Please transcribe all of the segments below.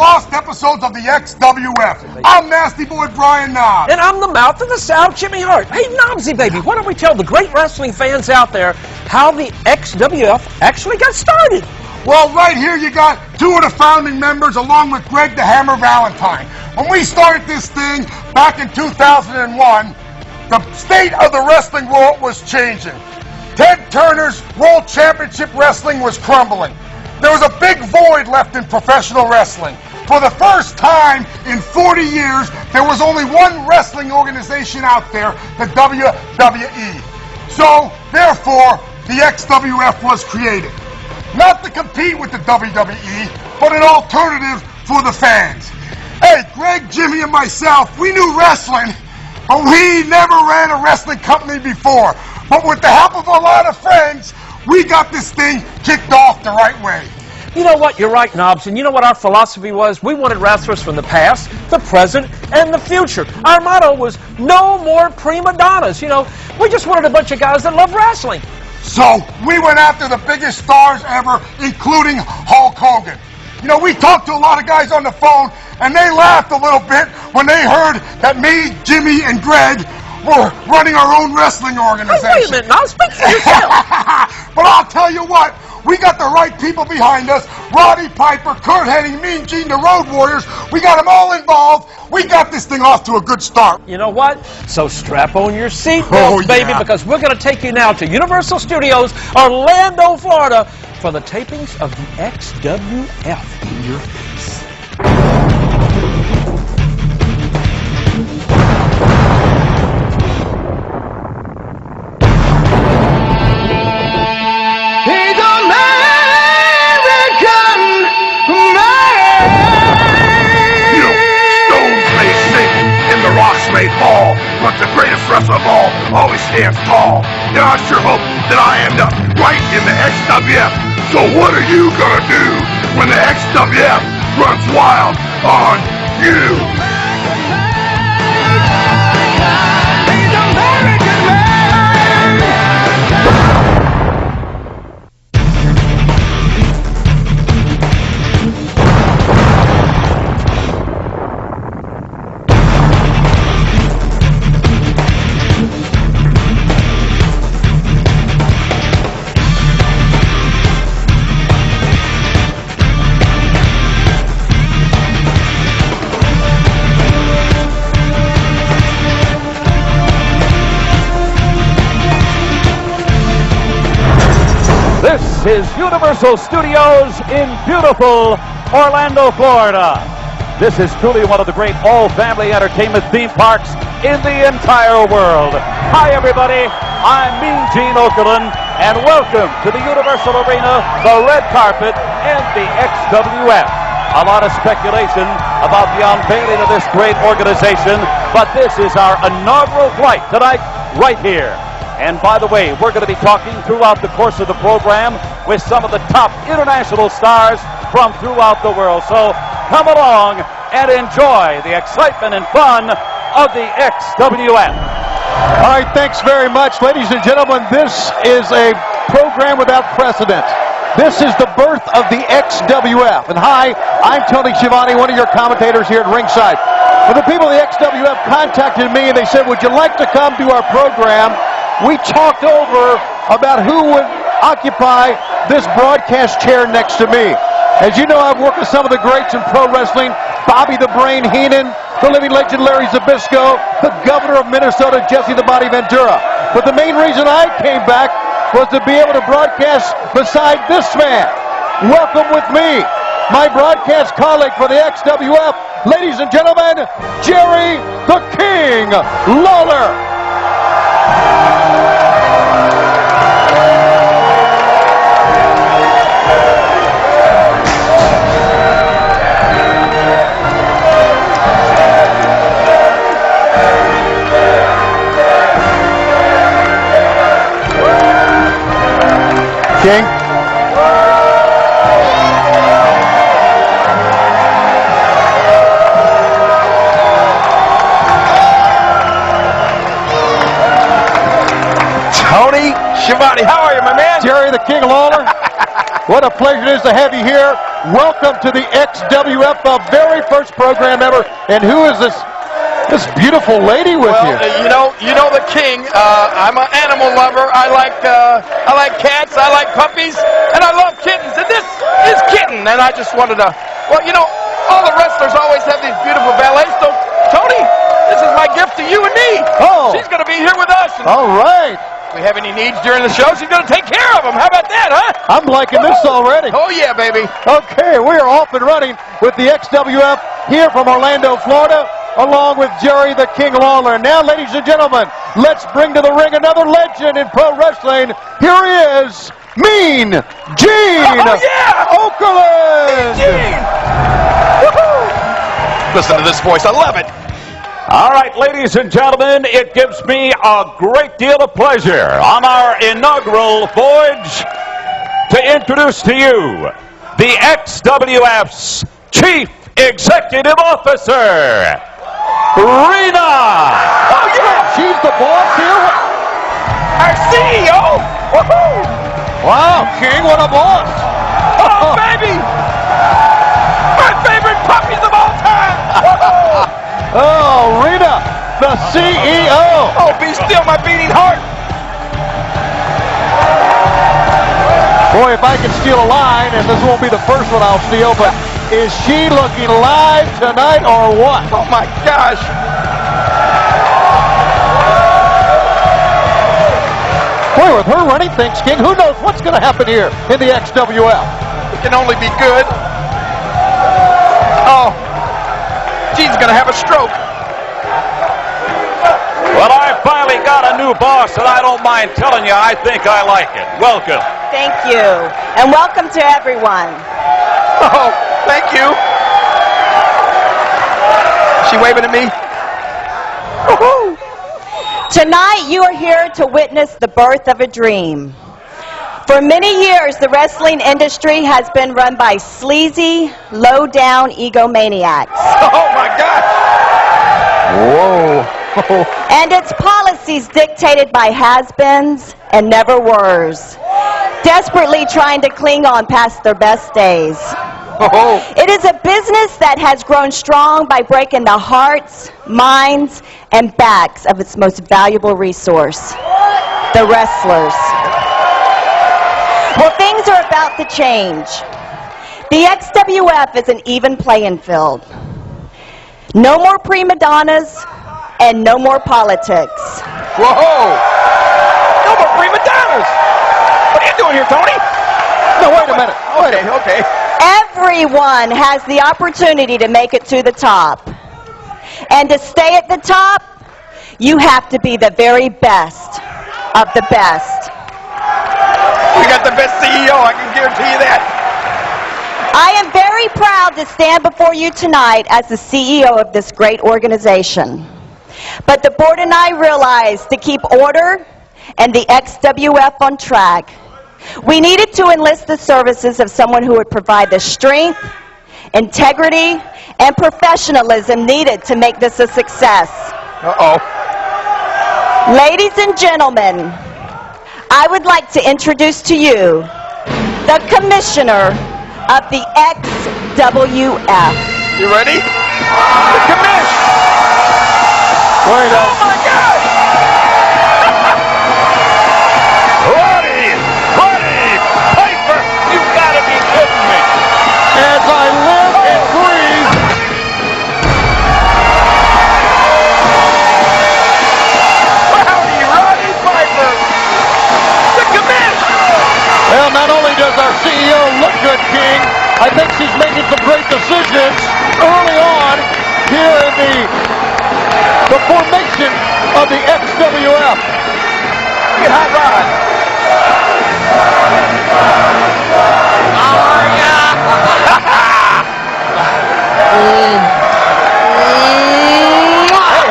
lost episodes of the XWF. I'm Nasty Boy Brian Knobbs. And I'm the mouth of the South, Jimmy Hart. Hey, Knobbsy, baby, why don't we tell the great wrestling fans out there how the XWF actually got started? Well, right here you got two of the founding members along with Greg the Hammer Valentine. When we started this thing back in 2001, the state of the wrestling world was changing. Ted Turner's World Championship Wrestling was crumbling. There was a big void left in professional wrestling. For the first time in 40 years, there was only one wrestling organization out there, the WWE. So, therefore, the XWF was created. Not to compete with the WWE, but an alternative for the fans. Hey, Greg, Jimmy, and myself, we knew wrestling, but we never ran a wrestling company before. But with the help of a lot of friends, we got this thing kicked off the right way. You know what? You're right, Knobbs. And you know what our philosophy was? We wanted wrestlers from the past, the present, and the future. Our motto was no more prima donnas. You know, we just wanted a bunch of guys that love wrestling. So we went after the biggest stars ever, including Hulk Hogan. You know, we talked to a lot of guys on the phone, and they laughed a little bit when they heard that me, Jimmy, and Greg were running our own wrestling organization. Hey, wait a minute, Knobbs, speak for yourself. But I'll tell you what, we got the right people behind us. Roddy Piper, Kurt Hennig, Mean Gene, the Road Warriors. We got them all involved. We got this thing off to a good start. You know what? So strap on your seatbelts, baby, because we're going to take you now to Universal Studios, Orlando, Florida, for the tapings of the XWF in your face. Fall, but the greatest wrestler of all always stands tall. And I sure hope that I end up right in the XWF. So what are you gonna do when the XWF runs wild on you? This is Universal Studios in beautiful Orlando, Florida. This is truly one of the great all-family entertainment theme parks in the entire world. Hi, everybody. I'm Mean Gene Okerlund, and welcome to the Universal Arena, the red carpet, and the XWF. A lot of speculation about the unveiling of this great organization, but this is our inaugural flight tonight, right here. And by the way, we're going to be talking throughout the course of the program with some of the top international stars from throughout the world. So come along and enjoy the excitement and fun of the XWF. All right, thanks very much. Ladies and gentlemen, this is a program without precedent. This is the birth of the XWF. And hi, I'm Tony Schiavone, one of your commentators here at ringside. When the people of the XWF contacted me and they said, would you like to come to our program? We talked over about who would occupy this broadcast chair next to me. As you know, I've worked with some of the greats in pro wrestling, Bobby the Brain Heenan, the living legend Larry Zbyszko, the governor of Minnesota, Jesse the Body Ventura. But the main reason I came back was to be able to broadcast beside this man. Welcome with me, my broadcast colleague for the XWF, ladies and gentlemen, Jerry the King Lawler. King. Tony Schiavone, how are you, my man? Jerry the King Lawler. What a pleasure it is to have you here. Welcome to the XWF, the very first program ever. And who is this beautiful lady with you? You know the king. I'm an animal lover. I like cats. I like puppies, and I love kittens. And this is Kitten. And I just wanted to. Well, you know, all the wrestlers always have these beautiful valets. So, Tony, this is my gift to you and me. Oh. She's going to be here with us. And all right. if we have any needs during the show, she's going to take care of them. How about that, huh? I'm liking this already. Oh, yeah, baby. Okay, we are off and running with the XWF here from Orlando, Florida, along with Jerry the King Lawler. Now, ladies and gentlemen, let's bring to the ring another legend in pro wrestling. Here he is, Mean Gene Okerlund. Gene! Woohoo! Listen to this voice. I love it. All right, ladies and gentlemen, it gives me a great deal of pleasure on our inaugural voyage to introduce to you the XWF's Chief Executive Officer, Rena. Oh, yeah. She's the boss here. Our CEO. Woohoo! Wow, King, what a boss. Oh, baby. My favorite puppies of all time. Woohoo! Oh, Rena, the CEO. Oh, be still my beating heart. Boy, if I could steal a line, and this won't be the first one I'll steal, but is she looking live tonight or what? Oh, my gosh. Boy, with her running things, King, who knows what's going to happen here in the XWF? It can only be good. Oh, Gene's going to have a stroke. Well, I finally got a new boss, and I don't mind telling you, I think I like it. Welcome. Thank you. And welcome to everyone. Oh, thank you. Is she waving at me? Woohoo! Tonight you are here to witness the birth of a dream. For many years, the wrestling industry has been run by sleazy, low-down egomaniacs. Oh, my God. Whoa. And its policies dictated by has-beens and never-weres, desperately trying to cling on past their best days. Oh. It is a business that has grown strong by breaking the hearts, minds, and backs of its most valuable resource, the wrestlers. Well, things are about to change. The XWF is an even playing field. No more prima donnas and no more politics. Whoa! No more prima donnas! What are you doing here, Tony? No, wait a minute. Okay. Everyone has the opportunity to make it to the top. And to stay at the top, you have to be the very best of the best. We got the best CEO, I can guarantee you that. I am very proud to stand before you tonight as the CEO of this great organization. But the board and I realized to keep order and the XWF on track, we needed to enlist the services of someone who would provide the strength, integrity, and professionalism needed to make this a success. Uh-oh. Ladies and gentlemen, I would like to introduce to you the Commissioner of the XWF. You ready? The commish! Wait a Oh, my God! Roddy Piper, you've got to be kidding me. As I live and breathe. Howdy, Roddy Piper! The commish! Well, not only does our CEO look good, King, I think she's making some great decisions early on here in the formation of the XWF. Look at Hot Rod.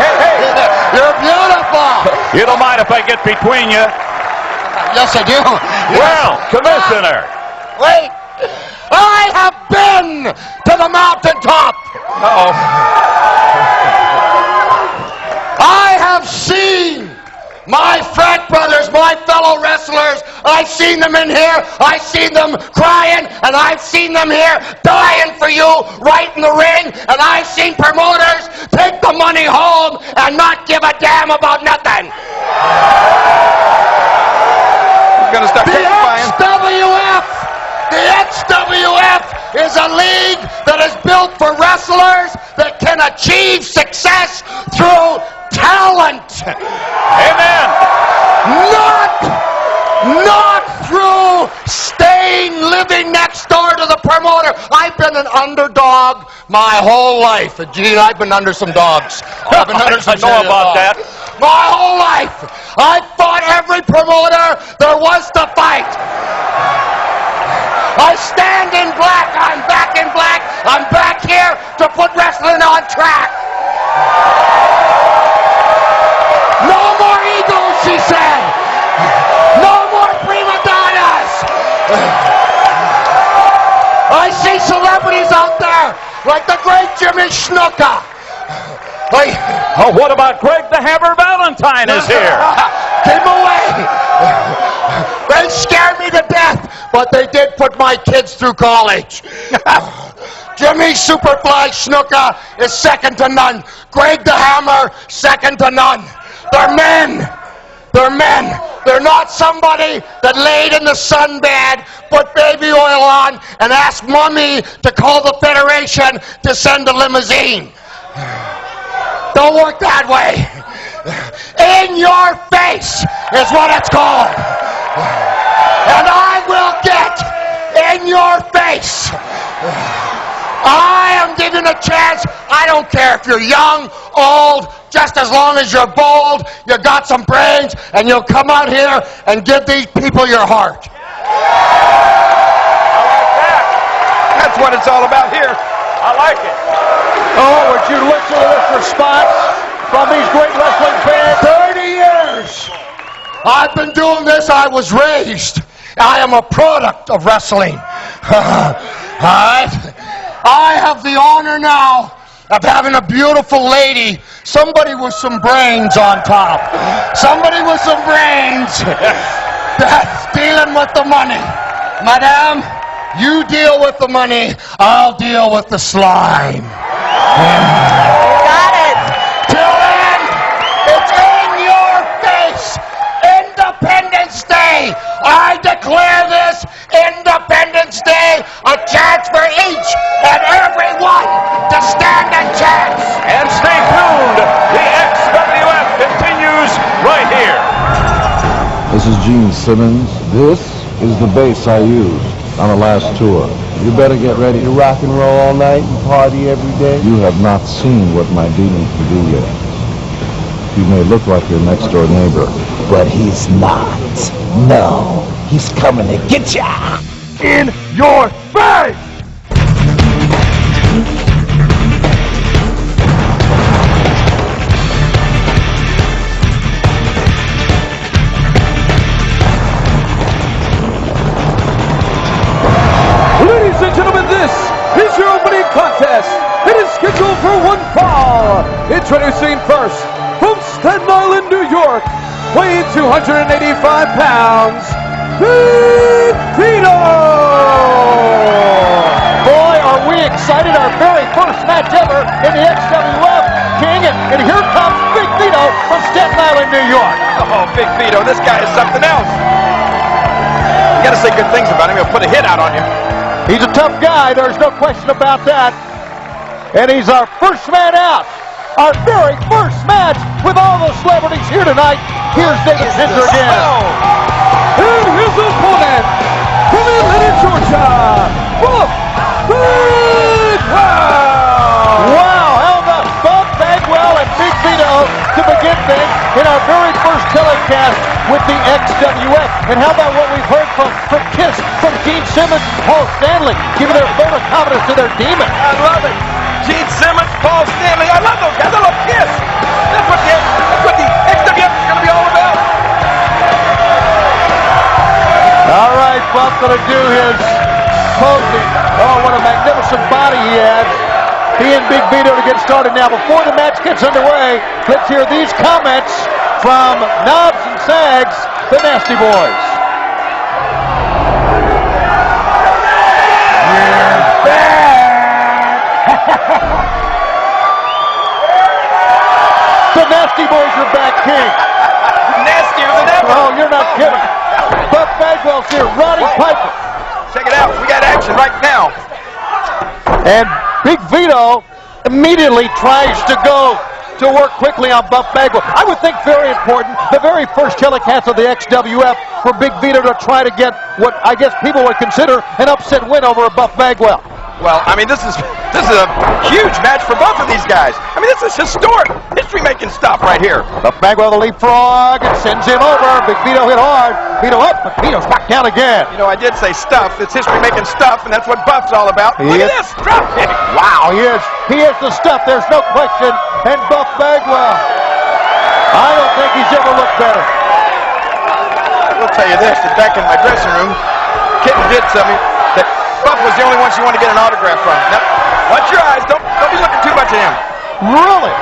Hey, you're beautiful. You don't mind if I get between you? Yes, I do. Well, Commissioner. Wait. I have been to the mountaintop. Uh-oh. I have seen My frat brothers, my fellow wrestlers, I've seen them in here, I've seen them crying, and I've seen them here dying for you right in the ring, and I've seen promoters take the money home and not give a damn about nothing. We're gonna start testifying. The XWF is a league that is built for wrestlers that can achieve success through talent. Amen. Not through living next door to the promoter. I've been an underdog my whole life. Gene, I've been under some dogs. I've been under some I know about that. My whole life. I fought every promoter there was to fight. I stand in black. I'm back in black. I'm back here to put wrestling on track. No more egos, she said. No more prima donnas. I see celebrities out there like the great Jimmy Snuka. Oh, what about Greg the Hammer Valentine is here? Keep away. They scared me to death, but they did put my kids through college. Jimmy Superfly Snuka is second to none. Greg the Hammer, second to none. They're men. They're men. They're not somebody that laid in the sunbed, put baby oil on, and asked mommy to call the Federation to send a limousine. Don't work that way. In your face is what it's called. And I will get in your face. I am giving a chance. I don't care if you're young, old, just as long as you're bold, you got some brains, and you'll come out here and give these people your heart. I like that. That's what it's all about here. I like it. Oh, would you listen to this response from these great wrestling fans? 30 years. I've been doing this. I was raised. I am a product of wrestling. I have the honor now of having a beautiful lady, somebody with some brains on top. Somebody with some brains that's dealing with the money. Madame, you deal with the money, I'll deal with the slime. Got it. Till then, it's in your face. Independence Day. I declare this Independence Day a chance for each and every one to stand a chance. And stay tuned. The XWF continues right here. This is Gene Simmons. This is the bass I used on the last tour. You better get ready to rock and roll all night and party every day. You have not seen what my demon can do yet. He may look like your next door neighbor, but he's not. No, he's coming to get ya! In your face! Ladies and gentlemen, this is your opening contest. It is scheduled for one fall. Introducing first, from Staten Island, New York, weighing 285 pounds, Big Vito! Boy, are we excited. Our very first match ever in the XWF, King. And here comes Big Vito from Staten Island, New York. Oh, Big Vito, this guy is something else. You gotta say good things about him. He'll put a hit out on you. He's a tough guy. There's no question about that. And he's our first man out. Our very first match with all the celebrities here tonight. Here's David Zinsser again. And his opponent, from Atlanta, Georgia, Bob Bagwell! Wow, how about Bob Bagwell and Big Vito to begin things in our very first telecast with the XWF. And how about what we've heard from Kiss, from Gene Simmons, Paul Stanley, giving their vote of confidence to their demon. I love it. Gene Simmons, Paul Stanley. I love those guys. I love Kiss. That's what the XWF is going to be all about. All right, Bob's going to do his posing. Oh, what a magnificent body he has. He and Big Vito to get started now. Before the match gets underway, let's hear these comments from Knobs zags the Nasty Boys. The Nasty Boys are back, King. Nastier than ever. Oh, you're not kidding. Buff Bagwell's here. Roddy Piper. Check it out. We got action right now. And Big Vito immediately tries to go to work quickly on Buff Bagwell. I would think very important, the very first telecast of the XWF for Big Vito to try to get what I guess people would consider an upset win over a Buff Bagwell. Well, I mean, this is a huge match for both of these guys. I mean, this is historic, history-making stuff right here. Buff Bagwell, the leapfrog, and sends him over. Big Vito hit hard. Vito up, but Vito's back down again. You know, I did say stuff. It's history-making stuff, and that's what Buff's all about. Look at this, drop kick. Wow, he is the stuff. There's no question. And Buff Bagwell, I don't think he's ever looked better. I will tell you this, that back in my dressing room, Kitten did tell me that Buff was the only one she wanted to get an autograph from. Now, watch your eyes. Don't be looking too much at him. Really?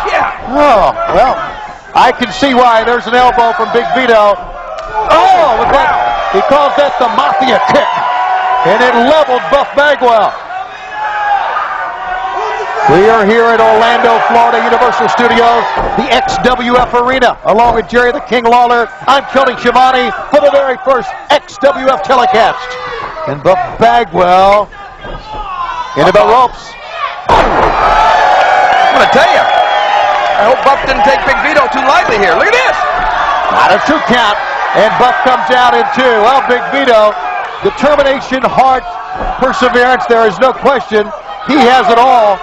Yeah. Oh, well, I can see why. There's an elbow from Big Vito. Oh, with that, he calls that the Mafia kick. And it leveled Buff Bagwell. We are here at Orlando, Florida, Universal Studios, the XWF Arena, along with Jerry the King Lawler. I'm Tony Schiavone for the very first XWF telecast. And Buff Bagwell into the ropes. I'm going to tell you, I hope Buff didn't take Big Vito too lightly here. Look at this. Not a 2 count. And Buff comes out in 2. Well, Big Vito, determination, heart, perseverance, there is no question. He has it all.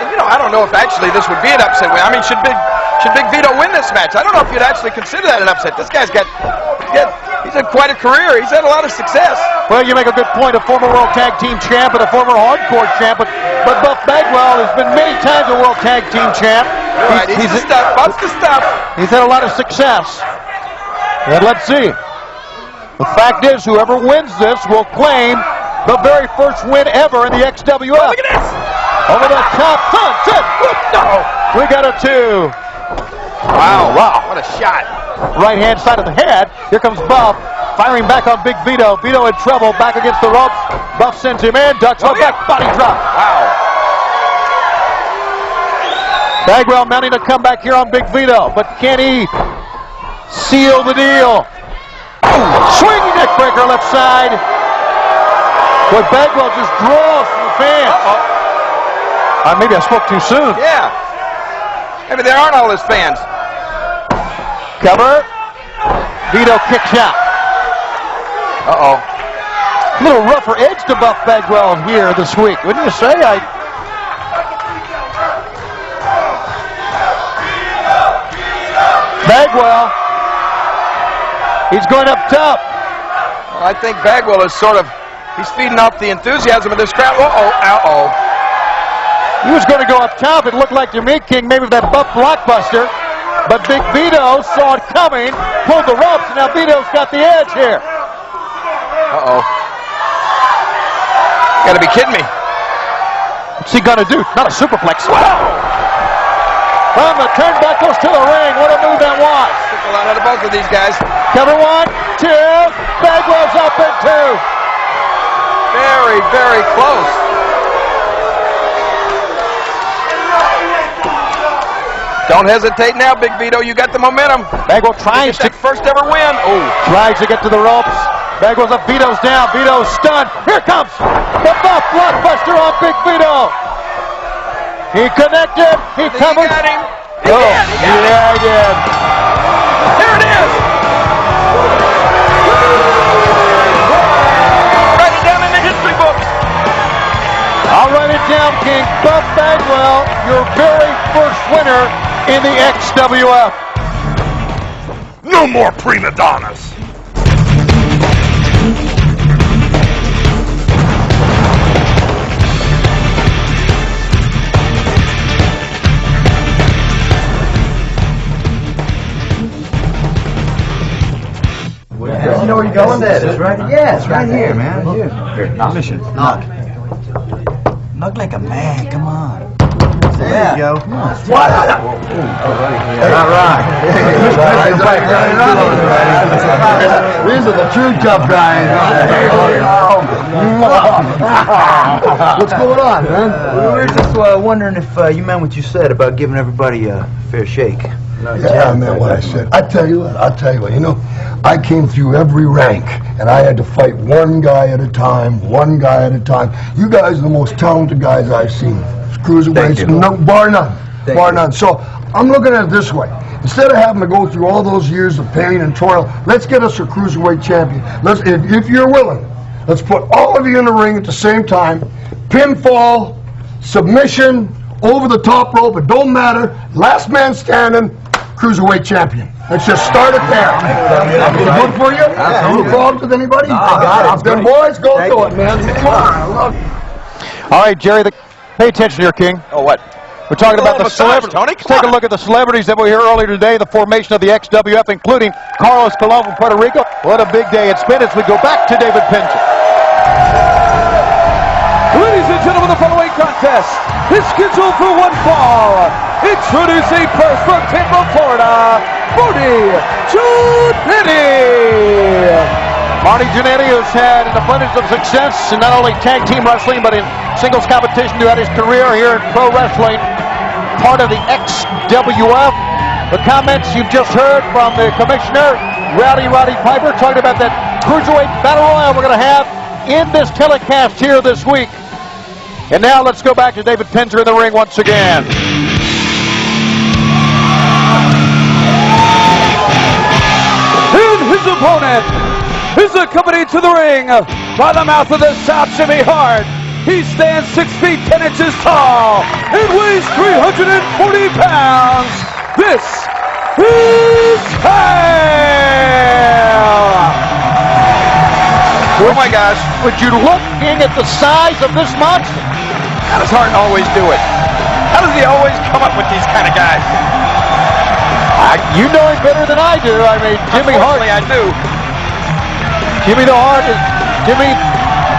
You know, I don't know if actually this would be an upset win. I mean, should Big Vito win this match? I don't know if you'd actually consider that an upset. This guy's he's had quite a career. He's had a lot of success. Well, you make a good point. A former World Tag Team champ and a former Hardcore champ. But Buff Bagwell has been many times a World Tag Team champ. Right, he's the stuff. Buff's the stuff. He's had a lot of success. And let's see. The fact is, whoever wins this will claim the very first win ever in the XWF. Oh, look at this. Over the top, sunset. No, we got a 2. Wow, what a shot. Right-hand side of the head. Here comes Buff, firing back on Big Vito. Vito in trouble, back against the ropes. Buff sends him in, ducks back, body drop. Wow. Bagwell mounting to come back here on Big Vito, but can he seal the deal? Swinging neck breaker left side. But Bagwell just draws from the fans. Maybe I spoke too soon. Yeah. Maybe there aren't all his fans. Cover. Vito kicks out. Uh-oh. A little rougher edge to Buff Bagwell here this week, wouldn't you say? Bagwell. He's going up top. Well, I think Bagwell is he's feeding off the enthusiasm of this crowd. Uh-oh. He was going to go up top. It looked like to me, King, maybe that Buff blockbuster. But Big Vito saw it coming, pulled the ropes, and now Vito's got the edge here. Uh-oh. You gotta be kidding me. What's he gonna do? Not a superplex. Wow! From the turnbuckles to the ring. What a move that was. Took a lot out of both of these guys. Cover 1, 2. Bagwell's up in 2. Very, very close. Don't hesitate now, Big Vito. You got the momentum. Bagwell tries to first ever win. Oh, tries to get to the ropes. Bagwell's up. Vito's down. Vito's stunned. Here comes the Buff blockbuster on Big Vito. He connected. He covered. He got him. He did. There it is. Write it down in the history books. I'll write it down, King. Buff Bagwell, your very first winner in the XWF. No more prima donnas. You know where you're going? It's right. Yeah, it's right here, man. Here, knock. Mission. Knock. Knock like a man. Come on. There you go. What? All right. These are the true tough guys. What's going on, man? We were just wondering if you meant what you said about giving everybody a fair shake. Yeah, I meant what I said. I tell you what, you know, I came through every rank, and I had to fight one guy at a time. You guys are the most talented guys I've seen. Cruiserweights, no, bar none. So I'm looking at it this way. Instead of having to go through all those years of pain and toil, let's get us a cruiserweight champion. Let's, if you're willing, let's put all of you in the ring at the same time. Pinfall, submission, over the top rope, it don't matter. Last man standing, cruiserweight champion. Let's just start it there. Is it good for you? Any problems with anybody? I got it. Then boys, go do it, man. Come on. All right, Jerry, pay attention here, King. Oh, what? We're talking about the celebrities. Tony. Let's take a look at the celebrities that were here earlier today, the formation of the XWF, including Carlos Colon from Puerto Rico. What a big day it's been as we go back to David Penzer. Ladies and gentlemen, the following contest is scheduled for one fall. Introducing first from Tampa, Florida, Marty Jannetty. Marty Jannetty has had an abundance of success in not only tag team wrestling, but in singles competition throughout his career here in pro wrestling. Part of the XWF. The comments you've just heard from the commissioner, Roddy Piper, talking about that cruiserweight battle royal we're going to have in this telecast here this week. And now let's go back to David Penzer in the ring once again. And his opponent is accompanied to the ring by the mouth of the South, Jimmy Hart. He stands 6 feet 10 inches tall and weighs 340 pounds. This is Hale. Oh my gosh. Would you look in at the size of this monster? How does Hart always do it? How does he always come up with these kind of guys? You know him better than I do. I mean, Jimmy Hart. I do. Jimmy the Hart is Jimmy,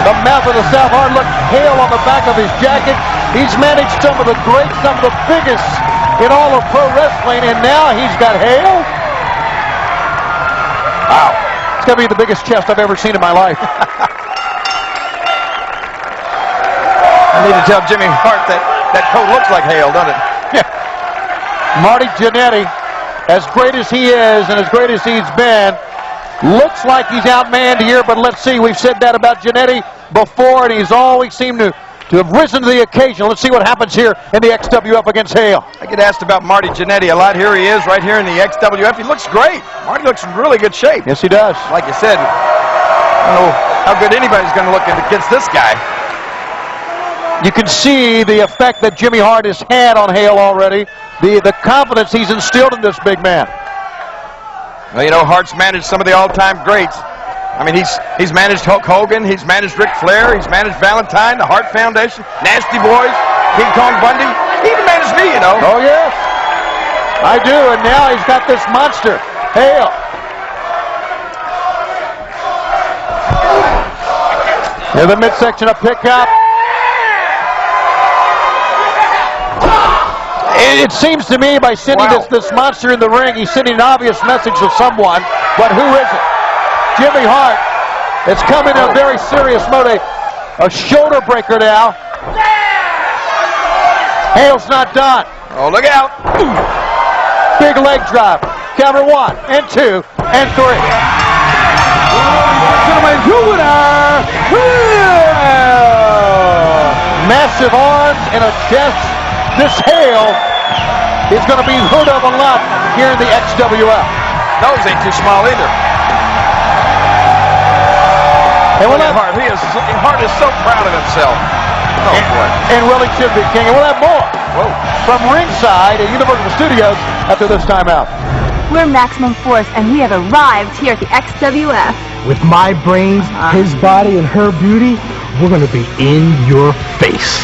the mouth of the South Hart. Look, Hale on the back of his jacket. He's managed some of the greats, some of the biggest in all of pro wrestling, and now he's got Hale. Wow. It's going to be the biggest chest I've ever seen in my life. I need to tell Jimmy Hart that coat looks like Hale, doesn't it? Marty Jannetty, as great as he is and as great as he's been, looks like he's outmanned here, but let's see. We've said that about Jannetty before, and he's always seemed to have risen to the occasion. Let's see what happens here in the XWF against Hale. I get asked about Marty Jannetty a lot. Here he is right here in the XWF. He looks great. Marty looks in really good shape. Yes, he does. Like you said, I don't know how good anybody's going to look against this guy. You can see the effect that Jimmy Hart has had on Hale already, the confidence he's instilled in this big man. Well, you know, Hart's managed some of the all-time greats. I mean, he's managed Hulk Hogan, he's managed Ric Flair, he's managed Valentine, the Hart Foundation, Nasty Boys, King Kong Bundy. He even managed me, you know. Oh, yes. I do, and now he's got this monster, Hale. In the midsection of pickup. It seems to me by sending this monster in the ring, he's sending an obvious message to someone, but who is it? Jimmy Hart. It's coming in a very serious mode, a shoulder breaker now. Hale's not done. Oh, look out. Big leg drop. Cover 1 and 2 and 3. Gentlemen, your winner, Massive arms and a chest. This Hale is going to be heard of a lot here in the XWF. Nose ain't too small either. And Hart is so proud of himself. Oh, boy. And really should be, King. And we'll have more from ringside at Universal Studios after this timeout. We're Maximum Force, and we have arrived here at the XWF. With my brains, his body, and her beauty, we're going to be in your face.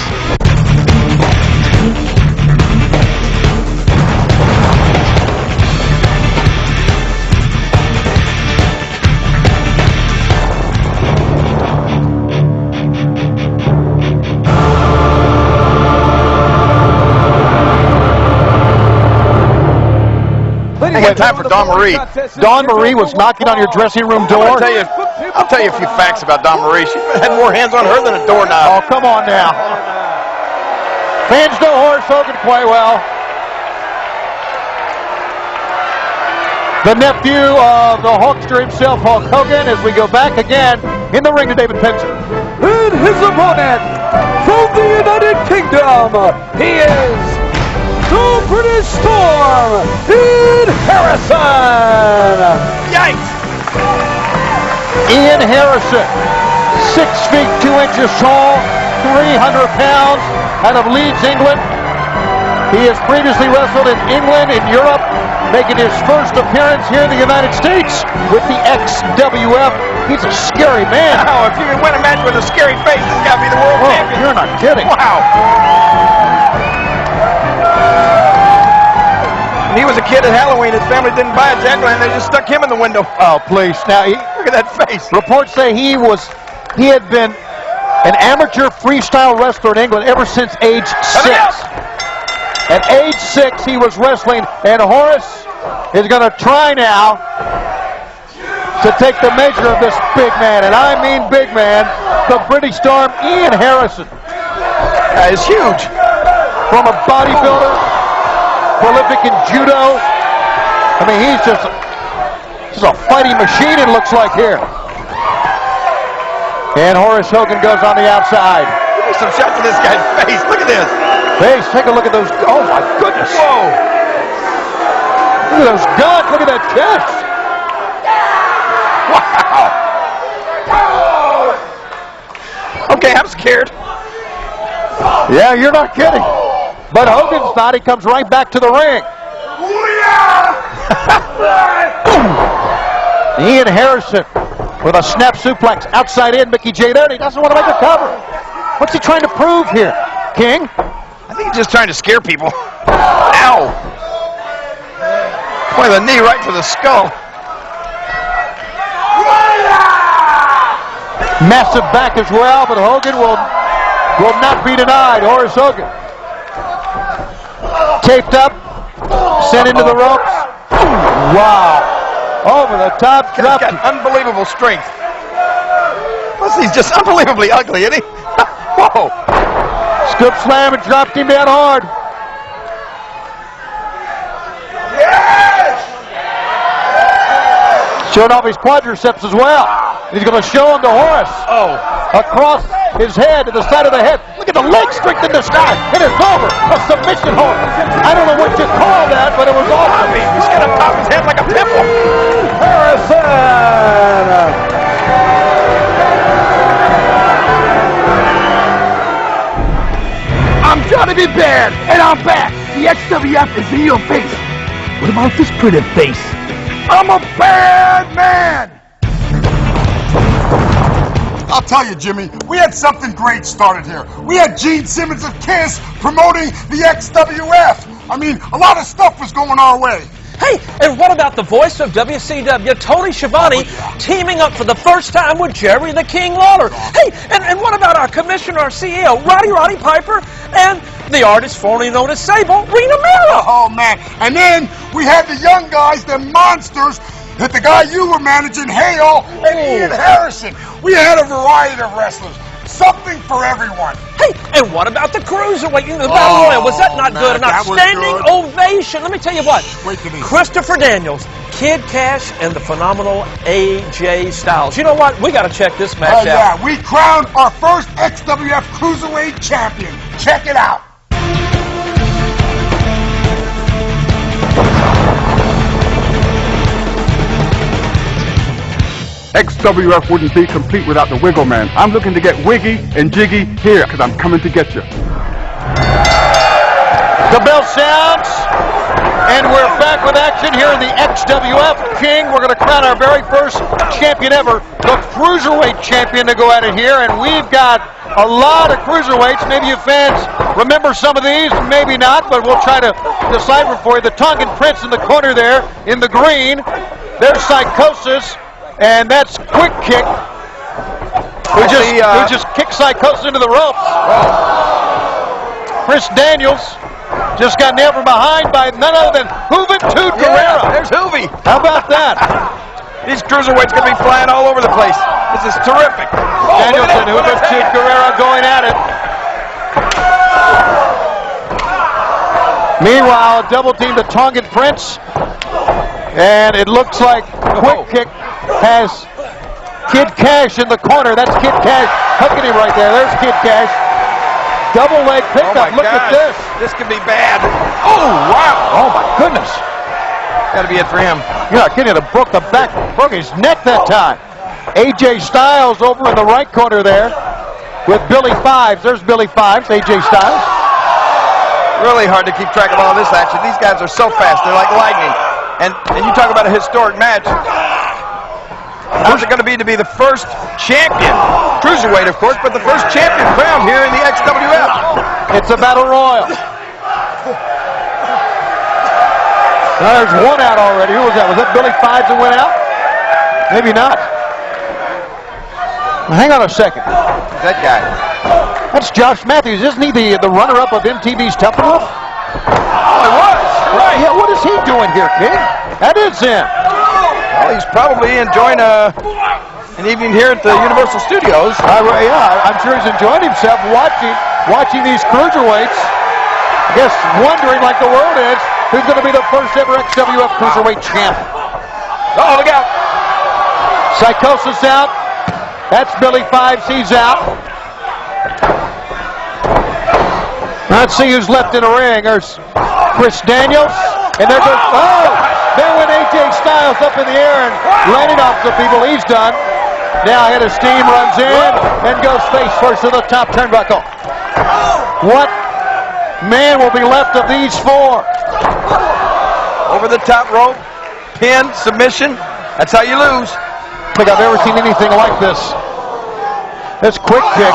got time for Dawn Marie. Dawn Marie was knocking on your dressing room door. I'll tell you a few facts about Dawn Marie. She had more hands on her than a doorknob. Oh, come on now. Fans know Horace Hogan quite well. The nephew of the Hulkster himself, Hulk Hogan, as we go back again in the ring to David Penzer. And his opponent from the United Kingdom, he is the British Storm, Ian Harrison. Yikes! Ian Harrison, 6 feet 2 inches tall, 300 pounds, out of Leeds, England. He has previously wrestled in England, in Europe, making his first appearance here in the United States with the XWF. He's a scary man. Wow, if you can win a match with a scary face, this got to be the world champion. You're not kidding. Wow. When he was a kid at Halloween, his family didn't buy a jack-o'-lantern, they just stuck him in the window. Oh, please. Now, Look at that face. reports say he had been an amateur freestyle wrestler in England ever since age 6. At age 6, he was wrestling, and Horace is going to try now to take the measure of this big man, and I mean big man, the British Storm, Ian Harrison. That is huge. From a bodybuilder, prolific in judo. I mean, he's just a fighting machine, it looks like here. And Horace Hogan goes on the outside. Give me some shots of this guy's face. Look at this. Face, take a look at those. Oh my goodness. Whoa. Look at those guns. Look at that chest. Wow. Okay, I'm scared. Yeah, you're not kidding. But Hogan's not. He comes right back to the ring. Ian Harrison with a snap suplex outside in. Mickey J there. He doesn't want to make a cover. What's he trying to prove here, King? I think he's just trying to scare people. Ow! Boy, the knee right to the skull. Massive back as well, but Hogan will not be denied. Horace Hogan. Taped up, sent into the ropes. Wow. Over the top, dropped. He's got unbelievable strength. Plus, he's just unbelievably ugly, isn't he? Whoa. Scoop slam and dropped him down hard. Showing off his quadriceps as well. He's going to show him to Horace. Oh. Across his head, to the side of the head. Look at the leg strength in this guy. It is over. A submission hold. I don't know what you call that, but it was awesome. He's going to pop his head like a pimple. Harrison. I'm Johnny B. Bad, and I'm back. The XWF is in your face. What about this pretty face? I'm a bad man. I'll tell you, Jimmy, we had something great started here. We had Gene Simmons of KISS promoting the XWF. I mean, a lot of stuff was going our way. Hey, and what about the voice of WCW, Tony Schiavone, teaming up for the first time with Jerry the King Lawler? Hey, and what about our commissioner, our CEO, Roddy Piper, and the artist formerly known as Sable, Rena Mera? Oh, man. And then we had the young guys, the monsters, that the guy you were managing, Hale, and Ian Harrison. We had a variety of wrestlers. Something for everyone. Hey, and what about the cruiserweight in the Battle Royal? Was that not good? An outstanding ovation. Let me tell you what. Christopher Daniels, Kid Cash, and the phenomenal AJ Styles. You know what? We got to check this match out. Yeah, we crowned our first XWF Cruiserweight champion. Check it out. XWF wouldn't be complete without the Wiggle Man. I'm looking to get wiggy and jiggy here, because I'm coming to get you. The bell sounds, and we're back with action here in the XWF. King, we're going to crown our very first champion ever, the Cruiserweight champion, to go at it here, and we've got a lot of Cruiserweights. Maybe you fans remember some of these, maybe not, but we'll try to decipher for you. The Tongan Prince in the corner there, in the green. There's Psychosis. And that's Quick Kick, who just kicked Psychosis into the ropes. Chris Daniels Just got nailed from behind by none other than Juventud Guerrero. Yeah, there's Hoovy. How about that? These cruiserweights going to be flying all over the place. This is terrific. Oh, Danielson, Juventud Guerrero going at it. Meanwhile, double team the Tongan Prince. And it looks like Quick Kick has Kid Cash in the corner. That's Kid Cash hooking him right there. There's Kid Cash. Double leg pickup. Look at this. This could be bad. Oh, wow. Oh, my goodness. Got to be it for him. You're not kidding. It broke the back, broke his neck that time. AJ Styles over in the right corner there with Billy Fives. There's Billy Fives, AJ Styles. Really hard to keep track of all this action. These guys are so fast. They're like lightning. And you talk about a historic match. How's it going to be the first champion? Cruiserweight, of course, but the first champion crowned here in the XWF. It's a battle royal. Now there's one out already. Who was that? Was that Billy Fives that went out? Maybe not. Now, hang on a second. Who's that guy? That's Josh Matthews. Isn't he the runner-up of MTV's Tough Enough? Oh, it was. Right. Yeah, what is he doing here, King? That is him. Well, he's probably enjoying an evening here at the Universal Studios. Yeah, I'm sure he's enjoying himself watching these cruiserweights. I guess wondering, like the world is, who's going to be the first ever XWF Cruiserweight champ. Oh, look out. Psychosis out. That's Billy Fives. He's out. Let's see who's left in the ring. There's Chris Daniels. And there goes, there went AJ Styles up in the air and landing off the people. He's done. Now Head of Steam runs in and goes face first to the top turnbuckle. What man will be left of these four? Over the top rope, pin, submission. That's how you lose. I think I've ever seen anything like this. This Quick Kick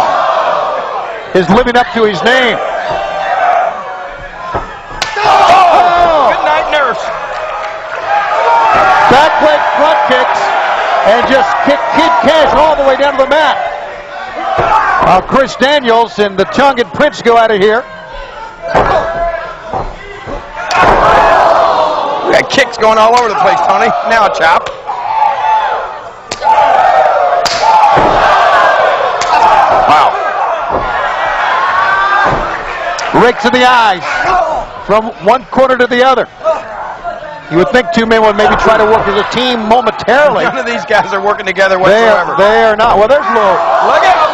is living up to his name. Good night, nurse. Back leg front kicks and just kick Kid Cash all the way down to the mat. Chris Daniels and the Tongan Prince go at it here. We got kicks going all over the place, Tony. Now a chop. Wow. Rakes in the eyes from one corner to the other. You would think two men would maybe try to work as a team momentarily. None of these guys are working together whatsoever. They are not. Well, there's a little. Look out!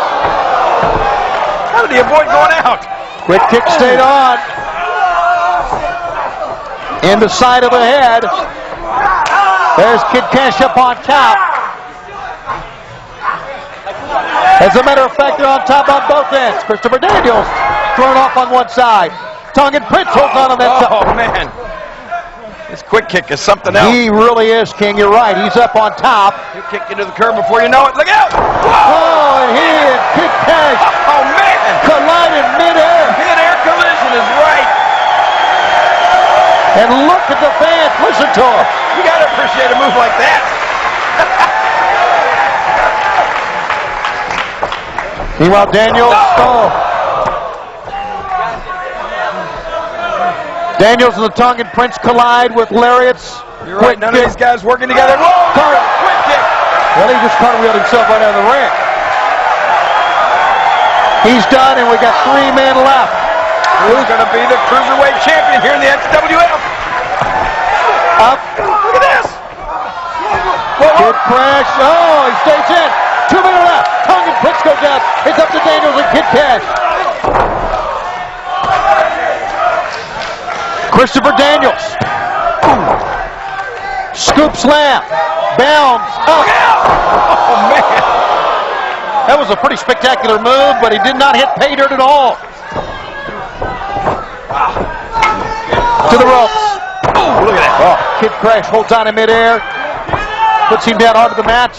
How did he avoid going out? Quick kick stayed on. In the side of the head. There's Kid Cash up on top. As a matter of fact, they're on top on both ends. Christopher Daniels thrown off on one side. Tongan Prince holds on that top. Oh, man. This Quick Kick is something else. He really is, King. You're right. He's up on top. He'll kick you to the curb before you know it. Look out! Oh, and he and Kid Cash collide in midair. Mid-air collision is right. And look at the fans. Listen to him. You got to appreciate a move like that. Meanwhile, Daniels. Daniels and the Tongan Prince collide with lariats. You're right. None of these guys working together. Whoa! Quick kick. Well, he just cartwheeled himself right out of the ring. He's done, and we got three men left. Who's going to be the Cruiserweight champion here in the XWF? Up. Look at this. Kid Crash. Oh, he stays in. 2 minutes left. Tongan Prince goes out. It's up to Daniels and Kid Cash. Christopher Daniels. Scoop slam. Bounds up. Oh, man. That was a pretty spectacular move, but he did not hit pay dirt at all. To the ropes. Oh, look at that. Oh, Kid Crash holds on in midair. Puts him down onto the mat.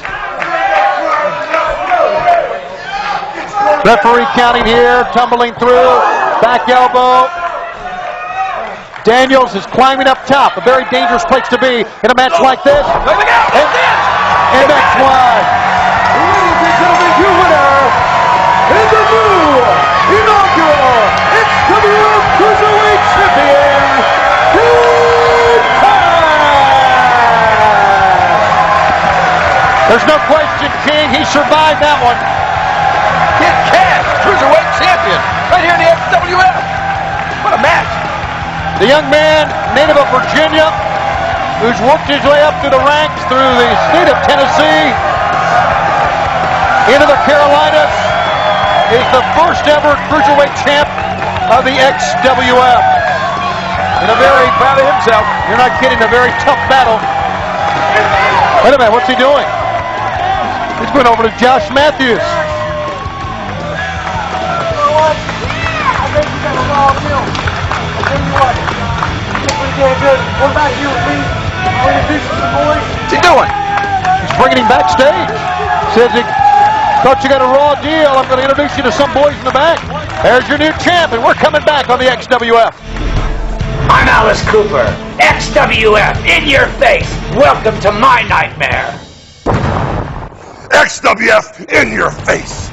Referee counting here, tumbling through. Back elbow. Daniels is climbing up top. A very dangerous place to be in a match like this. Look out. And that's one. Ladies and gentlemen, your winner is the new inaugural XWF Cruiserweight Champion, survived that one. Kid Cash, cruiserweight champion, right here in the XWF. What a match. The young man, native of Virginia, who's worked his way up through the ranks through the state of Tennessee, into the Carolinas, is the first ever cruiserweight champ of the XWF. In a very, proud of himself, you're not kidding, a very tough battle. Wait a minute, what's he doing? He's going over to Josh Matthews. What's he doing? He's bringing him backstage. Says, thought you got a raw deal. I'm going to introduce you to some boys in the back. There's your new champ, and we're coming back on the XWF. I'm Alice Cooper. XWF, in your face. Welcome to my nightmare. XWF in your face.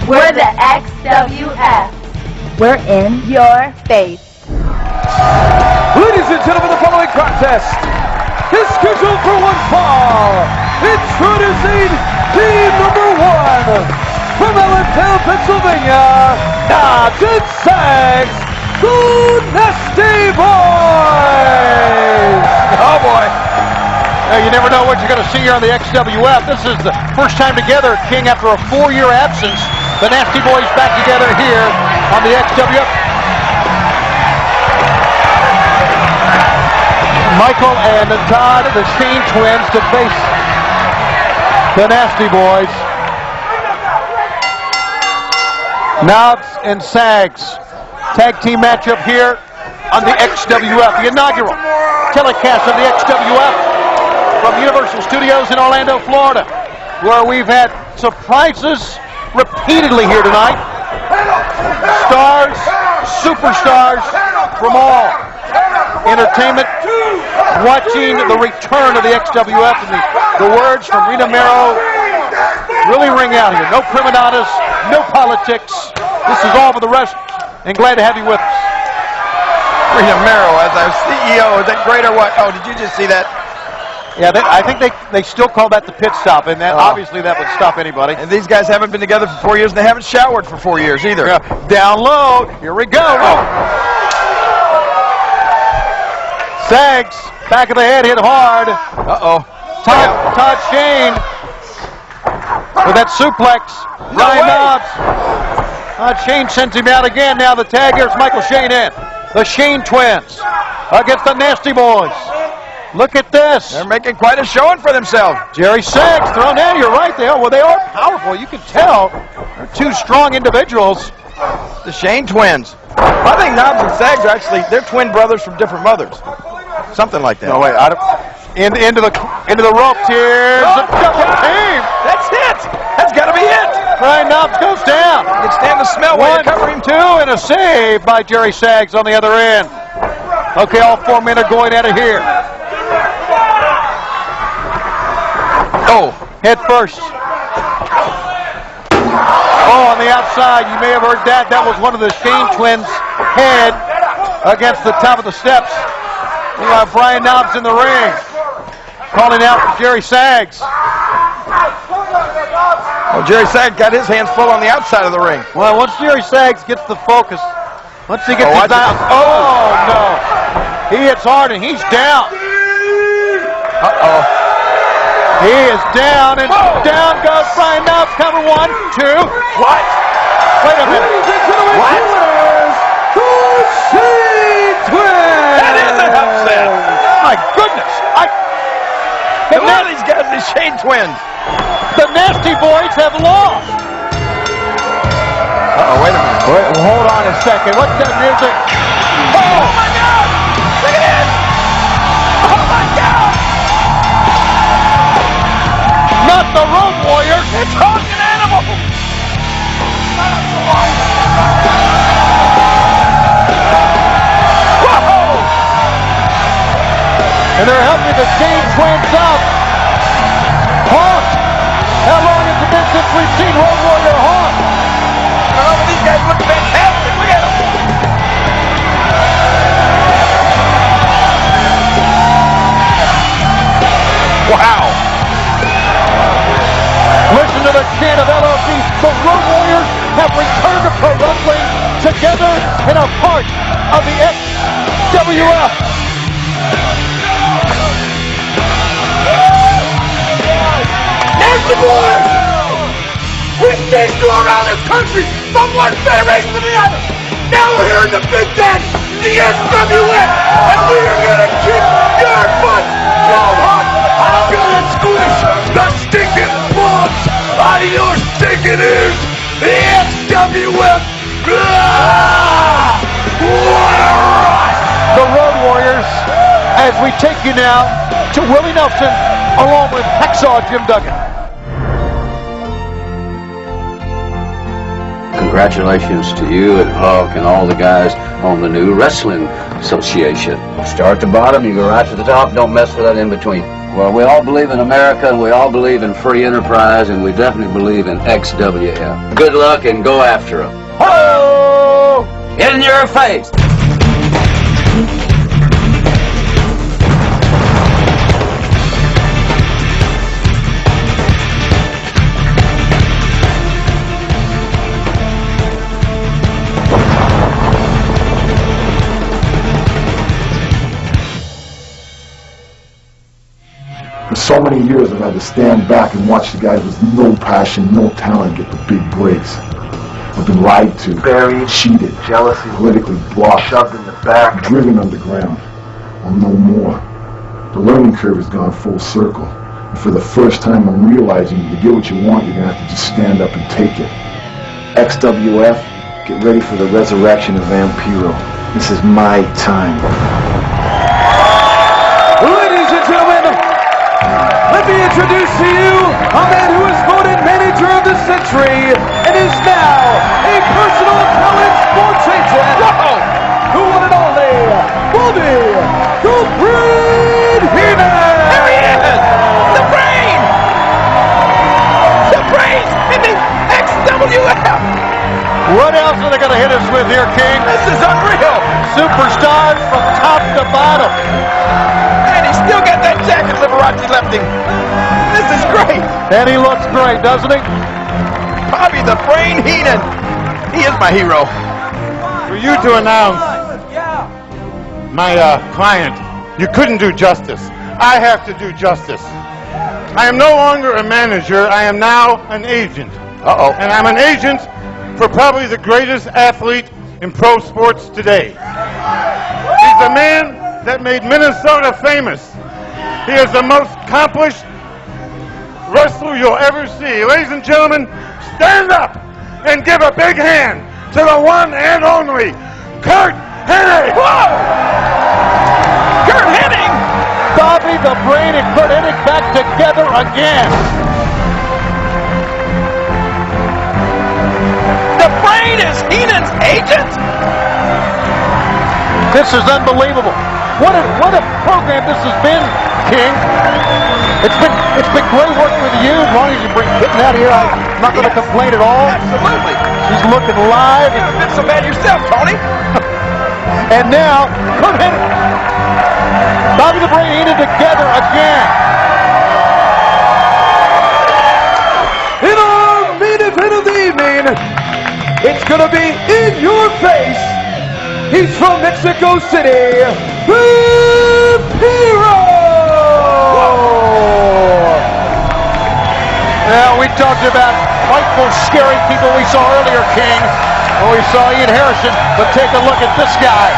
We're the XWF. We're in your face. Ladies and gentlemen, the following contest is scheduled for one fall. Introducing team number 1 from Allentown, Pennsylvania, Knox and Sags, the Nasty Boys. Oh boy. You never know what you're going to see here on the XWF. This is the first time together, King, after a 4-year absence. The Nasty Boys back together here on the XWF. Michael and Todd, the Shane twins, to face the Nasty Boys. Knobs and Sags. Tag team matchup here on the XWF, the inaugural telecast of the XWF from Universal Studios in Orlando, Florida, where we've had surprises repeatedly here tonight. Stars, superstars from all entertainment watching the return of the XWF, and the words from Rena Mero really ring out here. No prima donnas, no politics. This is all for the rest, and glad to have you with us. Rena Mero as our CEO. Is that great or what? Oh, did you just see that? Yeah, I think they still call that the pit stop, and that obviously that would stop anybody. And these guys haven't been together for 4 years, and they haven't showered for 4 years either. Yeah. Down low. Here we go. Oh. Sags, back of the head, hit hard. Uh-oh. Todd Shane with that suplex. Ryan Knobs. Todd Shane sends him out again. Now the tag here is Michael Shane in. The Shane twins against the Nasty Boys. Look at this. They're making quite a showing for themselves. Jerry Sags thrown in. You're right. They are powerful. You can tell. They're two strong individuals. The Shane twins. I think Knobs and Sags are actually, they're twin brothers from different mothers. Something like that. No, wait. Into the ropes here. Oh, double team. That's it. That's got to be it. Ryan Knobs goes down. You can stand the smell while you're covering. 2, and a save by Jerry Sags on the other end. Okay, all 4 men are going at it here. Oh, head first. Oh, on the outside, you may have heard that. That was one of the Shane twins' head against the top of the steps. We have Brian Knobs in the ring, calling out for Jerry Sags. Well, Jerry Sags got his hands full on the outside of the ring. Well, once Jerry Sags gets the focus, once he gets his eyes, oh no, he hits hard and he's down. Uh-oh. He is down, and down goes Brian Knobs. Cover 1, 2. What? Wait a minute. What? The Shane Twins. That is an upset. My goodness. Look at these guys, the Shane twins. The Nasty Boys have lost. Uh-oh, wait a minute. Wait, hold on a second. What's that music? Oh, my God. Look at this. Oh, my God. Not the Road Warrior. It's Hogan Animal. Whoa. And they're helping the Shane twins up. Hawk. Now seen Road Warrior Hawk. Oh, these guys look fantastic. Look at them. Wow. Listen to the chant of LOC. The Road Warriors have returned to pro wrestling together and a part of the XWF. There's the boys! We chased you around this country from one federation to the other. Now we're here in the Big Ten, the XWF, and we are gonna kick your butts! Cold hot! I'm gonna squish the stinking plugs out of your stinking ears! The XWF! Ah! What a rush! The Road Warriors, as we take you now to Willie Nelson, along with Hacksaw Jim Duggan. Congratulations to you and Hawk and all the guys on the new Wrestling Association. Start at the bottom, you go right to the top, don't mess with that in between. Well, we all believe in America, and we all believe in free enterprise, and we definitely believe in XWF. Good luck and go after them. Ho! In your face! For so many years, I've had to stand back and watch the guys with no passion, no talent get the big breaks. I've been lied to, buried, cheated, jealousy, politically blocked, shoved in the back, driven underground. Well, no more. The learning curve has gone full circle. And for the first time, I'm realizing to get what you want, you're going to have to just stand up and take it. XWF, get ready for the resurrection of Vampiro. This is my time. Ladies and gentlemen, let me introduce to you a man who was voted Manager of the Century and is now a personal talent sports agent. Who won it only? Bobby the Brain Heenan! There he is! The Brain! The Brain's in the XWF! What else are they going to hit us with here, King? This is unreal! Superstars from top to bottom. And he's still got that jacket Liberace left him. This is great! And he looks great, doesn't he? Bobby the Brain Heenan. He is my hero. For you to announce my client, you couldn't do justice. I have to do justice. I am no longer a manager. I am now an agent. Uh-oh. And I'm an agent for probably the greatest athlete in pro sports today. He's the man that made Minnesota famous. He is the most accomplished wrestler you'll ever see. Ladies and gentlemen, stand up and give a big hand to the one and only Kurt Hennig. Whoa! Kurt Hennig! Bobby the Brain and Kurt Hennig back together again. The Brain is Heenan's agent? This is unbelievable. What a program this has been, King. It's been great working with you. As long as you bring Kitten out here, I'm not going to complain at all. Absolutely. He's looking live. You haven't been so bad yourself, Tony. And now, Kurt Hennig, Bobby the Brain Heenan together again. In our main event of the evening, it's going to be in your face. He's from Mexico City, Vampiro! Now, we talked about frightful, scary people we saw earlier, King. Well, we saw Ian Harrison, but take a look at this guy.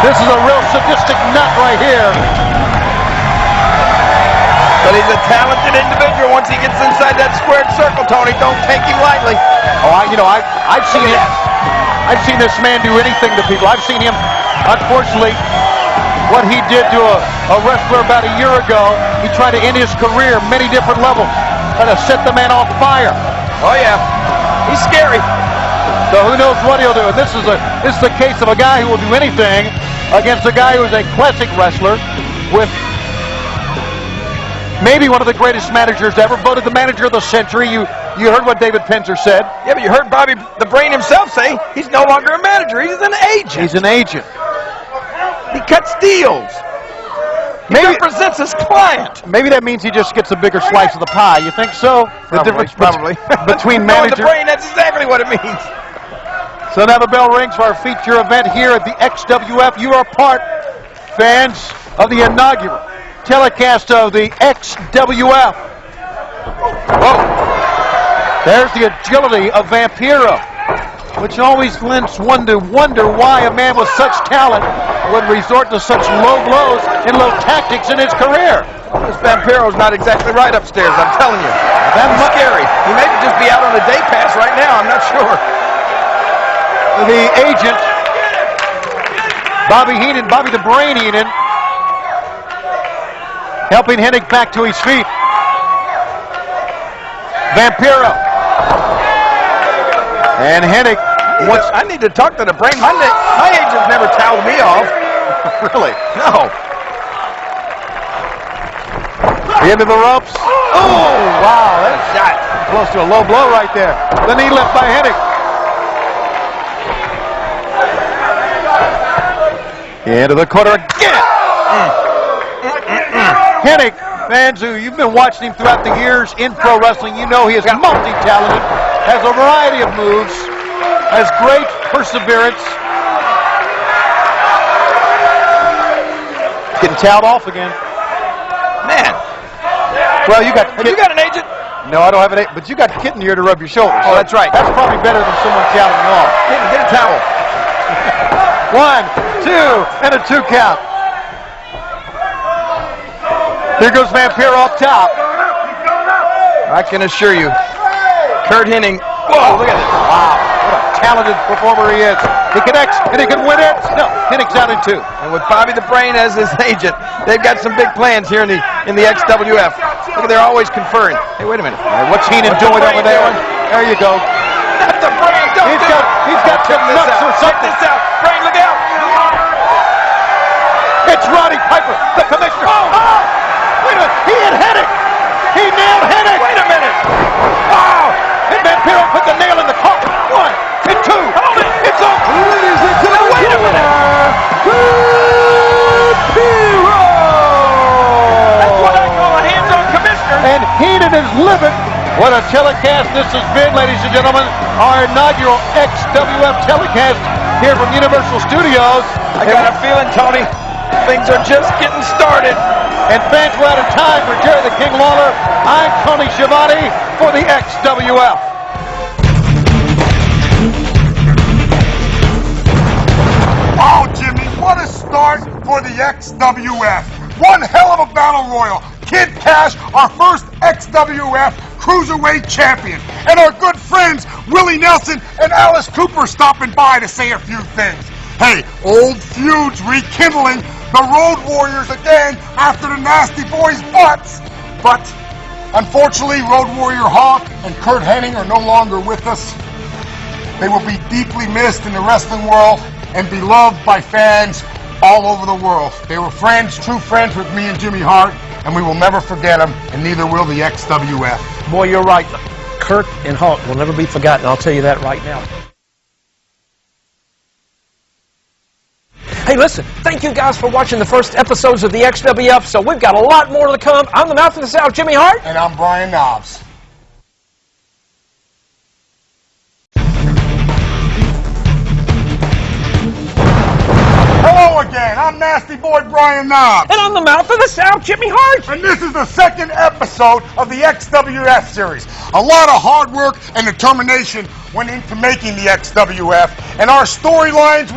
This is a real sadistic nut right here. But he's a talented individual once he gets inside that squared circle, Tony. Don't take him lightly. Oh, I've seen him. I've seen this man do anything to people. I've seen him, unfortunately, what he did to a wrestler about a year ago. He tried to end his career many different levels, trying to set the man on fire. Oh yeah, he's scary. So who knows what he'll do? And this is the case of a guy who will do anything against a guy who is a classic wrestler with maybe one of the greatest managers ever, voted the manager of the century. You heard what David Penzer said. Yeah, but you heard Bobby the Brain himself say he's no longer a manager. He's an agent. He's an agent. He cuts deals. He represents his client. Maybe that means he just gets a bigger slice of the pie. You think so? The difference between manager... the Brain, that's exactly what it means. So now the bell rings for our feature event here at the XWF. You are part, fans, of the inaugural telecast of the XWF. Whoa. There's the agility of Vampiro, which always lends one to wonder why a man with such talent would resort to such low blows and low tactics in his career. This Vampiro's not exactly right upstairs, I'm telling you. That's scary. He may just be out on a day pass right now, I'm not sure. The agent, Bobby the Brain Heenan, helping Hennig back to his feet. Vampiro. And Hennig. I need to talk to the Brain. My agent never towed me off. Really? No. Into the ropes. Oh, wow. That's shot. Close to a low blow right there. The knee left by Hennig. Into the corner again. Hennig, fans who you've been watching him throughout the years in pro wrestling, you know he is multi-talented, has a variety of moves, has great perseverance. Getting towed off again. Man. Well, you got an agent? No, I don't have an agent, but you got Kitten here to rub your shoulders. Oh, that's right. That's probably better than someone touting you off. Get a towel. 1, 2, and a 2 count. Here goes Vampiro up top. I can assure you, Kurt Hennig. Whoa, look at this. Wow, what a talented performer he is. He connects, and he can win it. No, Hennig's out in 2. And with Bobby the Brain as his agent, they've got some big plans here in the XWF. Look, they're always conferring. Hey, wait a minute. What's Heenan doing over there? There you go. Not the Brain. He's got some nuts or something. Check this out. Brain, look out. It's Roddy Piper, the commissioner. Oh! Wait a minute. He hit Hennig. He nailed Hennig. Wait a minute. Wow. And Vampiro put the nail in the coffin. 1 and 2. Hold it. It's over. Ladies and gentlemen, wait a minute. Vampiro! That's what I call a hands-on commissioner. And Heenan is living. What a telecast this has been, ladies and gentlemen. Our inaugural XWF telecast here from Universal Studios. I got a feeling, Tony, things are just getting started. And fans, we're out of time. For Jerry the King Lawler, I'm Tony Schiavone for the XWF. Oh, Jimmy, what a start for the XWF. One hell of a battle royal. Kid Cash, our first XWF Cruiserweight champion. And our good friends, Willie Nelson and Alice Cooper, stopping by to say a few things. Hey, old feuds rekindling, the Road Warriors again after the Nasty Boys' butts. But, unfortunately, Road Warrior Hawk and Kurt Hennig are no longer with us. They will be deeply missed in the wrestling world and beloved by fans all over the world. They were friends, true friends with me and Jimmy Hart, and we will never forget them, and neither will the XWF. Boy, you're right. Kurt and Hawk will never be forgotten. I'll tell you that right now. Hey, listen, thank you guys for watching the first episodes of the XWF, so we've got a lot more to come. I'm the Mouth of the South, Jimmy Hart. And I'm Brian Knobs. Hello again, I'm Nasty Boy Brian Knobs. And I'm the Mouth of the South, Jimmy Hart. And this is the second episode of the XWF series. A lot of hard work and determination went into making the XWF. And our storylines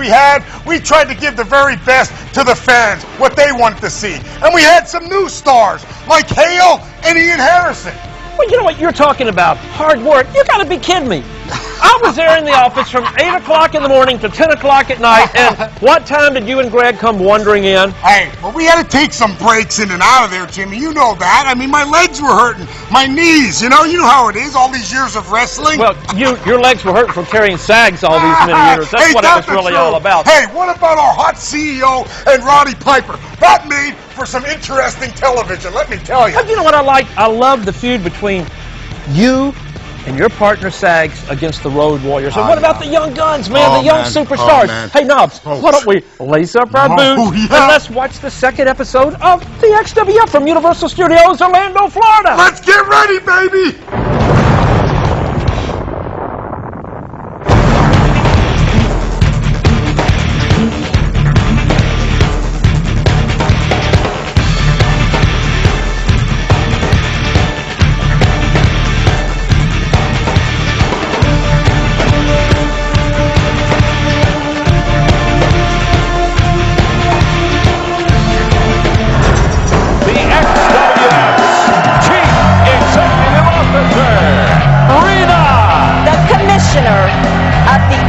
we tried to give the very best to the fans, what they wanted to see. And we had some new stars, like Hale and Ian Harrison. Well, you know what you're talking about? Hard work? You got to be kidding me. I was there in the office from 8 o'clock in the morning to 10 o'clock at night, and what time did you and Greg come wandering in? Hey, well, we had to take some breaks in and out of there, Jimmy. You know that. I mean, my legs were hurting, my knees, you know how it is, all these years of wrestling. Well, your legs were hurting from carrying sags all these many years. That's what it was really all about. Hey, what about our hot CEO and Roddy Piper? That made for some interesting television, let me tell you. But you know what I like? I love the feud between you and your partner Sags against the Road Warriors. And what about the young guns, man? The young superstars. Hey, Knobs, why don't we lace up our boots and let's watch the second episode of the XWF from Universal Studios, Orlando, Florida. Let's get ready, baby! Of the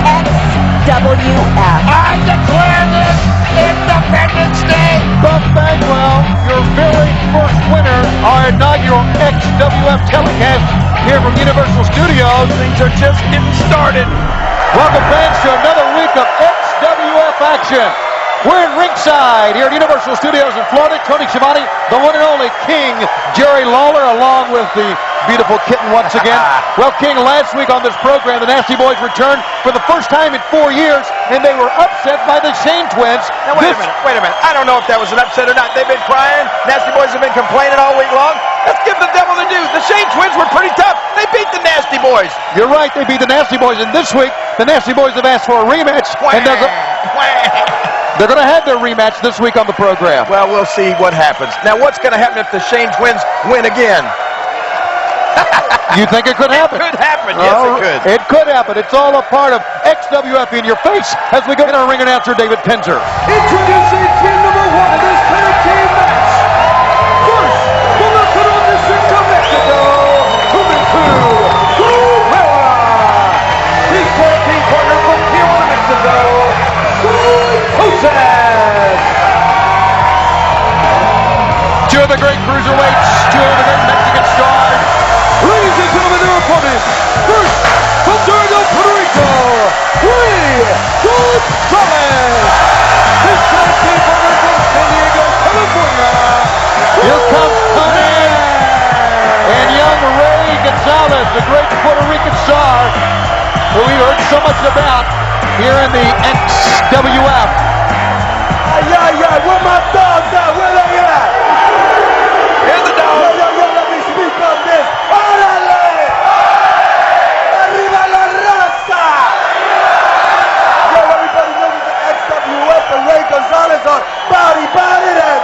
XWF. I declare this Independence Day! Buck Bagwell, your very first winner, our inaugural XWF telecast here from Universal Studios. Things are just getting started. Welcome, fans, to another week of XWF action. We're in ringside here at Universal Studios in Florida. Tony Schiavone, the one and only King Jerry Lawler, along with the beautiful kitten once again. Well, King, last week on this program, the Nasty Boys returned for the first time in 4 years, and they were upset by the Shane twins. Now, wait a minute. I don't know if that was an upset or not. They've been crying. Nasty Boys have been complaining all week long. Let's give the devil the news. The Shane twins were pretty tough. They beat the Nasty Boys. You're right, they beat the Nasty Boys, and this week, the Nasty Boys have asked for a rematch. And they're going to have their rematch this week on the program. Well, we'll see what happens. Now, what's going to happen if the Shane twins win again? You think it could happen? It could happen, yes, it could. It could happen. It's all a part of XWF in your face as we go to our ring announcer, David Penzer. Introducing team number 1 in this tag team match. First, from the Federation of Mexico, Juventud Guerrera. His tag team partner from Tijuana, Mexico, Hogan. Two of the great cruiserweights, two of the great Mexican stars. Ladies and gentlemen, their opponents. First, from Durango, Puerto Rico, Gonzalez. His tag team partner from San Diego, California. Here comes Conan and young Ray Gonzalez, the great Puerto Rican star who we heard so much about here in the XWF. Where my dogs at? Where they at? Here's the dog. Yo, let me speak on this. ¡Órale! ¡Arriba la raza! Yo, everybody knows it's the XWF and Ray Gonzalez on Bowdy Bowdy and...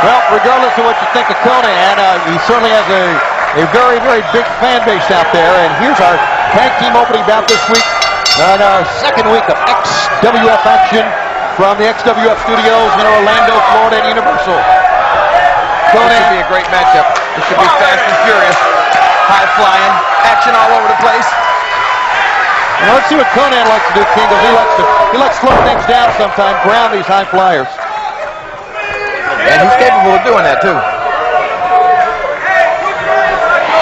Well, regardless of what you think of Conan, he certainly has a very, very big fan base out there. And here's our tag team opening bout this week on our second week of XWF action from the XWF studios in Orlando, Florida, and Universal. This should be a great matchup. This should be fast and furious. High flying, action all over the place. Now let's see what Conan likes to do, King. He likes to slow things down sometimes, ground these high flyers. And he's capable of doing that, too.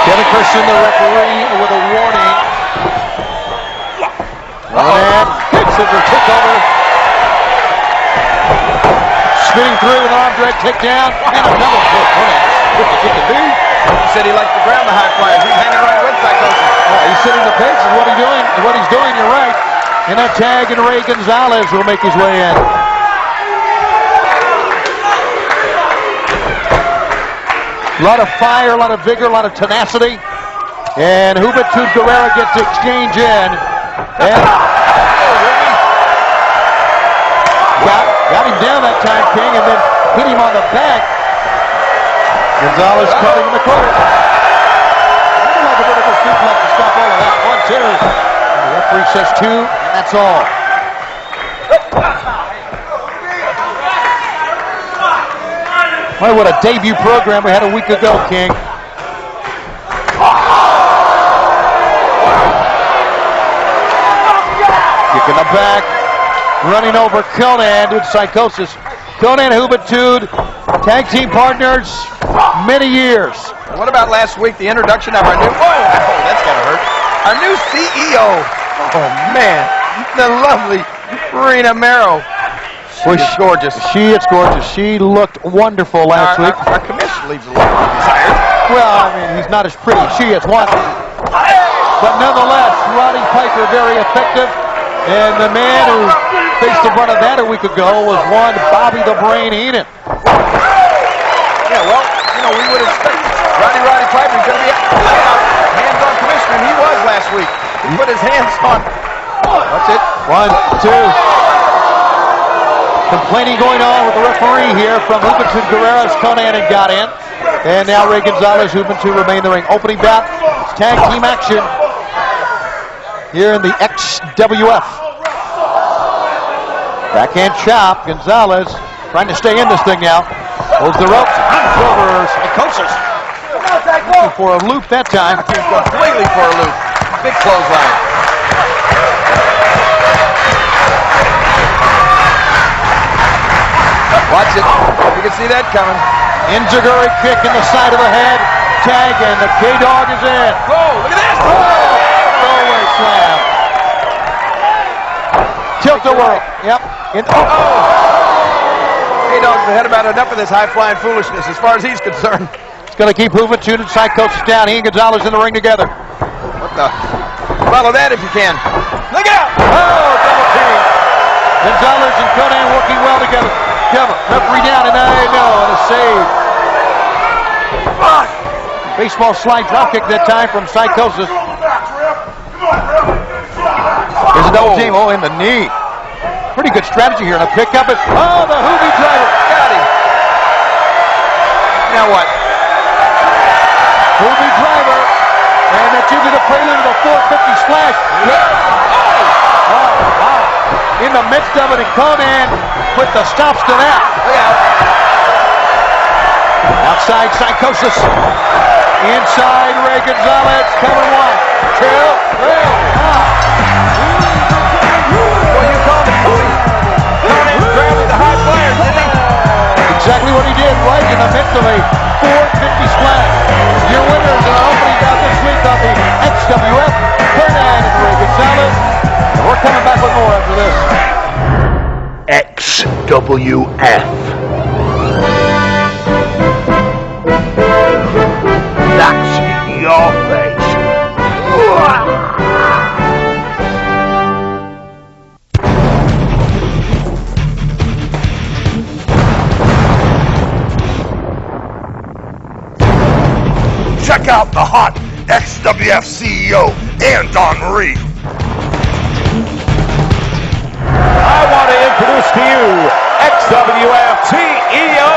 Kevin Christian, the referee, with a warning. Conan hits it for kickover. Spinning through with an arm drag takedown. And another kick. Conan, what you can do? He said he likes to ground the high flyers. He's hanging around with Psychosis. He's setting the pace is what he's doing. What he's doing, you're right. And that tag and Ray Gonzalez will make his way in. A lot of fire, a lot of vigor, a lot of tenacity. And Juventud Guerrera gets the exchange in. And got him down that time, King, and then hit him on the back. Gonzalez caught him in the corner. I don't like a vertical suplex to stop all of that. 1, 2. And the referee says 2, and that's all. Boy, what a debut program we had a week ago, King. Kick in the back. Running over Conan with Psychosis. Conan Juventud, tag team partners, many years. What about last week, the introduction of our new... Oh, that's gotta hurt. Our new CEO. Oh, man. The lovely Marina Mero. She's gorgeous. She is gorgeous. She looked wonderful last week. Our commission leaves a lot to be desired. Well, I mean, he's not as pretty as she is. But nonetheless, Roddy Piper very effective. And the man who faced the brunt of that a week ago was one Bobby the Brain Heenan. Yeah, well, you know, we would expect Roddy Piper's going to be hands-on commissioner, and he was last week. He put his hands on. That's it. 1, 2. Complaining going on with the referee here from Juventud Guerrero's Conan and got in. And now Ray Gonzalez, Juventud remain in the ring. Opening bout, tag team action here in the XWF. Backhand chop. Gonzalez trying to stay in this thing now. Holds the ropes. Over psychosis. Looking for a loop that time. Completely for a loop. Big clothesline. Watch it. You can see that coming. Enziguri kick in the side of the head. Tag, and the K-Dog is in. Whoa, look at this. Throwaway slam. Tilt-a-whirl. Yep. K-Dog's had about enough of this high-flying foolishness as far as he's concerned. It's going to keep moving. Tune and Psychosis down. He and Gonzalez in the ring together. What the? Follow that if you can. Look out! Oh, double team. Gonzalez and Conan working well together. Cover. Referee down, and and a save. Baseball slide drop kick that time from Psychosis. There's a double team. Oh, in the knee. Pretty good strategy here. And a pick up it. Oh, the Hogan driver. Got him. Now what? Hogan driver. And that's into the prelude of a 450 splash. Oh, wow. In the midst of it, and Conan put the stops to that. Look out. Outside Psychosis. Inside Ray Gonzalez. Coming 1, 2, 3. Well, you called it, Cody. Conan grabbing the high flyer, didn't he? Exactly what he did right in the midst of a 450 splash. Your winners in our opening bout this week on the XWF, Conan and Ray Gonzalez. And we're coming back with more after this. XWF. That's your face. Check out the hot XWF CEO and Don Marie. I want to introduce to you XWF CEO.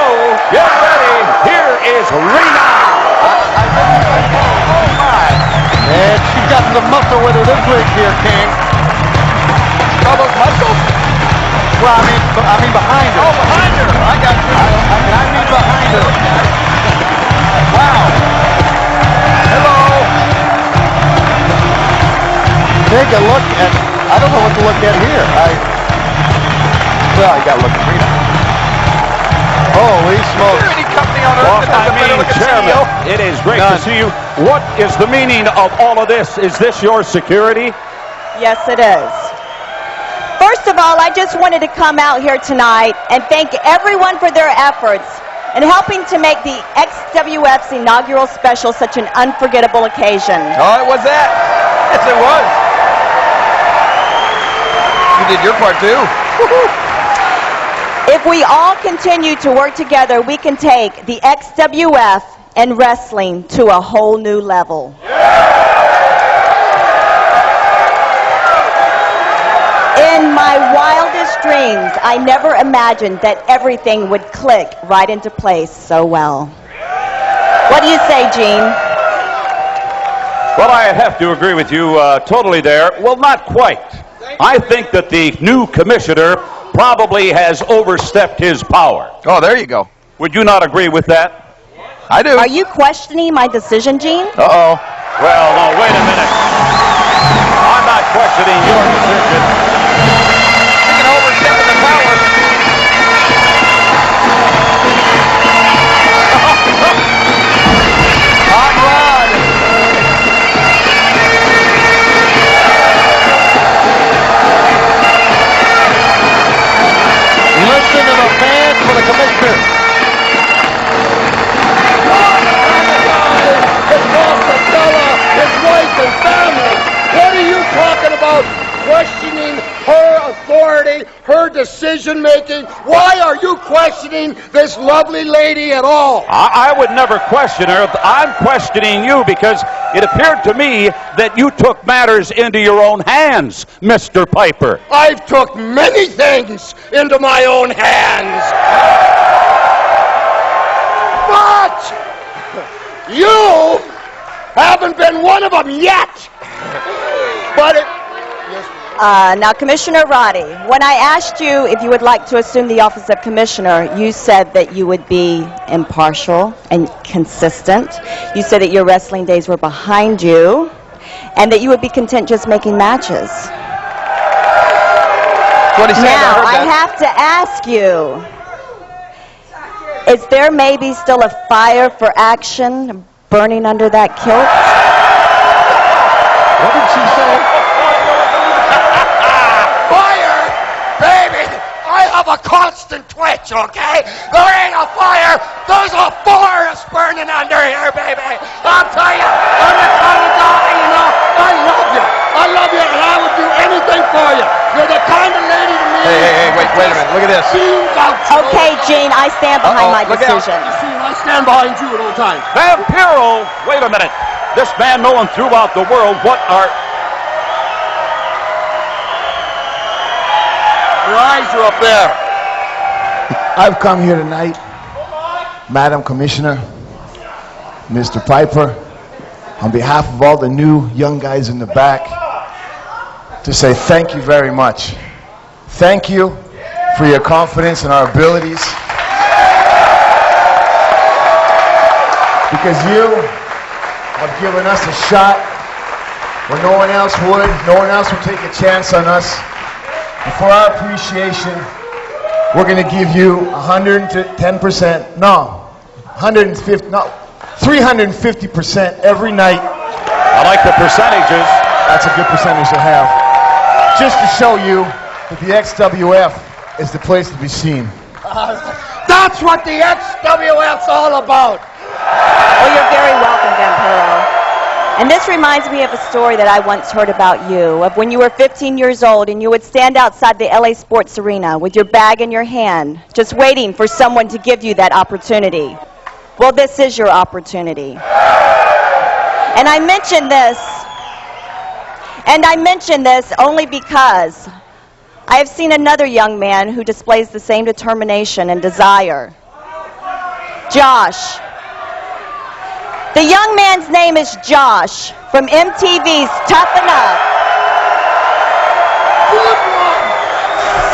Get ready. Here is Rena. Oh my. And she's got the muscle with her this week here, King. All those muscles? Well, I mean behind her. Oh, behind her. I got you. I mean behind her. Wow. Hello. Take a look at, I don't know what to look at here. Well, you got to look at Rena. Holy smokes. Is there any company on earth that has a better looking CEO? It is great to see you. What is the meaning of all of this? Is this your security? Yes, it is. First of all, I just wanted to come out here tonight and thank everyone for their efforts in helping to make the XWF's inaugural special such an unforgettable occasion. Oh, it was that. Yes, it was. You did your part, too. If we all continue to work together, we can take the XWF and wrestling to a whole new level. In my wildest dreams, I never imagined that everything would click right into place so well. What do you say, Gene? Well, I have to agree with you totally there. Well, not quite. I think that the new commissioner probably has overstepped his power. Oh, there you go. Would you not agree with that? I do. Are you questioning my decision, Gene? Uh-oh. Well, no, wait a minute. I'm not questioning your decision. You can overstep the power. Hot rod. decision-making? Why are you questioning this lovely lady at all? I would never question her. I'm questioning you because it appeared to me that you took matters into your own hands, Mr. Piper. I've took many things into my own hands. But you haven't been one of them yet. But now, Commissioner Roddy, when I asked you if you would like to assume the office of Commissioner, you said that you would be impartial and consistent. You said that your wrestling days were behind you and that you would be content just making matches. Now, I have to ask you, is there maybe still a fire for action burning under that kilt? What did she say? Fire? Baby, I have a constant twitch, okay? There ain't a fire, there's a forest burning under here, baby. I'll tell you, I'm the kind of guy, you know, I love you. I love you, and I would do anything for you. You're the kind of lady to me. Hey, wait a minute. Look at this. Okay, Gene, I stand behind my decision. I stand behind you at all times. Vampiro, wait a minute. This man known throughout the world, what are... Your eyes are up there. I've come here tonight, Madam Commissioner, Mr. Piper, on behalf of all the new young guys in the back, to say thank you very much. Thank you for your confidence in our abilities. Because you have given us a shot when no one else would. No one else would take a chance on us. And for our appreciation, we're going to give you 110%, no, 150, no, 350% every night. I like the percentages. That's a good percentage to have. Just to show you that the XWF is the place to be seen. That's what the XWF's all about. Well, you're very welcome, Vampiro. And this reminds me of a story that I once heard about you, of when you were 15 years old and you would stand outside the LA Sports Arena with your bag in your hand, just waiting for someone to give you that opportunity. Well, this is your opportunity. And I mention this only because I have seen another young man who displays the same determination and desire. Josh. The young man's name is Josh from MTV's Toughen Up.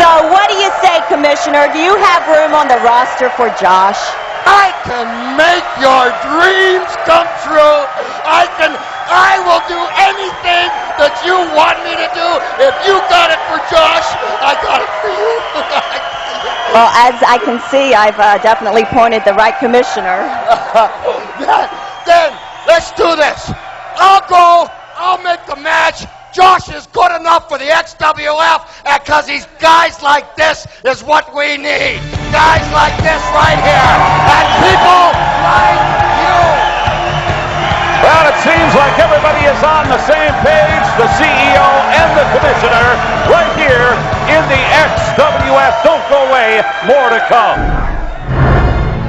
So what do you say, Commissioner? Do you have room on the roster for Josh? I can make your dreams come true. I will do anything that you want me to do. If you got it for Josh, I got it for you. Well, as I can see, I've definitely pointed the right commissioner. Then, let's do this. I'll go, I'll make the match. Josh is good enough for the XWF, because he's guys like this is what we need. Guys like this right here. And people like you. Well, it seems like everybody is on the same page, the CEO and the commissioner, right here in the XWF. Don't go away, more to come.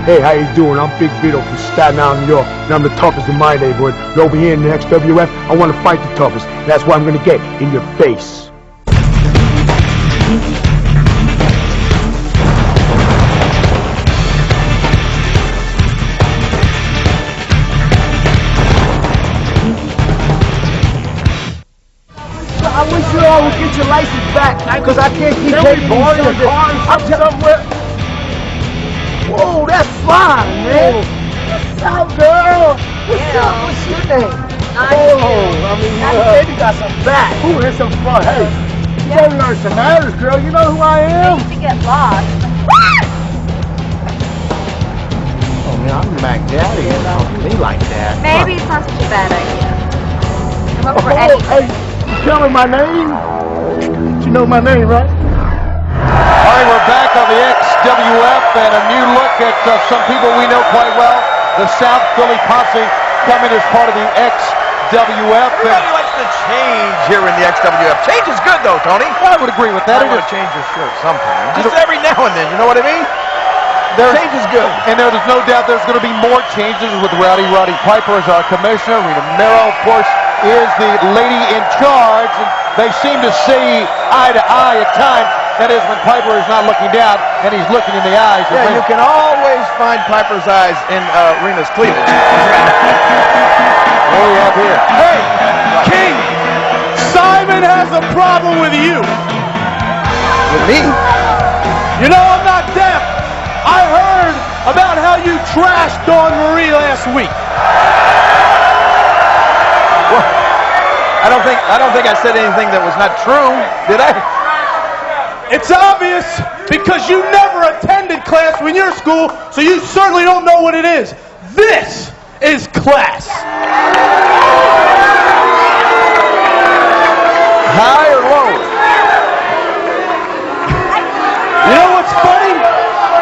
Hey, how you doing? I'm Big Vito from Staten Island, New York, and I'm the toughest in my neighborhood. And over here in the XWF, I want to fight the toughest. That's what I'm going to get in your face. I wish you all would get your license back, because I can't keep taking these I'm somewhere. Whoa, that's fine, man. What's up, girl? What's up? What's your name? Baby got some back. Ooh, that's some fun. Hey, you gotta learn some manners, girl. You know who I am? To get lost. Oh, man, I'm Mac Daddy. You know, me like that. Maybe it's not such a bad idea. Come up for Hey, anything. you telling my name? You know my name, right? All right, we're back on the XWF and a new look at some people we know quite well. The South Philly Posse coming as part of the XWF. And the change here in the XWF? Change is good, though, Tony. I would agree with that. I want to change your shirt sometime. Just every now and then, you know what I mean? Change is good. And there's no doubt there's going to be more changes with Roddy Piper as our commissioner. Rita Mero, of course, is the lady in charge. And they seem to see eye to eye at times. That is when Piper is not looking down and he's looking in the eyes. Yeah, you can always find Piper's eyes in Rena's cleavage. What do we have here? Hey, King, Simon has a problem with you. With me? You know I'm not deaf. I heard about how you trashed Dawn Marie last week. Well, I don't think I said anything that was not true, did I? It's obvious because you never attended class when you're in school, so you certainly don't know what it is. This is class. High or low? You know what's funny?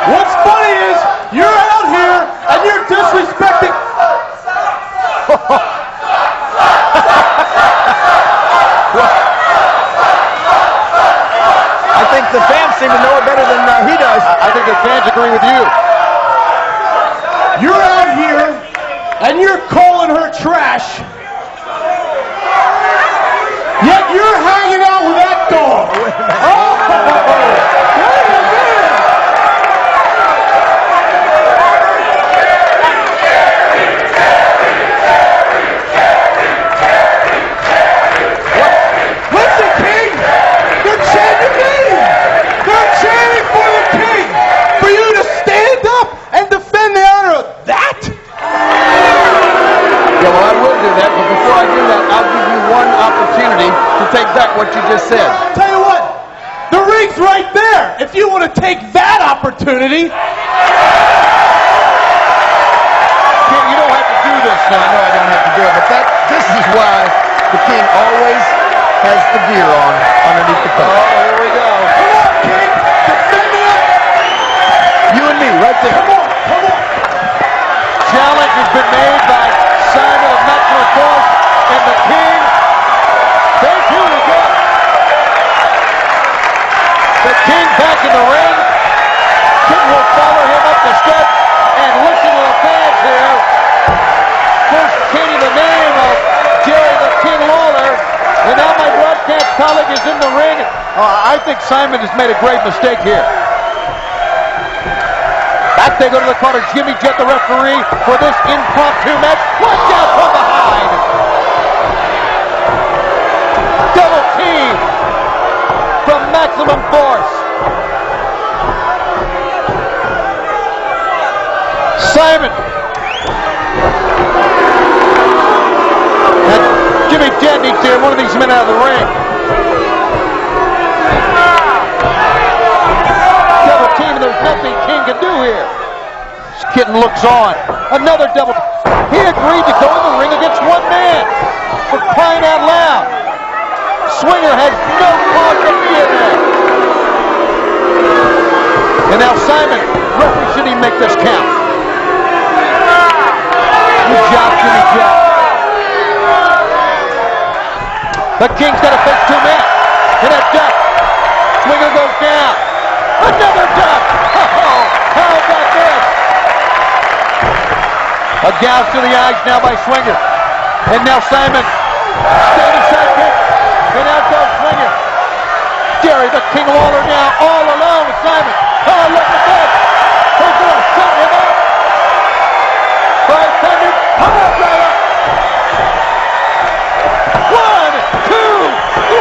What's funny is you're out here and you're disrespecting. I think the fans seem to know it better than he does. I think the fans agree with you. You're out here and you're calling her trash. Yet you're hanging out with that dog. Listen, King, they're chanting. They're chanting for the King. For you to stand up and defend the honor of that? Yeah, well, I will do that, but before I do that, I'll give you one opportunity to take back what you just said. Tell you what, the ring's right there. If you want to take that opportunity. King, you don't have to do this now. I know I don't have to do it, but this is why the King always has the gear on underneath the coat. Oh, here we go. Come on, King. Defend me up. You and me, right there. Come on, come on. Challenge has been made by Simon of Maximum Force and the King. There's who we go. The King back in the ring. King will follow him up the steps and listen to the fans here. First chanting the name of Jerry the King Lawler. And now my broadcast colleague is in the ring. I think Simon has made a great mistake here. Back they go to the corner. Jimmy Jett, the referee, for this impromptu match. Watch out from behind. Double team from Maximum Force. Simon. And Jimmy Jett needs to get one of these men out of the ring. Double team, and there's nothing King can do here. Kitten looks on. Another double. He agreed to go in the ring against one man. For crying out loud. Swinger has no cause to be in there. And now Simon, referee, should he make this count? Good job, Jimmy Jett. The King's got to face two men. And a duck. Swinger goes down. Another duck. Oh, how about this? A gouge to the eyes now by Swinger. And now Simon. Standing sidekick. And out goes Swinger. Jerry the King Lawler now all alone with Simon. Oh, look at this. They're going to set him up. By Simon. Come on, brother. 1, 2, 3.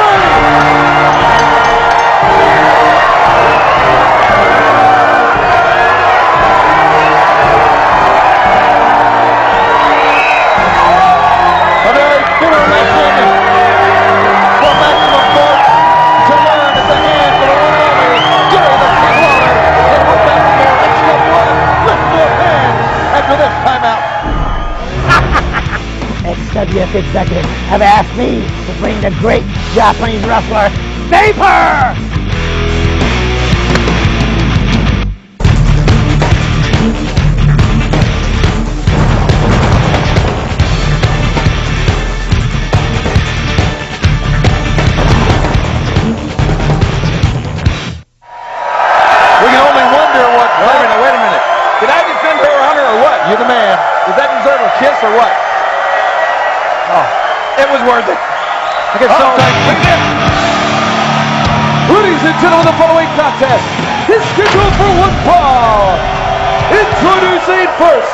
XWF executives have asked me to bring the great Japanese wrestler, Vapor! or what? Oh, it was worth it. I guess sometimes. Look at this. Ladies and gentlemen, the following contest is scheduled for one fall. Introducing first,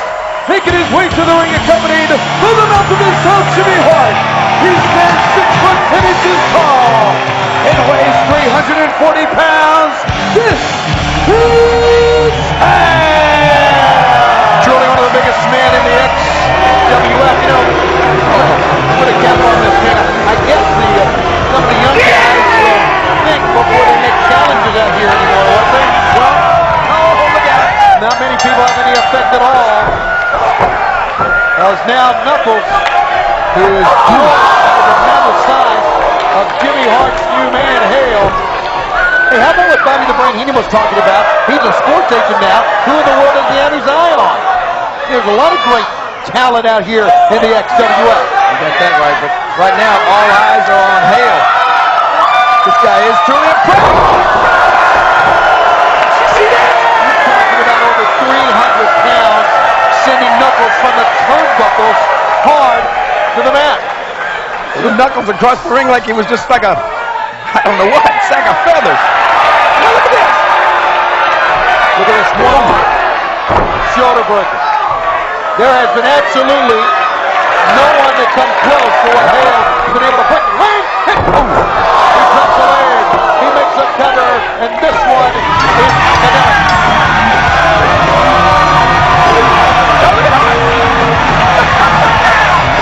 making his way to the ring accompanied by the mouth of himself, Jimmy Hart. He stands 6 foot 10 inches tall and weighs 340 pounds. This is Truly one of the biggest men in the XWF. You know, put a cap on this man. I guess some of the young guys will think before they make challenges out here anymore, won't they? Well, look at it. Not many people have any effect at all. As now Knuckles, who is the mental size of Jimmy Hart's new man, Hale. Hey, how about what Bobby the Brain Heenan was talking about? He's a sports agent now. Who in the world does he have his eye on? There's a lot of great talent out here in the XWF. You got that right, but right now all eyes are on Hale. This guy is truly impressive. See that? You're talking about over 300 pounds sending Knuckles from the turnbuckles hard to the mat. Threw Knuckles across the ring like he was just like a, I don't know what, sack of feathers. Now look at this. Look at this one shoulder breaker. There has been absolutely no one that comes close to what Hale has been able to put. Leg! He drops the leg. He makes a cover, and this one is connected.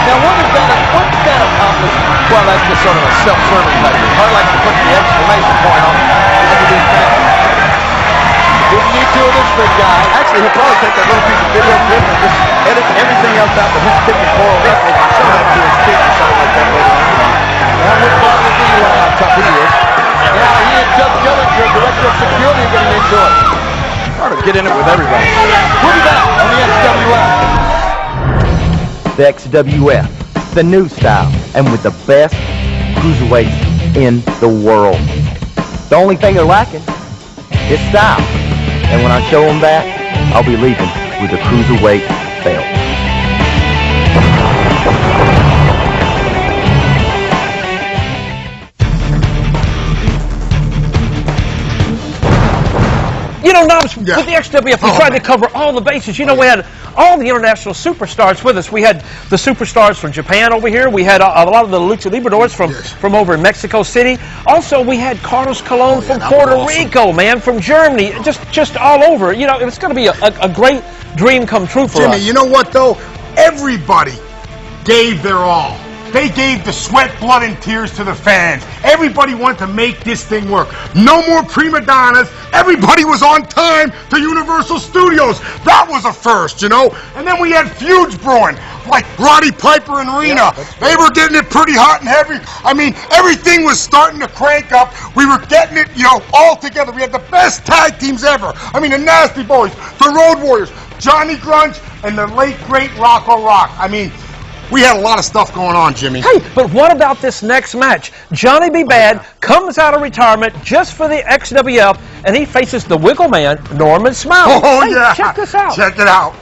Now, what's that accomplished? Well, that's just sort of a self-serving type thing. Hard like to put the exclamation point on it. Didn't need to of this big guy. Actually, he'll probably take that little piece of video clip and just edit everything else out that he's kicking Coral Wrestling and show that to his kids or something like that later on. Now, look Bobby D. How tough he is. Now, he and Jeff Dillinger, director of security, are getting into it. Hard to get in it with everybody. We'll be back on the XWF. The XWF, the new style, and with the best cruiserweights in the world. The only thing they're lacking is style. And when I show them that, I'll be leaving with a cruiserweight belt. You know, Knobs, with the XWF, we tried to cover all the bases. You know, we had all the international superstars with us. We had the superstars from Japan over here. We had a lot of the Lucha Libradores from over in Mexico City. Also, we had Carlos Colon from Puerto Rico, man, from Germany, just all over. You know, it's going to be a great dream come true for us. Jimmy, you know what, though? Everybody gave their all. They gave the sweat, blood, and tears to the fans. Everybody wanted to make this thing work. No more prima donnas. Everybody was on time to Universal Studios. That was a first, you know? And then we had feuds brewing, like Roddy Piper and Rena. They were getting it pretty hot and heavy. I mean, everything was starting to crank up. We were getting it, you know, all together. We had the best tag teams ever. I mean, the Nasty Boys, the Road Warriors, Johnny Grunge, and the late, great Rocco Rock. I mean, we had a lot of stuff going on, Jimmy. Hey, but what about this next match? Johnny B. Bad comes out of retirement just for the XWF, and he faces the Wiggle Man, Norman Smiley. Oh, hey, yeah. check this out. Check it out.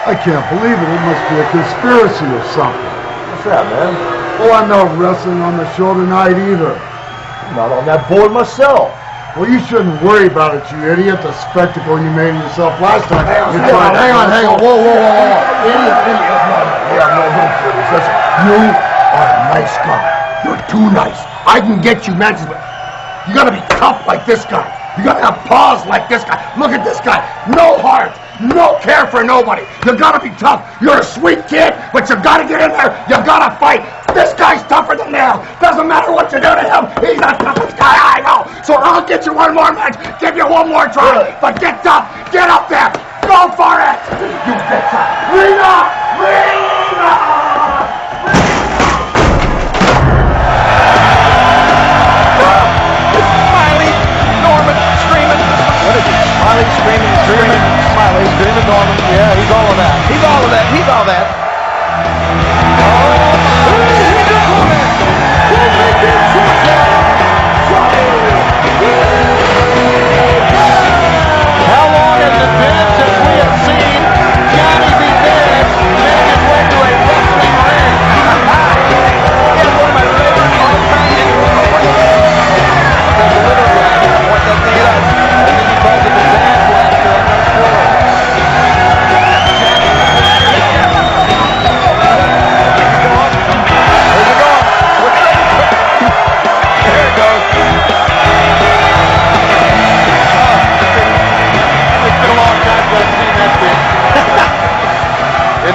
I can't believe it. It must be a conspiracy or something. What's that, man? Oh, I'm not wrestling on the show tonight either. I'm not on that board myself. Well, you shouldn't worry about it, you idiot. The spectacle you made of yourself last time. Hang on. Whoa. Idiot. We have no room for this. Listen, you are a nice guy. You're too nice. I can get you matches, but you gotta be tough like this guy. You gotta have paws like this guy. Look at this guy. No heart. No care for nobody. You gotta be tough. You're a sweet kid, but you gotta get in there. You gotta fight. This guy's tougher than nails. Doesn't matter what you do to him. He's the toughest guy I know. So I'll get you one more match. Give you one more try. Really? But get tough. Get up there. Go for it. You betcha. Rena! Smiley, screaming, Smiley, screaming Norman. Yeah, he's all of that. He's all of that.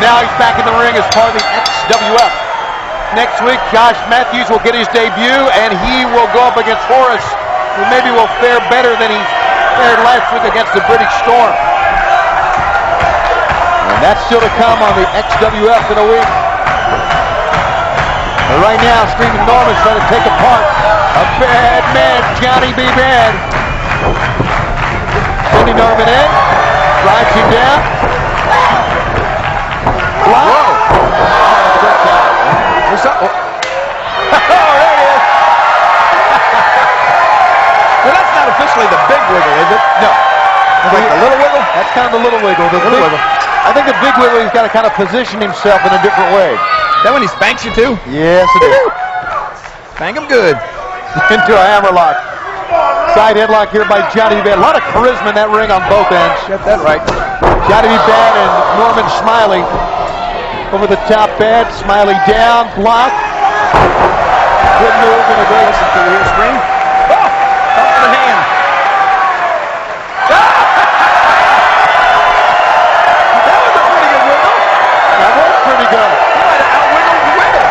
now he's back in the ring as part of the XWF. Next week, Josh Matthews will get his debut, and he will go up against Horace, who maybe will fare better than he fared last week against the British Storm. And that's still to come on the XWF in a week. But right now, Screaming Norman's trying to take apart a bad man, Johnny B. Bad. Sending Norman in, drives him down. Whoa! What's up? Oh, there he is. Well, that's not officially the big wiggle, is it? No. It's like the little wiggle? That's kind of the little wiggle. The Little wiggle. I think the big wiggle, he's got to kind of position himself in a different way. Is that when he spanks you too? Yes, it is. Spank him good. Into a hammerlock. Side headlock here by Johnny B. Bad. A lot of charisma in that ring on both ends. Get that right. Johnny B. Bad and Norman Smiley. Over the top, Bad. Smiley down. Block. Good move and a great. Listen to the screen. Oh! Up to the hand. That was a pretty good wiggle. That was pretty good. He might have outwiggled the wiggle.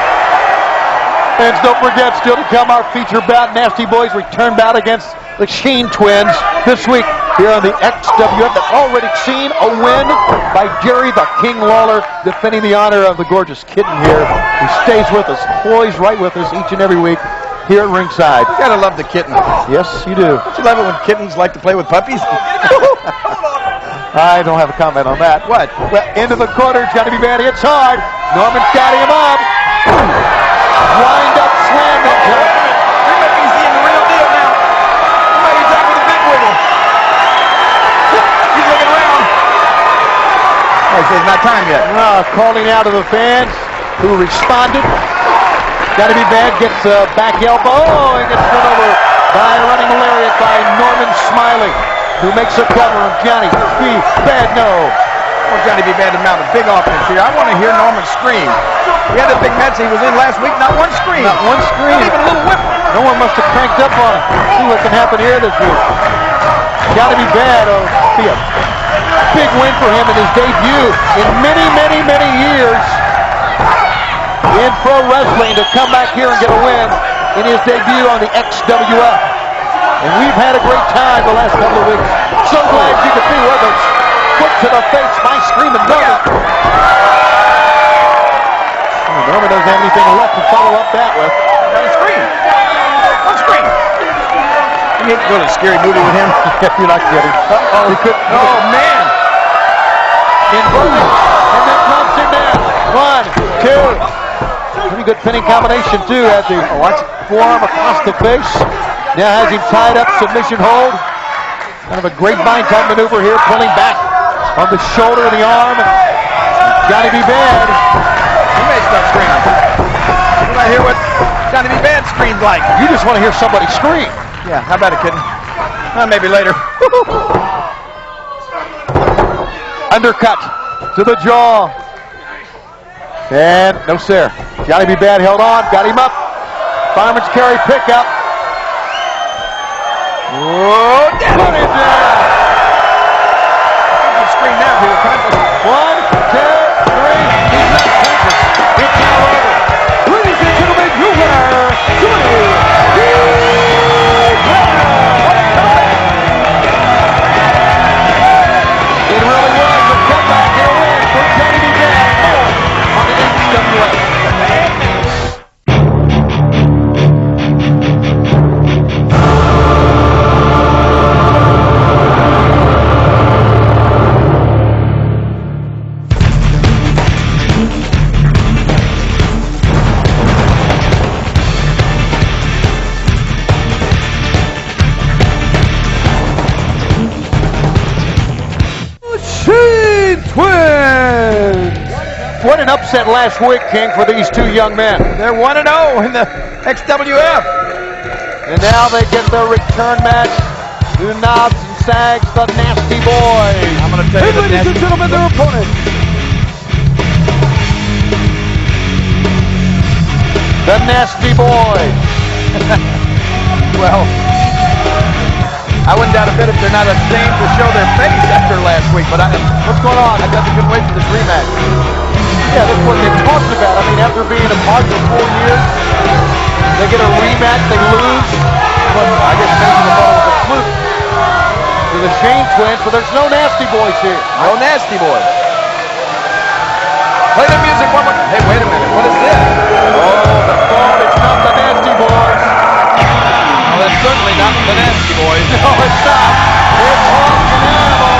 And don't forget, still to come, our feature bout. Nasty Boys return bout against the Sheen Twins this week here on the XWF. That's already seen a win by Jerry the King Lawler, defending the honor of the gorgeous kitten here, who stays with us, poised right with us each and every week here at ringside. You gotta love the kitten. Yes, you do. Don't you love it when kittens like to play with puppies? I don't have a comment on that. What? Well, into the corner, Johnny B. Bad hits hard. Norman's got him up. Wind up slam. We might be seeing the real deal now. We might be talking with a big wiggle. He's looking around. Oh, he says not time yet. Calling out to the fans who responded. Gotta be Bad, gets a back elbow and gets run over by a running lariat by Norman Smiley, who makes a cover of Johnny B. Bad. No. I want Johnny B. Bad to mount a big offense here. I want to hear Norman scream. We had a big match he was in last week, not one scream. Not one scream. Not even a little whimper. No one must have cranked up on him. See what can happen here this week. Gotta be Bad. Oh, be a big win for him in his debut in many, many, many years in pro wrestling, to come back here and get a win in his debut on the XWF. And we've had a great time the last couple of weeks. So glad you could be with us. Foot to the face by Screaming Norman. Norman doesn't have anything left to follow up that with. Got a scream. One scream. You need to go to a scary movie with him. You're not kidding. Uh-oh. Oh, man. Inverted. And then drops him down. 1, 2. Pretty good pinning combination, too. Has the forearm across the face. Now has him tied up, submission hold. Kind of a great bind-time maneuver here, pulling back on the shoulder and the arm. Johnny B. Bad. He may start screaming. You want to hear what Johnny B. Bad screams like? You just want to hear somebody scream. Yeah, how about it, kitten? Maybe later. Undercut to the jaw. And no sir. Johnny B. Bad held on, got him up. Fireman's carry pickup. Whoa, put him down. You can scream now if he was conscious. 1, 2, 3. He's not conscious. It's now over. Ladies and gentlemen, your winner, Johnny B. It really was a comeback and a win for Johnny B. Bad on the XWF. What an upset last week, King, for these two young men. They're 1-0 in the XWF. And now they get their return match. New Knobs and Sags, the Nasty Boys. I'm going to tell you, Ladies and gentlemen, their opponent. The Nasty Boys. Well, I wouldn't doubt a bit if they're not ashamed to show their face after last week, but what's going on? I thought they couldn't wait for this rematch. Yeah, that's what they're talking about. I mean, after being apart for 4 years, they get a rematch, they lose. But I guess maybe the ball was a fluke to the Shane twins, but there's no Nasty Boys here. No Nasty Boys. Play the music one more. Hey, wait a minute. What is this? Oh, the thought, it's not the Nasty Boys. Well, it's certainly not the Nasty Boys. No, it's not. It's Hawk and Animal.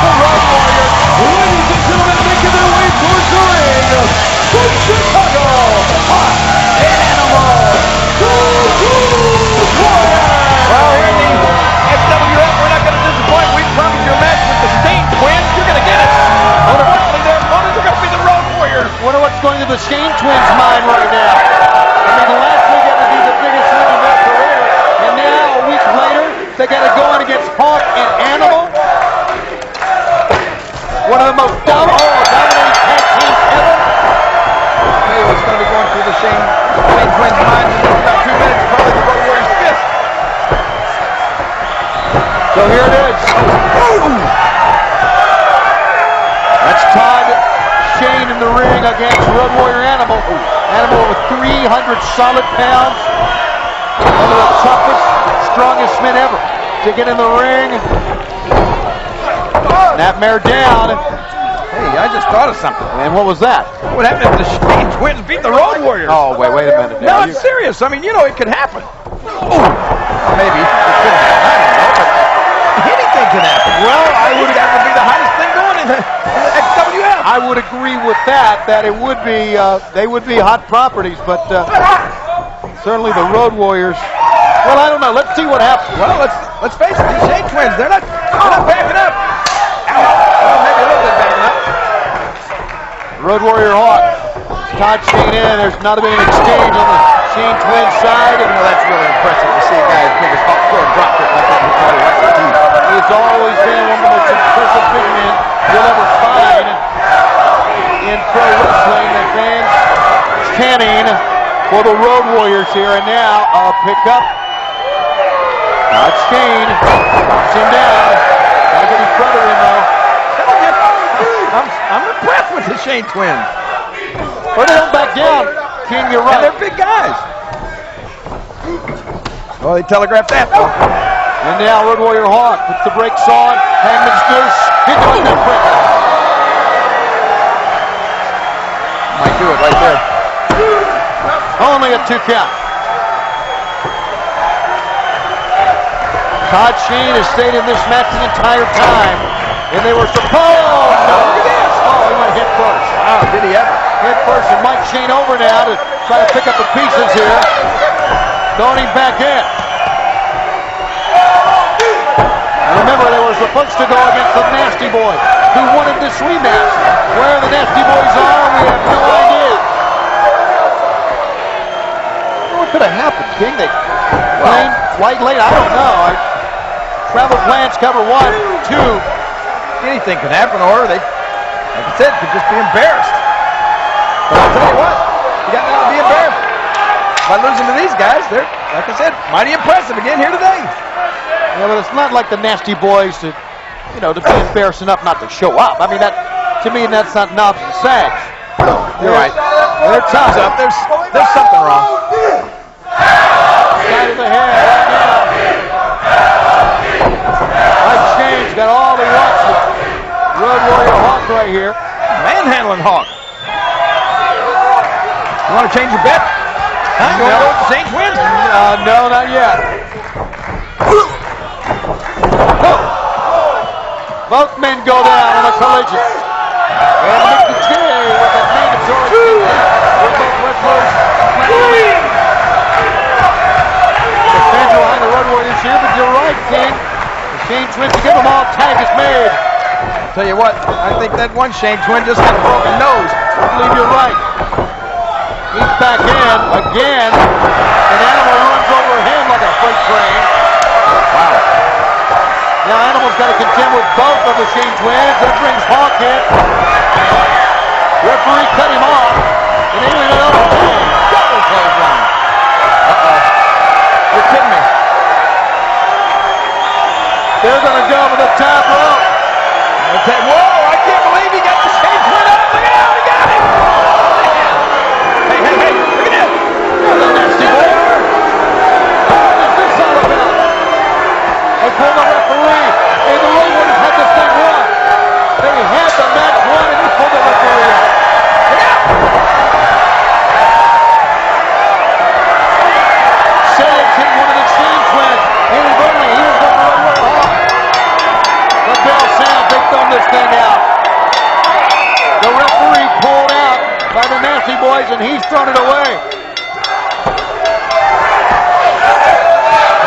The Road Warriors. Ladies and gentlemen, making their way towards the ring from Chicago, Hawk and Animal, the Road Warriors. Well, here in the XWF, we're not going to disappoint. We promised you a match with the Stain Twins. You're going to get it. Unfortunately, their opponents are going to be the Road Warriors. Wonder what's going through the Shane twins' mind right now. I mean, last week got to be the biggest win of their career, and now a week later, they got to go in against Hawk and Animal. One of the most dominating tag teams ever. I'll tell you what's going to be going through the Stain Twins' minds in about 2 minutes. Probably the Road Warriors' fist. So here it is. That's Todd Shane in the ring against Road Warrior Animal. Animal with 300 solid pounds. One of the toughest, strongest men ever to get in the ring. Snapmare down. Hey, I just thought of something. And what was that? What happened if the Stain Twins beat the Road Warriors? Oh, wait a minute. No, it's serious. I mean, you know, it could happen. Well, maybe it could happen. I don't know, but anything can happen. Well, I would that would be the hottest thing going in the XWF. I would agree with that it would be, they would be hot properties, but certainly the Road Warriors. Well, I don't know. Let's see what happens. Well, let's face it. These Shane Twins, they're not backing up. Ow. Well, maybe a little bit backing up. Road Warrior Hawk. Todd Shane in. There's not been an exchange on the Shane Twins side. You know, that's really impressive to see a guy as big as Hawk throw a drop kick like that before he went to the team. He's always been one of the most impressive big men you'll ever find in pro wrestling. The fans chanting for the Road Warriors here, and now a pickup. Todd Shane knocks him down. Gotta get his brother in though. I'm impressed with the Shane Twins. But they don't back down. King, you're right. And they're big guys. Oh, they telegraphed that. And now Road Warrior Hawk puts the brakes on. Hangman's Noose. Here goes that break. Might do it right there. Only a 2 count. Todd Shane has stayed in this match the entire time. And they were supposed. Oh, no. Look at this. Oh, he went head first. Wow, did he ever? Head first, and Mike Shane over now to try to pick up the pieces here. Throwing him back in. And remember, they were supposed to go against the Nasty Boys, who wanted this rematch. Where the Nasty Boys are, we have no idea. What could have happened, King? They plane, flight late, I don't know. Travel plans cover 1, 2. Anything could happen, or they, like I said, could just be embarrassed. But I'll tell you what, you got to be embarrassed. By losing to these guys, they're, like I said, mighty impressive again here today. Yeah, but it's not like the Nasty Boys to, you know, to be embarrassed enough not to show up. I mean, that, to me, that's not knobs and sags. You're right. They're tough. There's something wrong. Side of the head right now. Mike Shane's got all he wants with Road Warrior Hawk right here. Manhandling Hawk. You want to change your bet? Huh? You want to go with the St. Twins? No, not yet. Both men go down in a collision. And Mickey J with a mandatory with both wrestlers. The fans are behind the Road Warriors here, but you're right, King. The Shane Twins to give them all, tag is made. I'll tell you what, I think that one Shane Twin just had a broken nose. I believe you're right. He's back in again. An Animal runs over him like a freight train. Wow. Now Animal's got to contend with both of the Shane Twins. That brings Hawk in. Referee cut him off. And they went another thing. Double clothesline. Uh-oh. You're kidding me. They're going to go for the top rope. Okay. Whoa, I can't believe he got the Shane Twin out. Look out, he got him. boys, and he's thrown it away.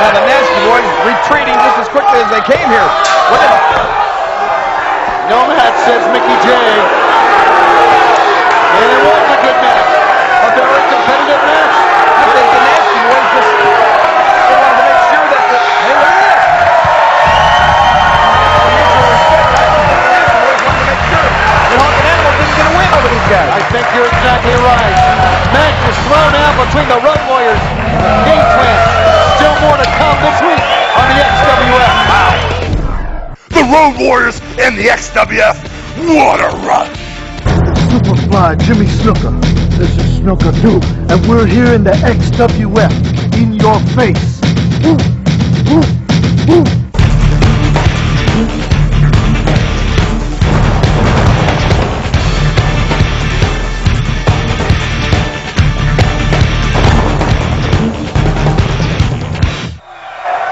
Now the Nasty Boys retreating just as quickly as they came here. No match, says Mickey J. And it was a good match. A very competitive match. I think the Nasty Boys just wanted to make sure that they were in it. Hogan Animal didn't get a win over these guys. I think you're exactly right. Match was thrown out between the Road Warriors and Game Twins. Still more to come this week on the XWF. Wow. The Road Warriors and the XWF. What a run! Superfly Jimmy Snooker. This is Snooker 2, and we're here in the XWF. In your face. Ooh, ooh, ooh.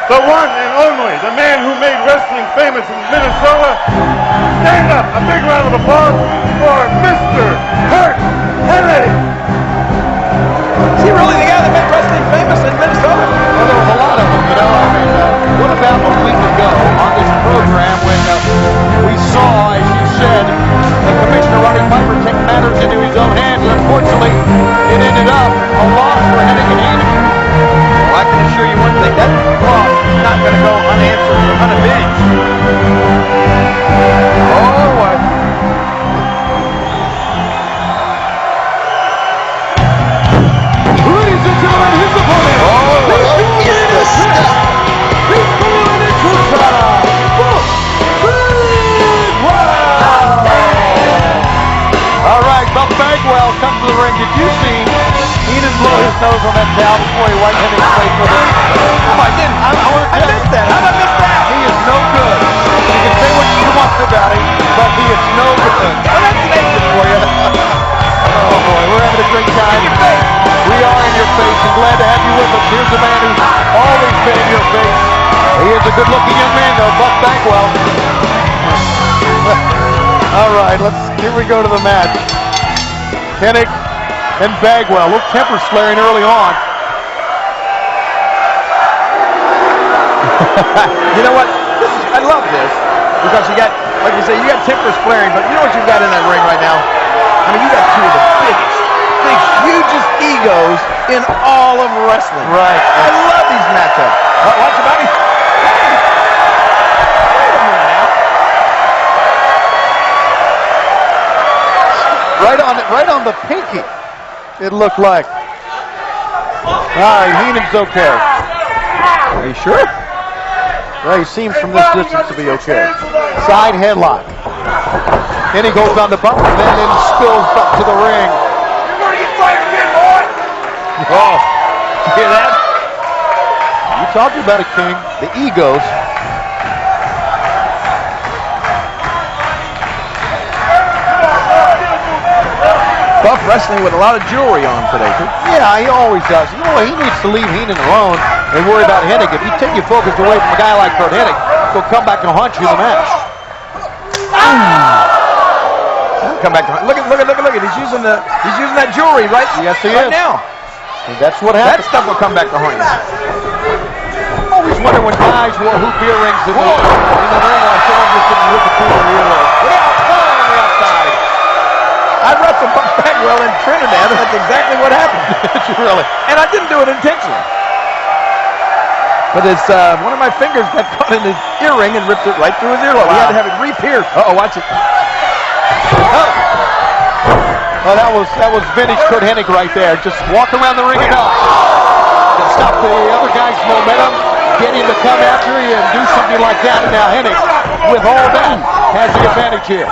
The one and only, the man who made wrestling famous in Minnesota. Stand up, a big round of applause for Mr. Curt Hennig. Is he really the guy that made wrestling famous in Minnesota? Well, there was a lot of them, you know. I mean, what about a week ago on this program when we saw, as you said, the Commissioner Roddy Piper take matters into his own hands, and unfortunately, it ended up a loss for Hennig and Heenan. Well, I can assure you one thing, that loss is not going to go unanswered or unavenged. Oh, what? Ladies and gentlemen, his opponent. Is the stuff. He's going into time. All right, Buck Bagwell comes to the ring. Did you see Heenan blow his nose on that towel before he wiped Hennig's face with it? Oh, I didn't. I missed that. How did I miss that? He is no good. You can say what you want about him, but he is no good. Well, that's naked for you. Oh, boy, we're having a great time. We are in your face and glad to have you with us. Here's a man who's always been in your face. He is a good-looking young man, though, Buck Bagwell. All right, here we go to the match. Hennig and Bagwell. A little temper flaring early on. You know what? I love this because you got, like you say, you got tempers flaring, but you know what you've got in that ring right now? I mean, you got two of the hugest egos in all of wrestling. Right. I love these matchups. Watch it, buddy. Right on the pinky, it looked like. All right, Heenan's okay. Are you sure? Well, he seems from this distance to be okay. Side headlock. Then he goes on the bump and then spills up to the ring. You're gonna get fired again, boy! Oh, you hear that? You talking about it, King. The egos. Buff wrestling with a lot of jewelry on today, too. Yeah, he always does. You know what? He needs to leave Heenan alone and worry about Hennig. If you take your focus away from a guy like Curt Hennig, he'll come back and haunt you in the match. Come back. Look at. He's using that jewelry right. Yes, he right is. now. And that's what happens. That stuff will come back to haunt you. Always wonder when guys wore hoop earrings in the ring, like someone just didn't rip a cool earring. On the outside. I wrestled Buck Bagwell in Trinidad, and that's exactly what happened. Really? And I didn't do it intentionally. But one of my fingers got caught in his earring and ripped it right through his earlobe. Wow. We had to have it re-pierced. Uh-oh, watch it. Oh, that was vintage Curt Hennig right there. Just walk around the ring enough to stop the other guy's momentum, get him to come after you and do something like that. And now Hennig, with all that, has the advantage here.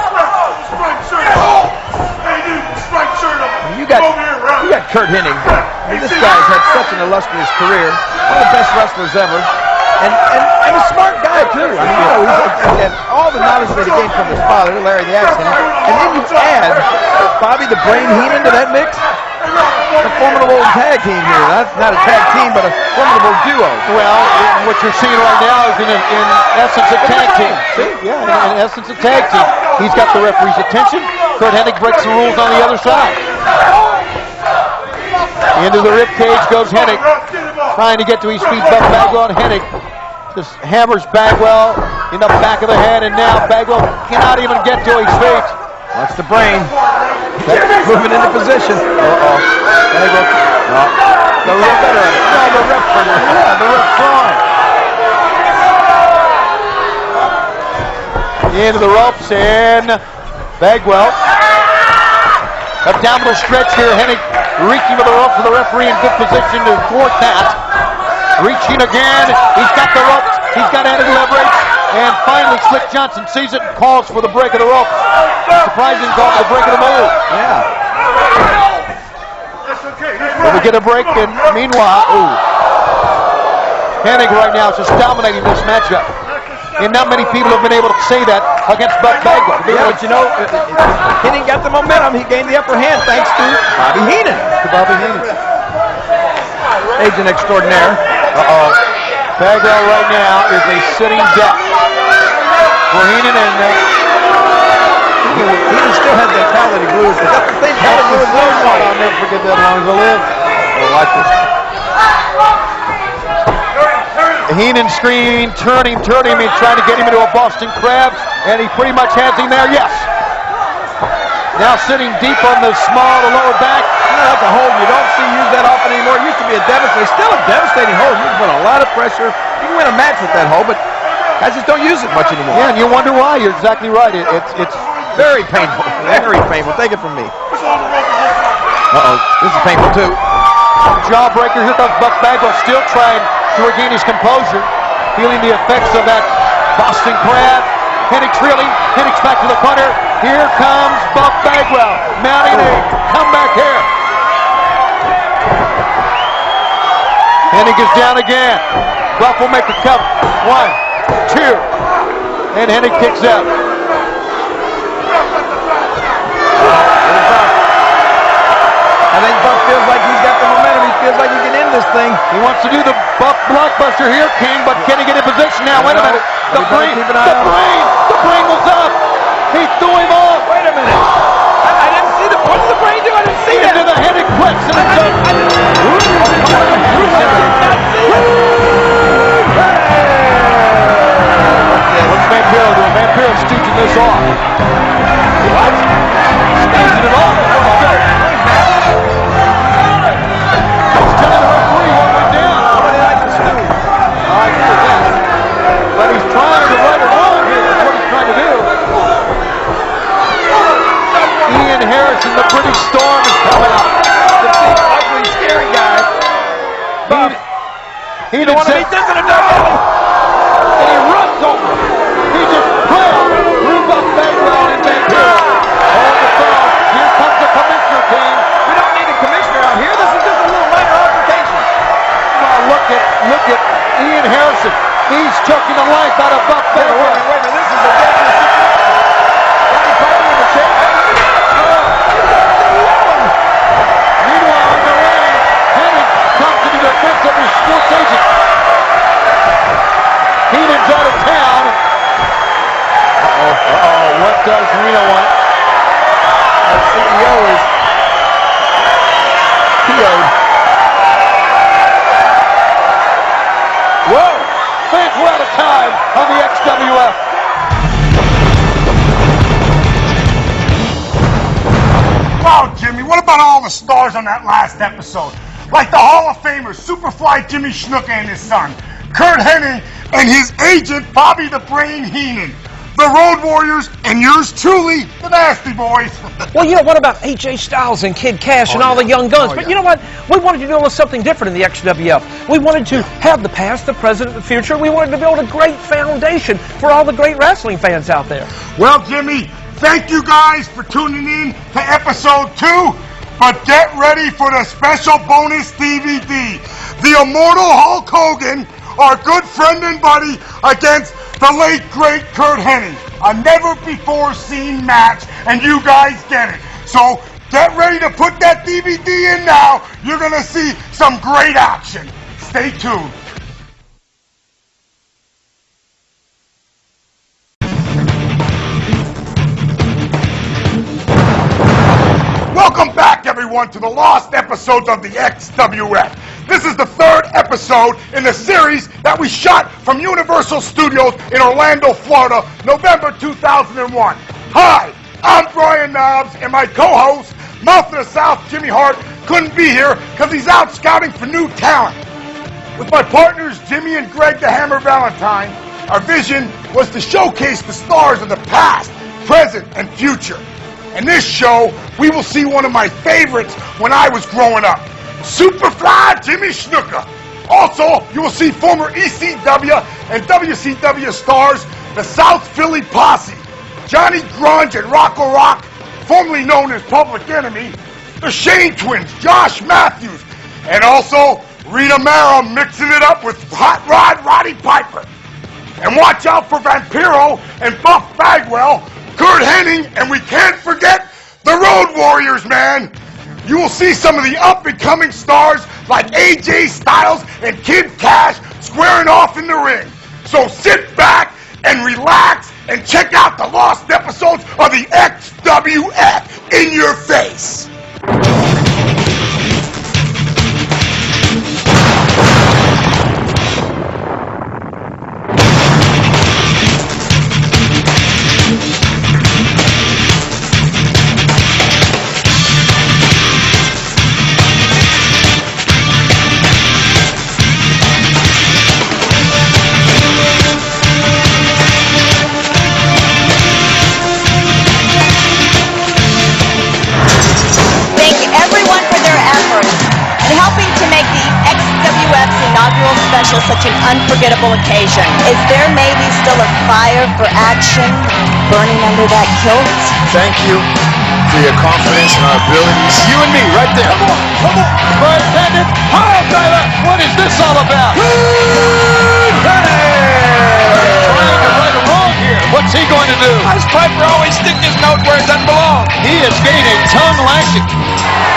You got Curt Hennig. I mean, this guy's had such an illustrious career. One of the best wrestlers ever. And a smart guy, too. I mean, you know, he's had all the knowledge that he gained from his father, Larry the Axe. And then you add Bobby the Brain Heenan to that mix. A formidable tag team here. Not a tag team, but a formidable duo. Well, what you're seeing right now is in essence a tag team. See? Yeah, in essence a tag team. He's got the referee's attention. Curt Hennig breaks the rules on the other side. Into the ribcage goes Hennig. Trying to get to his feet, Buck Bagwell, and Hennig just hammers Bagwell in the back of the head, and now Bagwell cannot even get to his feet. That's the brain. Moving into position. Uh-oh. Bagwell. No. The ref better at it. No, the ref. Yeah, the ref trying. Into the ropes, and Bagwell. Abdominal stretch here. Hennig reaching for the rope for the referee in good position to thwart that. Reaching again. He's got the rope. He's got added leverage. And finally, Slick Johnson sees it and calls for the break of the rope. Surprising call for the break of the move. Yeah. Will we get a break? And meanwhile, Hennig right now is just dominating this matchup. And not many people have been able to say that against Buck Bagwell. Yeah, but you know, Hennig got the momentum. He gained the upper hand thanks to Bobby Heenan. Agent extraordinaire. Bagwell right now is a sitting duck for Heenan, and Heenan still has that Cali blues. Is that the same Cali blues? I'll never forget that as long as I live. Watch this. Heenan screen, turning, and trying to get him into a Boston Crab, and he pretty much has him there, yes. Now sitting deep on the lower back. You know, that's a hold you don't see used that often anymore. It used to be still a devastating hold. You can put a lot of pressure. You can win a match with that hold, but guys just don't use it much anymore. Yeah, and you wonder why. You're exactly right. It's very painful. Very painful. Take it from me. This is painful too. Jawbreaker. Here comes Buck Bagwell, still trying to regain his composure, feeling the effects of that Boston Crab. Hennig's reeling. Hennig's back to the corner. Here comes Buck Bagwell, mounting a comeback here. Hennig is down again. Buck will make a cover. 1, 2, and Hennig kicks out. I think Buck feels like he's got the momentum. He feels like he can end this thing. He wants to do the Buck blockbuster here, King, but can he get in position now? Wait a minute. The brain was up. He threw him off. Wait a minute. I didn't see what did the brain do? I didn't see that. Into the Hennig flex and it's up. What's Vampiro doing? Vampiro's stooching this off. What? Staging it off. He's telling the referee what went down. Somebody like to stew. I agree with that. But he's trying to right or wrong here. That's what he's trying to do. Ian Harrison, the British Storm, is coming out. The big, ugly, scary guy. He don't want to meet this in a double. And he runs over. He just threw Buck Bagwell and Vampiro. Hold the phone. Here comes the commissioner team. We don't need a commissioner out here. This is just a little minor altercation. Well, look at Ian Harrison. He's choking the life out of Buck Bagwell. Wait a minute. This is a dangerous situation. Roddy Piper in the chair. Meanwhile, on the way, Hennig comes to the defense of his sports agent. Heenan's out of town. What does Reno want? Our CEO is PO'd. Whoa! Think we're out of time on the XWF. Wow, Jimmy, what about all the stars on that last episode? Like the Hall of Famers, Superfly Jimmy Snuka and his son, Kurt Hennig and his agent, Bobby the Brain Heenan, the Road Warriors, and yours truly, the Nasty Boys. Well, you know, what about AJ Styles and Kid Cash and all the young guns? But you know what? We wanted to do a little something different in the XWF. We wanted to have the past, the present, the future. We wanted to build a great foundation for all the great wrestling fans out there. Well, Jimmy, thank you guys for tuning in to episode 2. But get ready for the special bonus DVD. The immortal Hulk Hogan, our good friend and buddy, against the late, great Kurt Hennig. A never-before-seen match, and you guys get it. So get ready to put that DVD in now. You're going to see some great action. Stay tuned. Welcome back, everyone, to the lost episodes of the XWF. This is the third episode in the series that we shot from Universal Studios in Orlando, Florida, November 2001. Hi, I'm Brian Knobs, and my co-host, Mouth of the South, Jimmy Hart, couldn't be here because he's out scouting for new talent. With my partners, Jimmy and Greg the Hammer Valentine, our vision was to showcase the stars of the past, present, and future. In this show, we will see one of my favorites when I was growing up, Superfly Jimmy Snuka. Also, you will see former ECW and WCW stars, the South Philly Posse, Johnny Grunge and Rocco Rock, formerly known as Public Enemy, the Shane Twins, Josh Matthews, and also Rita Mara mixing it up with Hot Rod Roddy Piper. And watch out for Vampiro and Buff Bagwell, Kurt Hennig, and we can't forget the Road Warriors, man. You will see some of the up-and-coming stars like AJ Styles and Kid Cash squaring off in the ring. So sit back and relax and check out the lost episodes of the XWF in your face. Special, such an unforgettable occasion. Is there maybe still a fire for action burning under that kilt? Thank you for your confidence in our abilities. You and me, right there. Come on, come on. Bartendant, pile driver. What is this all about? Trying to right or wrong here. What's he going to do? Why does Piper always stick his nose where it doesn't belong? He is getting a tongue lashing.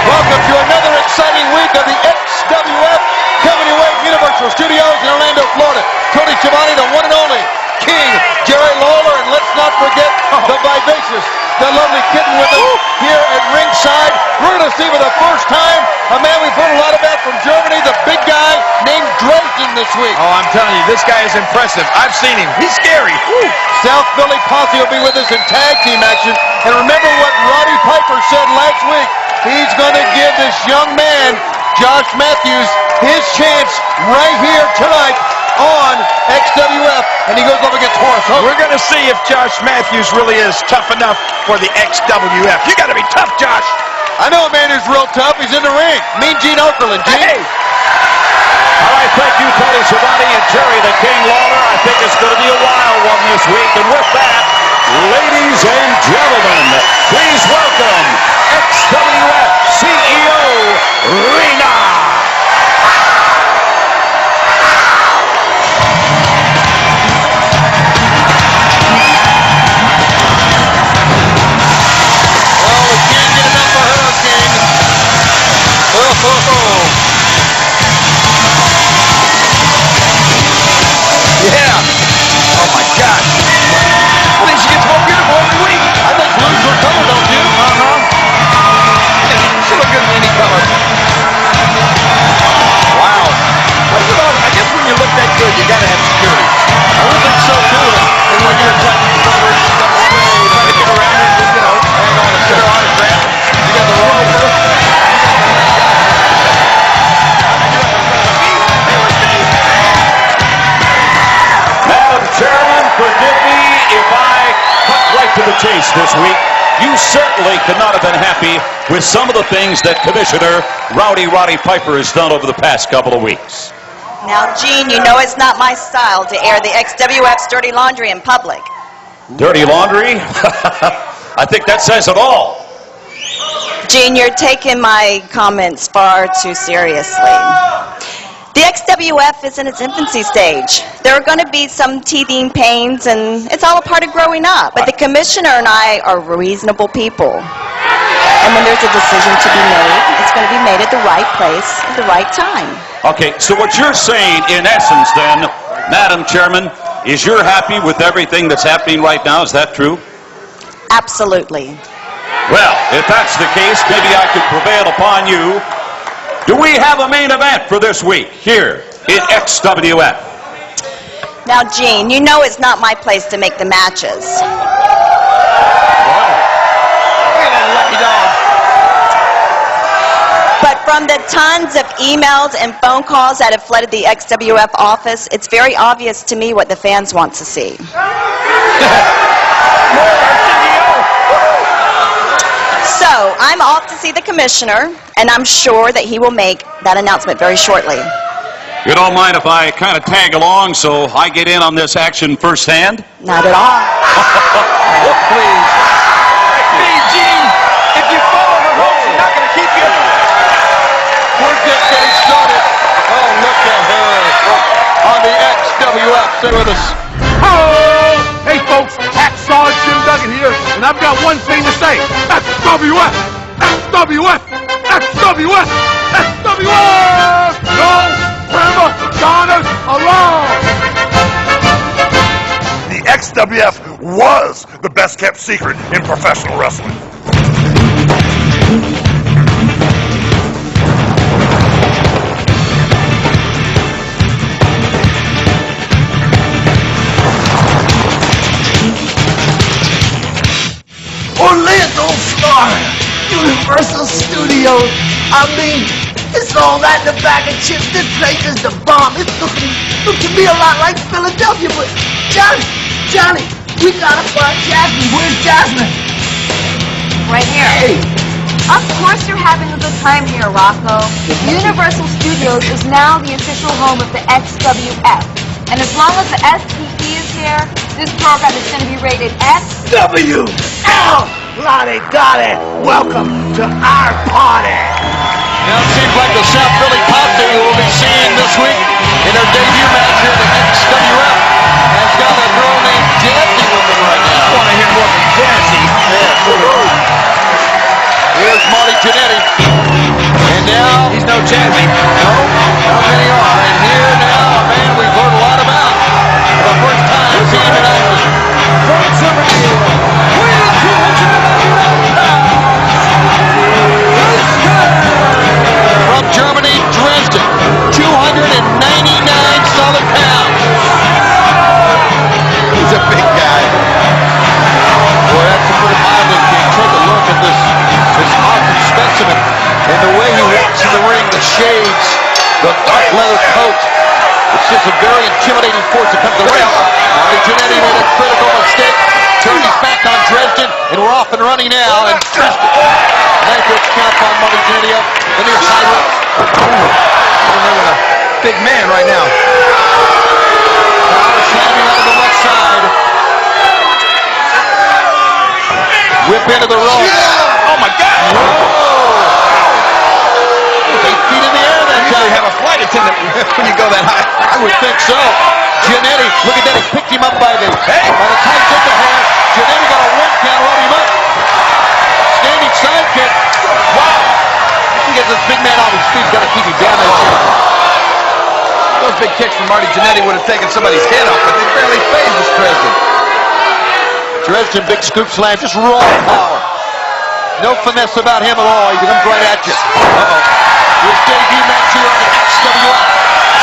Welcome to another exciting week of the XWF, coming away from Universal Studios in Orlando, Florida. Tony Schiavone, the one and only King, Jerry Lawler, and let's not forget the vivacious, the lovely kitten with us here at ringside. We're going to see for the first time a man we've heard a lot about from Germany, the big guy named Dresden this week. Oh, I'm telling you, this guy is impressive. I've seen him. He's scary. Woo. South Philly Posse will be with us in tag team action. And remember what Roddy Piper said last week. He's going to give this young man, Josh Matthews, his chance right here tonight on XWF, and he goes up against Horace Hogan. We're going to see if Josh Matthews really is tough enough for the XWF. You got to be tough, Josh. I know a man who's real tough. He's in the ring. Mean Gene Okerlund. Gene. Hey. All right, thank you, Tony Schiavone and Jerry the King Lawler. I think it's going to be a wild one this week. And with that, ladies and gentlemen, please welcome XWF CEO Rena. Yeah. Oh my gosh. I think she gets more beautiful every week. I think blues are color, don't you? She look good in any color. Wow. I guess when you look that good, you gotta have security. I would think so too. And when you're trying to get around and just, hang on and get her autograph. You got the wrong one. Chairman, forgive me if I cut right to the chase this week. You certainly could not have been happy with some of the things that Commissioner Roddy Piper has done over the past couple of weeks. Now, Gene, you know it's not my style to air the XWF's dirty laundry in public. Dirty laundry? I think that says it all. Gene, you're taking my comments far too seriously. The XWF is in its infancy stage. There are going to be some teething pains, and it's all a part of growing up. But the commissioner and I are reasonable people. And when there's a decision to be made, it's going to be made at the right place at the right time. Okay, so what you're saying, in essence, then, Madam Chairman, is you're happy with everything that's happening right now. Is that true? Absolutely. Well, if that's the case, maybe I could prevail upon you. Do we have a main event for this week here in XWF? Now, Gene, you know it's not my place to make the matches. But from the tons of emails and phone calls that have flooded the XWF office, it's very obvious to me what the fans want to see. So, I'm off to see the commissioner, and I'm sure that he will make that announcement very shortly. You don't mind if I kind of tag along so I get in on this action firsthand? Not at all. Please. Hey, Gene, if you follow her home, she's not going to keep you. We're just getting started. Oh, look at her on the XWF. Stay with us. Oh! Hey, folks, Hacksaw Jim Duggan here, and I've got one thing to say. XWF! XWF! XWF! XWF! No prima donnas allowed! The XWF was the best kept secret in professional wrestling. Orlando, Florida, Universal Studios. I mean, it's all that in a bag of chips. This place is the bomb. It's looking to me a lot like Philadelphia. But Johnny, we gotta find Jasmine. Where's Jasmine? Right here. Hey. Of course you're having a good time here, Rocco. Universal Studios is now the official home of the XWF. And as long as the STP is here, this program is going to be rated XWF! Lottie Dottie, welcome to our party! Now it seems like the South Philly Posse you will be seeing this week in their debut match here at the XWF has got a girl named Jazzy with them right now. I want to hear more from Jazzy. Here's Marty Jannetty. And now... He's no Jazzy. No, not many are. And here now, a man we've heard a lot about. For the first time seeing him in action. From Germany, from Germany, Dresden, 299 solid pounds. He's a big guy. Boy, that's to put it mildly, King. Take a look at this awesome specimen and the way he walks in the ring, the shades, the dark leather coat. It's just a very intimidating force that comes to the ring. Marty Jannetty made a critical mistake. Turned his back on Dresden, and we're off and running now. And Dresden. Nice count on Marty Jannetty up. The near side hook. With a big man right now. Power slamming out of the left side. Whip into the ropes. Yeah. Oh my God! Whoa. 8 feet in the air that time. You have a flight attendant when you go that high. I would think so. Jannetty, look at that. He picked him up by the tights of the hair. Jannetty got a 1 count, hold him up. Standing sidekick. Wow. He gets this big man off his feet. He's got to keep him down there. Those big kicks from Marty Jannetty would have taken somebody's head off, but they barely phased this Dresden. Dresden, big scoop slam, just raw power. No finesse about him at all. He comes right at you. His debut match here on the XWF.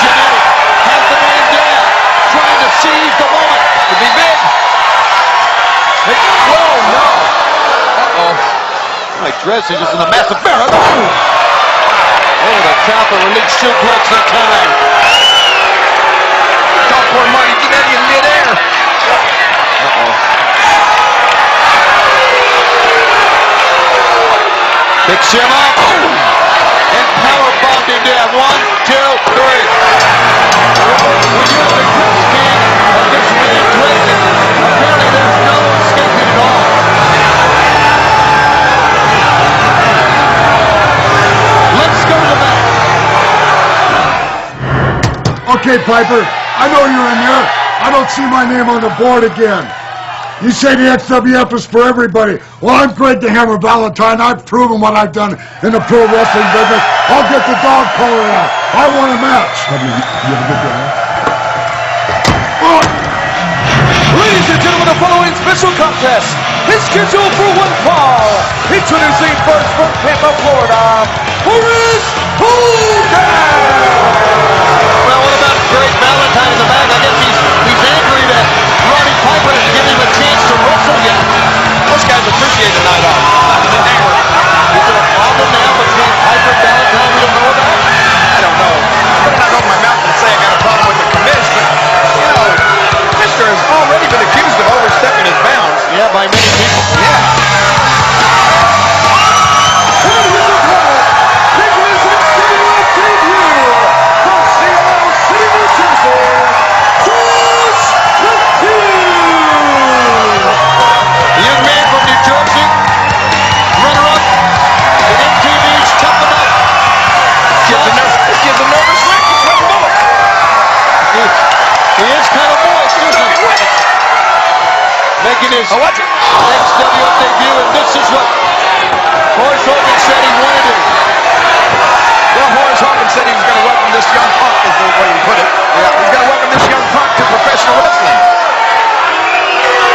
Jannetty has the man down, trying to seize the moment. Could be big. Whoa, no. Like Dresden just in a massive barrel. Oh, the counter release suplex that time. Caught poor Marty Jannetty in midair. Picks him up. And power bombed him down. 1, 2, 3. When you're the Chris King of this winning Dresden, apparently there's no escaping at all. Let's go to that. Okay, Piper, I know you're in there. I don't see my name on the board again. You say the XWF is for everybody. Well, I'm Greg the Hammer Valentine. I've proven what I've done in the pro wrestling business. I'll get the dog collar out. I want a match. You have a good day, Ladies and gentlemen, the following special contest is scheduled for one fall. Introducing first from Tampa, Florida, Horace Hogan! Well, what about Greg Valentine in the back? I guess he's angry that Roddy Piper didn't give him a chance to wrestle yet. Most guys appreciate the night off. Is there a problem now between Piper and Valentine we don't know about? I don't know. I better not open my mouth and say I got a problem with the commission, but, you know, Mr. has already been accused of overstepping his bounds. Yeah, by many people. Yeah. Making his XWF debut, and this is what Horace Hogan said he wanted to do. Well, Horace Hogan said he was going to welcome this young punk, is the way he put it. Yeah. He's going to welcome this young punk to professional wrestling.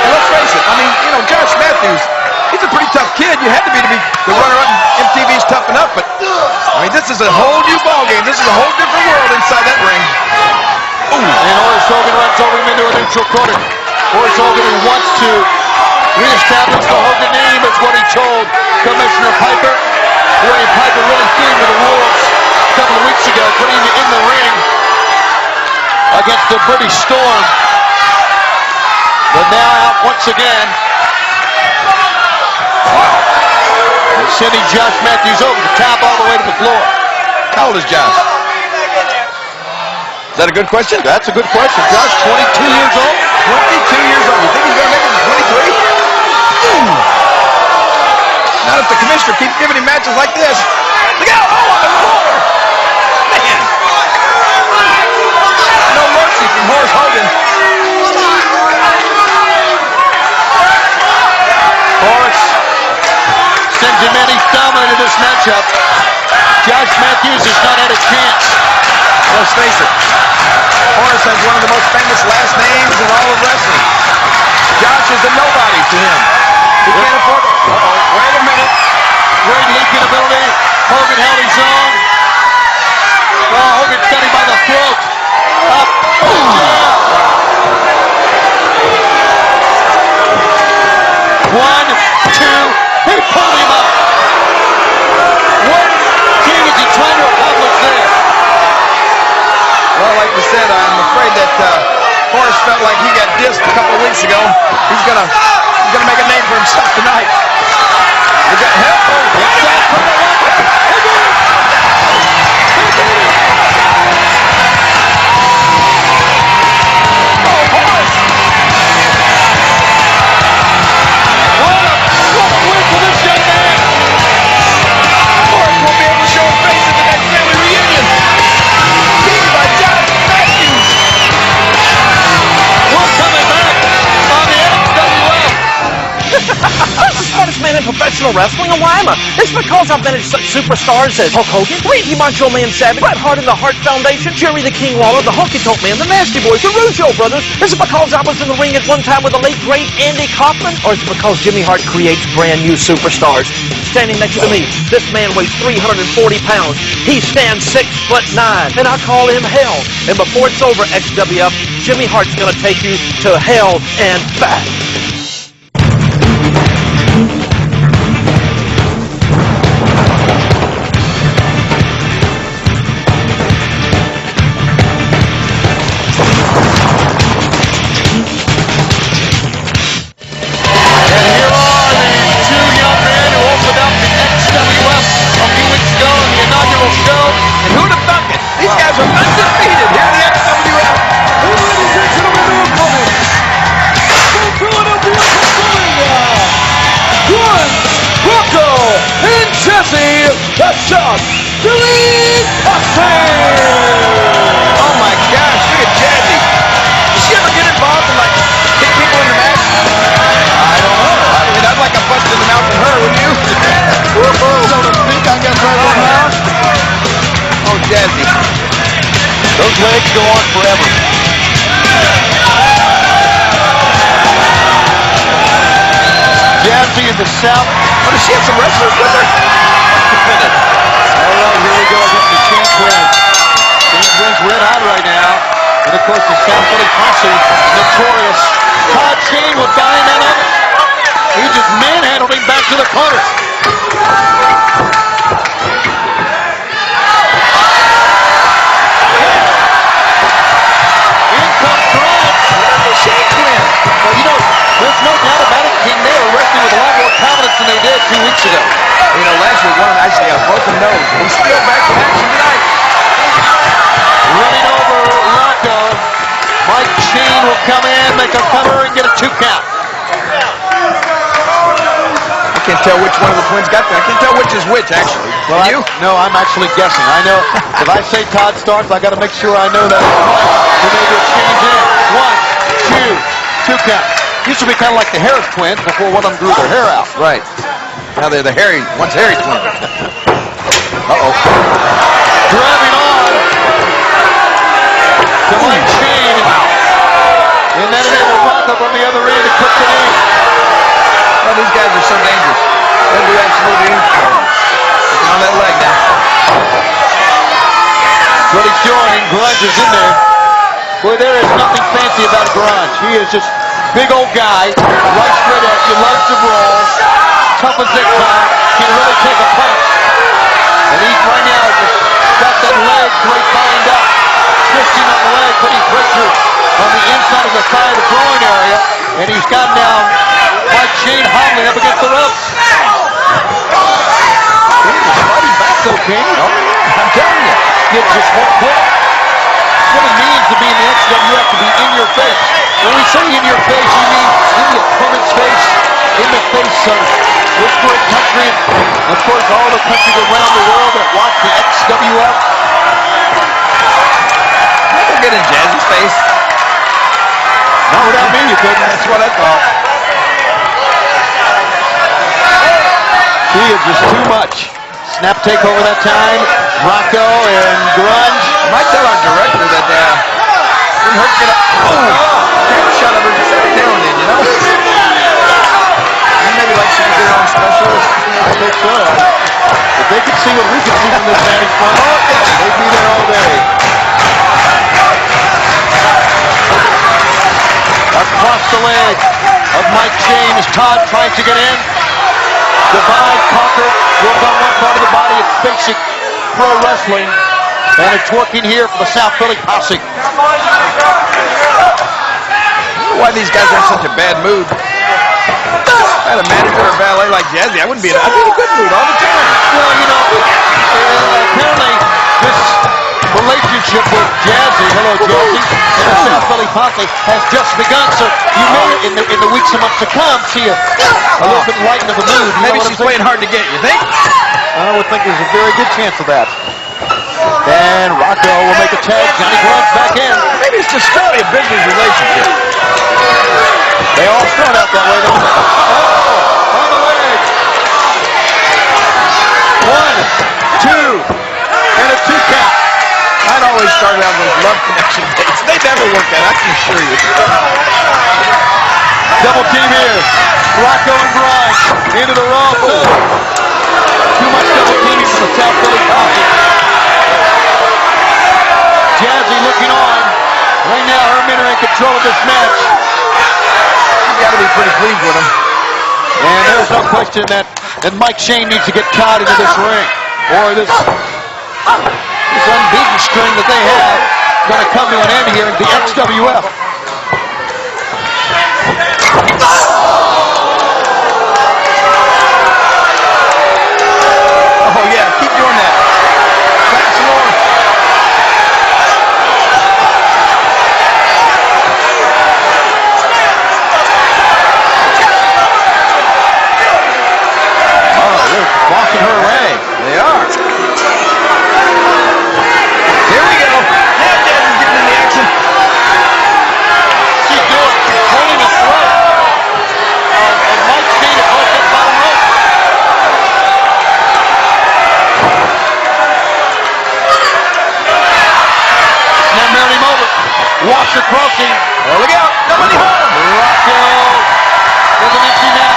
And let's face it, I mean, you know, Josh Matthews, he's a pretty tough kid. You had to be the runner-up in MTV's Tough Enough, but I mean, this is a whole new ballgame. This is a whole different world inside that ring. Ooh. And Horace Hogan runs over him into a neutral corner. Horace Hogan, who wants to reestablish the Hogan name, is what he told Commissioner Piper. Boy, Piper really threw him to the wolves a couple of weeks ago, putting him in the ring against the British Storm. But now out once again. And sending Josh Matthews over the top all the way to the floor. How old is Josh? Is that a good question? That's a good question. Josh, 22 years old? 22 years old. You think he's going to make it to 23? Not if the commissioner keeps giving him matches like this. Look out! Oh, on the floor! Man! No mercy from Horace Hogan. Horace sends him in. He's dominated this matchup. Josh Matthews has not had a chance. Let's face it, Horace has one of the most famous last names in all of wrestling. Josh is a nobody to him. He can't afford it. Wait a minute. Great leaping ability. Hogan held his own. Oh, Hogan got him by the throat. Up. One, two. He pulled him up. What thing is he trying to accomplish there? Well, like we said, I'm afraid that Horace felt like he got dissed a couple of weeks ago. He's gonna make a name for himself tonight. We got help. What a win for this young man! Horace won't be able to show his face at the next family reunion. By Josh Matthews. We're coming back on the XWF. I'm the smartest man in professional wrestling, and why am I? It's because I've managed such superstars as Hulk Hogan, Randy Macho Man Savage, Bret Hart and the Hart Foundation, Jerry the King Lawler, the Honky Tonk Man, the Nasty Boys, the Rougeau Brothers. Is it because I was in the ring at one time with the late, great Andy Kaufman? Or is it because Jimmy Hart creates brand new superstars? Standing next to me, this man weighs 340 pounds. He stands 6'9", and I call him hell. And before it's over, XWF, Jimmy Hart's gonna take you to hell and back. These guys are undefeated here in the XWF. Ladies and gentlemen, Chuck Billy Austin! Oh my gosh, look at Jazzy. Does she ever get involved and like kick people in the match? I don't know. I mean, I'd like a bust in the mouth from her, wouldn't you? So to speak, I guess right now. Oh, Jazzy. Those legs go on forever. see in the South. Oh, does she have some wrestlers with her? All right, here we go against the Chain Twins. Chain Twins red hot right now. And of course, the South Philly Posse, notorious. Todd Chain with dying that up. He just manhandled him back to the corner. In comes Grimes. The Chain Twins. Well, you know, there's no doubt about it, King. They were wrestling with a lot more confidence than they did 2 weeks ago. You know, last week one of them actually got a broken nose. He's still back in action tonight. Running over Rocco. Mike Chain will come in, make a cover, and get a 2 count. I can't tell which one of the twins got there. I can't tell which is which, actually. Well, no, I'm actually guessing. I know if I say Todd starts, I got to make sure I know that it's Mike. So maybe it's Chain's in. 1, 2, 2 count. Used to be kind of like the Harris twins before one of them grew their hair out. Right. Now they're the one's Harry twin. Uh-oh. Driving on to Mike Chain. And then enabled Rocco from the other end to put the in. Oh, these guys are so dangerous. They'll do absolutely anything. Looking on that leg now. What he's showing, Grunge is in there. Boy, there is nothing fancy about Grunge. He is just big old guy, right straight at you, loves to brawl, tough as zigzag, can really take a punch. And he's right now just got that leg great bind up, twisting on the leg, putting pressure on the inside of the thigh, the groin area, and he's got now Mike Chain hobbling up against the ropes. He's fighting back though, King. I'm telling you, it just won't quit. That's what it means to be in the XWF, to be in your face. When we say in your face, we mean in the opponent's face, in the face of this great country, and of course all the countries around the world that watch the XWF. Never get in Jazzy's face. Not without me, you couldn't. That's what I thought. He is just too much. Snap takeover that time. Rocco and Grunge. I might tell our director that didn't hurt to get up. Camera shot of her just every now and then, you know? And maybe like she could get her own specialist. I think so. If they could see what we can see from this vantage point, they'd be there all day. Across the leg of Mike Chain as Todd tries to get in. Divide, conquer, work on one part of the body. It's basic pro wrestling. And it's working here for the South Philly Posse. I don't know why these guys are in such a bad mood. If I had a manager or valet like Jazzy, I'd be in a good mood all the time. Well, you know, apparently this relationship with Jazzy, hello Jazzy, and the South Philly Posse has just begun. So you may, in the weeks and months to come, see a little bit lighten of the mood. Maybe she's playing hard to get, you think? I would think there's a very good chance of that. And Rocco will make a tag. Johnny Grunge back in. Maybe it's just strictly a business relationship. They all start out that way, don't they? Oh, on the leg. 1, 2, and a 2 count. I'd always start out those love connection dates. They never work out, I can assure you. Double team here. Rocco and Grunge into the raw too. Too much double teaming from the South Philly Posse. Jazzy looking on. Right now, her men are in control of this match. You got to be pretty pleased with him. And there's no question that Mike Chain needs to get Todd into this ring, or this unbeaten string that they have going to come to an end here in the XWF. Oh yeah, keep doing that. Back some more. Oh, they're walking her away. They are. Here we go. Now Jazzy's getting in the action. She's doing holding a throat of Mike Chain across that bottom rope. Now mounting him over. Washer crossing. Oh, look out. Nobody home. Rocco with an empty net.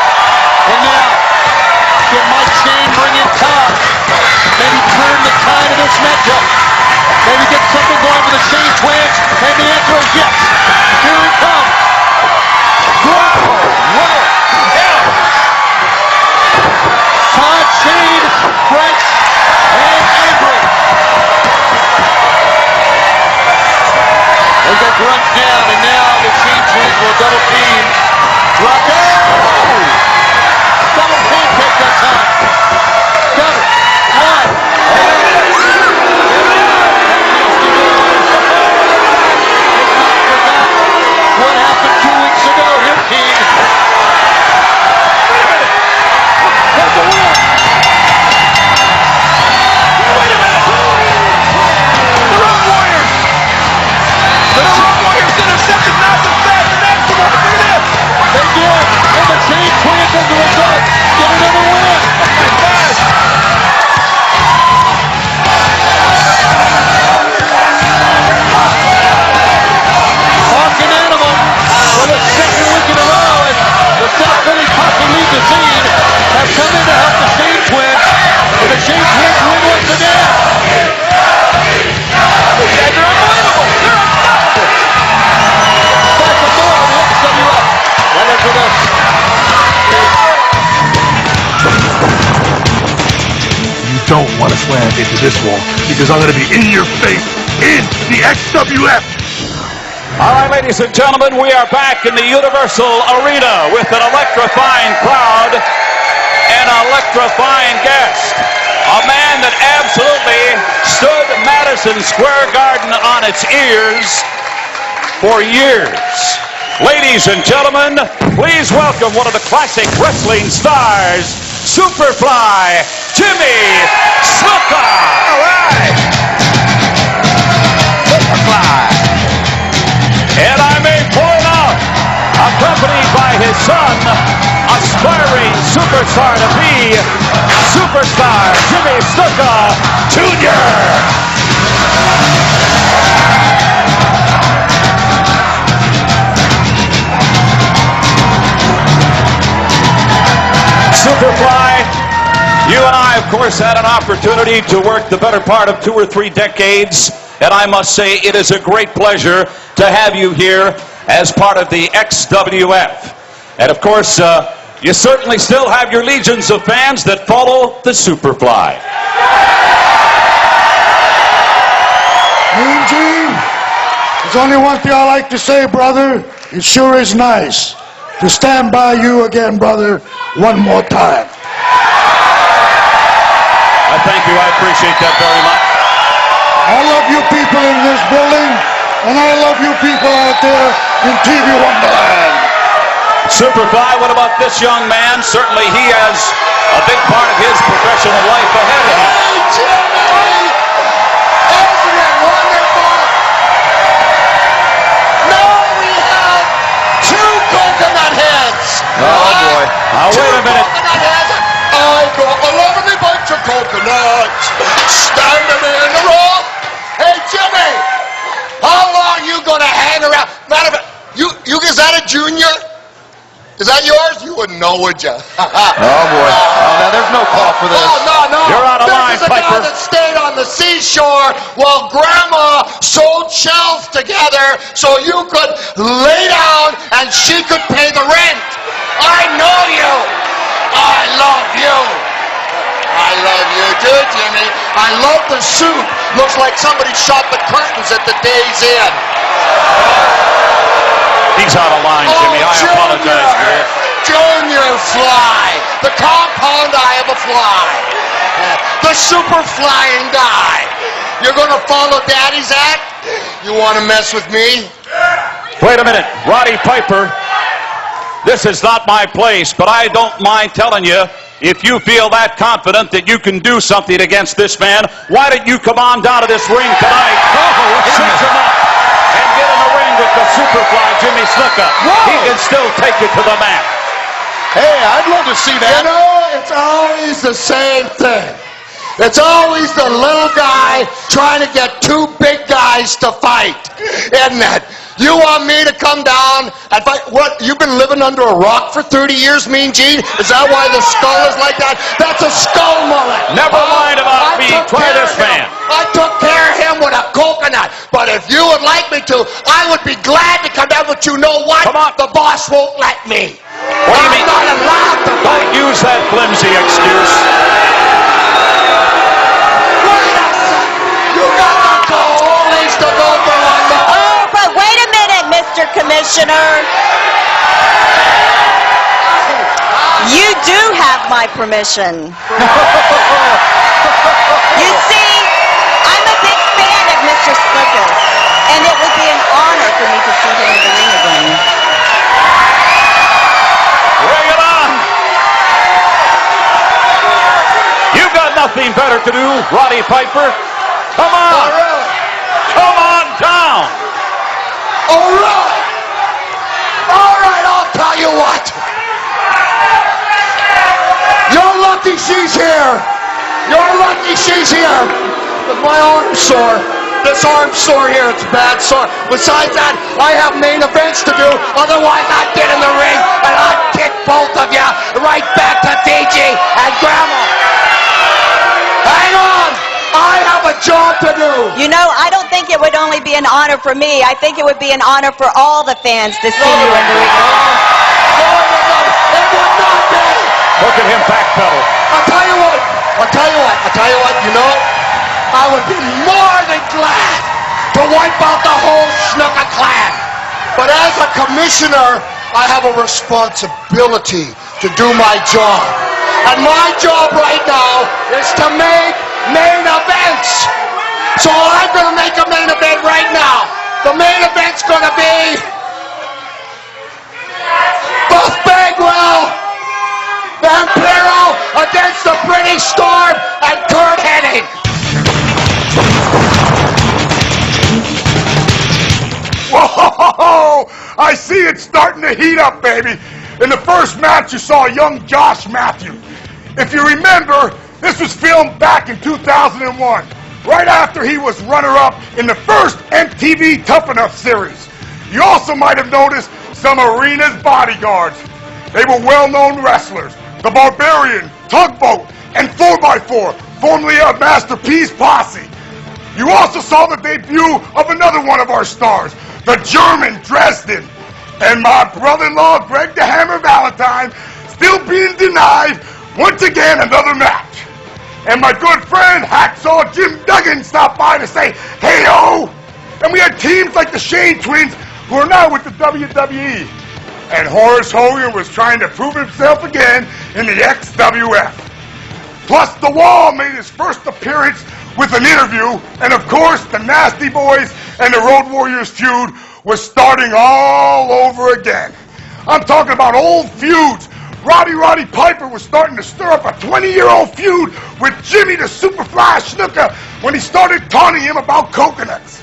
And now Maybe get something going with the Shane twins. And the answer is yes. Here it comes. Whoa! Yeah. Todd, Shane, French, and Avery. They got Grunt down, and now the Shane twins will double team. Rocco! Double pancake that time. Got it. One. What happened 2 weeks ago? Here, King. That's a win. Wait a minute. The Road Warriors. The Road Warriors intercepted Malcolm Fast, and that's the one for this. They did. And the Chain Twins, as a result, get another win. Oh, my gosh. Hawk and Animal for the second week in a row, and the South Philly Posse League Scene have come in to help the Shane Twins, and the Shane Twins win once again. These guys are unbelievable. They're unstoppable. Back for more on the XWF. Right after this. You don't want to slam into this wall because I'm going to be in your face in the XWF. All right, ladies and gentlemen, we are back in the Universal Arena with an electrifying crowd and an electrifying guest. A man that absolutely stood Madison Square Garden on its ears for years. Ladies and gentlemen, please welcome one of the classic wrestling stars, Superfly, Jimmy Snuka. All right. Superfly. And I may point out, accompanied by his son, aspiring superstar to be superstar Jimmy Snuka Jr. Superfly, you and I, of course, had an opportunity to work the better part of 2 or 3 decades, and I must say it is a great pleasure to have you here as part of the XWF. And of course, you certainly still have your legions of fans that follow the Superfly. Mean Gene, there's only one thing I like to say, brother. It sure is nice to stand by you again, brother, one more time. I thank you. I appreciate that very much. I love you people in this building, and I love you people out there in TV Wonderland. Superfly, what about this young man? Certainly he has a big part of his professional life ahead of him. Hey, Jimmy! Isn't it wonderful? Now we have 2 coconut heads. Oh, boy. Now, wait a minute. Coconut heads. I got a lovely bunch of coconuts standing in a row. Hey, Jimmy, how long you gonna hang around? Matter of fact, you is that a junior? Is that yours? You wouldn't know, would you? Oh, boy. Oh, now there's no call for this. Oh, no. You're out of line, This is a guy that stayed on the seashore while Grandma sewed shells together so you could lay down and she could pay the rent. I know you. I love you. I love you too, Jimmy. I love the suit. Looks like somebody shot the curtains at the Days Inn. He's out of line, Jimmy. I apologize for it. Junior Fly. The compound eye of a fly. The super flying guy. You're going to follow Daddy's act? You want to mess with me? Wait a minute. Roddy Piper, this is not my place, but I don't mind telling you, if you feel that confident that you can do something against this man, why don't you come on down to this ring tonight, cinch him up, and get in the ring with the Superfly, Jimmy Snuka. He can still take you to the mat. Hey, I'd love to see that. You know, it's always the same thing. It's always the little guy trying to get 2 big guys to fight. Isn't it? You want me to come down and fight? What, you've been living under a rock for 30 years, Mean Gene? Is that why the skull is like that? That's a skull mullet. Never mind about me. Try this man. I took care of him with a coconut. But if you would like me to, I would be glad to come down, but you know what? Come on. The boss won't let me. What do you mean? I'm not allowed to fight. Don't use that flimsy excuse. Wait a second. You got the cojones to go for one more. Oh, but wait a minute, Mr. Commissioner. You do have my permission. You see, I'm a big fan of Mr. Snukas, and it would be an honor for me to see him in the ring again. Bring it on. You've got nothing better to do, Roddy Piper. Come on. Come on down. All right. All right, I'll tell you what. You're lucky she's here. You're lucky she's here. But my arm's sore. This arm's sore here. It's bad sore. Besides that, I have main events to do. Otherwise, I'd get in the ring and I'd kick both of you right back to DG and Grandma. Hang on. I have a job to do. You know, I don't think it would only be an honor for me. I think it would be an honor for all the fans to see you in the ring. It would not be. Look at him backpedal. I'll tell you what. You know, I would be more than glad to wipe out the whole Snuka clan. But as a commissioner, I have a responsibility to do my job. And my job right now is to make main events. So I'm going to make a main event right now. The main event's going to be Buff Bagwell and Pirro against the British Storm and Kurt Hennig. Whoa! I see it's starting to heat up, baby. In the first match, you saw young Josh Matthews. If you remember, this was filmed back in 2001, right after he was runner-up in the first MTV Tough Enough series. You also might have noticed some arena's bodyguards. They were well-known wrestlers. The Barbarian, Tugboat, and 4x4, formerly a Masterpiece Posse. You also saw the debut of another one of our stars, the German Dresden. And my brother-in-law, Greg the Hammer Valentine, still being denied, once again, another match. And my good friend, Hacksaw Jim Duggan, stopped by to say, hey-o! And we had teams like the Shane Twins, who are now with the WWE. And Horace Hogan was trying to prove himself again in the XWF. Plus, The Wall made his first appearance with an interview, and of course, the Nasty Boys and the Road Warriors feud was starting all over again. I'm talking about old feuds. Roddy Piper was starting to stir up a 20-year-old feud with Jimmy the Superfly Snuka when he started taunting him about coconuts.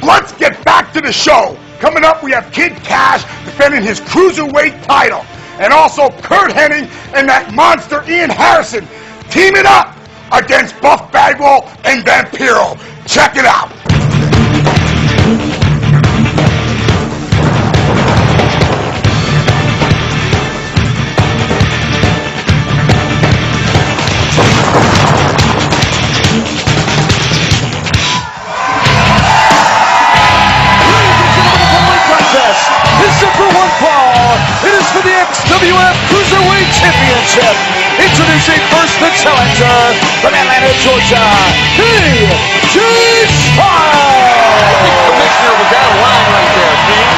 Let's get back to the show. Coming up, we have Kid Cash defending his Cruiserweight title. And also Kurt Hennig and that monster Ian Harrison teaming up against Buff Bagwell and Vampiro. Check it out. For the XWF Cruiserweight Championship, introducing first the challenger from Atlanta, Georgia, T.J. Styles. I think the commissioner was out of line right there, King.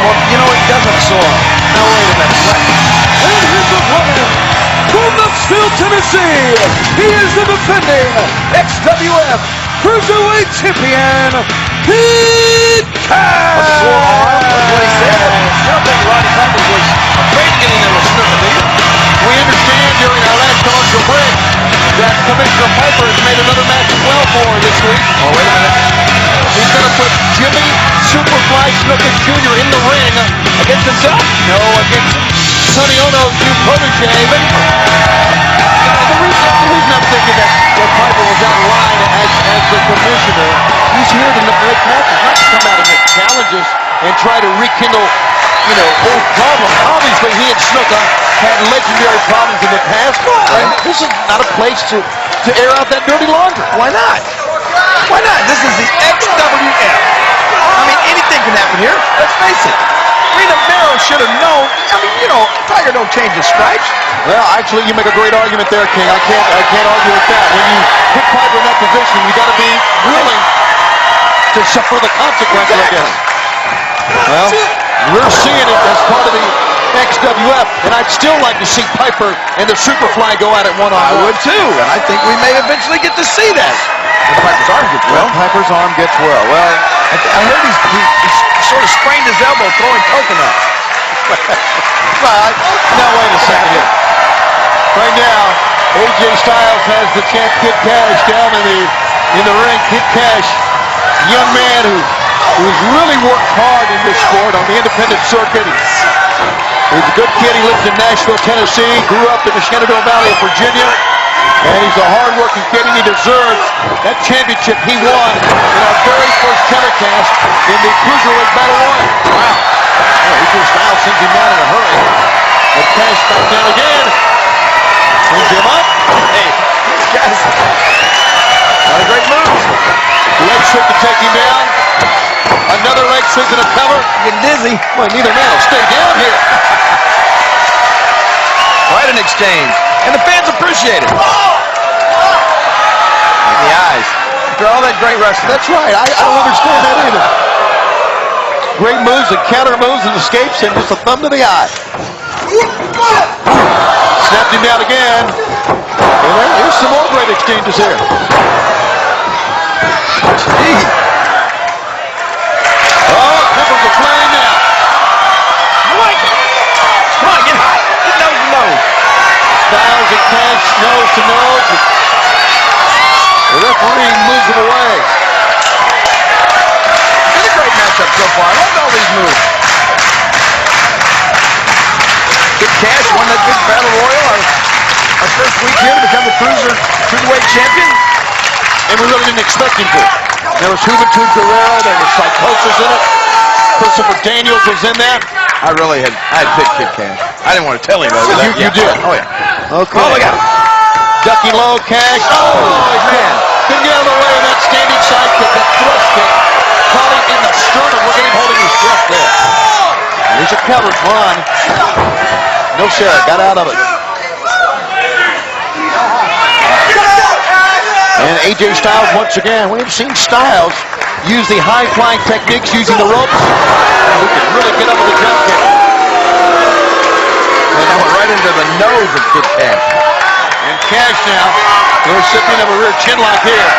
Well, you know, it doesn't soar. Now, wait a minute. What? And his opponent, from Knoxville, Tennessee, he is the defending XWF Cruiserweight Champion, Kid Cash. A sore arm was what he said. I don't think Roddy Piper was afraid to get in there with Snuka, do you? We understand during our last commercial break that Commissioner Piper has made another match as well for her this week. Oh, wait a minute. He's going to put Jimmy Superfly Snuka Jr. in the ring against himself? No, against Sonny Ono's new protege. But the reason I'm thinking that Piper was out of line as the commissioner, he's here to make matches, not to come out and make challenges and try to rekindle, you know, old problems. Obviously, he and Snuka had legendary problems in the past, and this is not a place to air out that dirty laundry. Why not? Why not? This is the XWF. I mean, anything can happen here. Let's face it. Rena Mero should have known. I mean, you know, Tiger don't change his stripes. Well, actually, you make a great argument there, King. I can't argue with that. When you put Piper in that position, you got to be willing to suffer the consequences, I guess. Well, we're seeing it as part of the XWF, and I'd still like to see Piper and the Superfly go at it one-on-one. I would too, and I think we may eventually get to see that. When Piper's arm gets well. Piper's arm gets well. Well, I heard he sort of sprained his elbow throwing coconuts. But now wait a second here. Right now, AJ Styles has the champ Kid Cash down in the ring. Kid Cash, young man who's really worked hard in this sport on the independent circuit. He's a good kid. He lives in Nashville, Tennessee. Grew up in the Shenandoah Valley of Virginia. And he's a hard-working kid, and he deserves that championship he won in our very first telecast in the Cruiserweight Battle Royal. Wow. Well, AJ Styles sends him down in a hurry. But Cash back down again. Sends him up. Hey, these guys, not a great move. Leg sweep to take him down. Another leg sweep to the cover. Getting dizzy. Well, neither man will stay down here. Quite an exchange. And the fans appreciate it. In the eyes. After all that great wrestling. That's right. I don't understand that either. Great moves and counter moves and escapes and just a thumb to the eye. Snapped him down again. And there's some more great exchanges here. Gee. Oh, Piper's aflame now. Mike. Come on, get hot. Get nose to nose. Styles and Cash nose to nose. The referee moves it away. It's a great matchup so far. I love all these moves. Kid Cash won that big battle royal our first week here to become the cruiserweight champion. And we really didn't expect him to. There was Juventud Guerrero, there was Psychosis in it. Christopher Daniels was in that. I had picked Kid Cash. I didn't want to tell him though. You did? Oh yeah. Okay. Oh, look at him. Ducking low, Cash. Oh, man. Couldn't get out of the way of that standing side kick, that thrust kick. Caught him in the sternum. Look at him holding his breath there. Here's a cover, run. No, sir, got out of it. And AJ Styles once again. We have seen Styles use the high-flying techniques using the ropes. And we can really get up with the jump kick. And that went right into the nose of Kid Cash. And Cash now, the recipient of a rear chinlock here.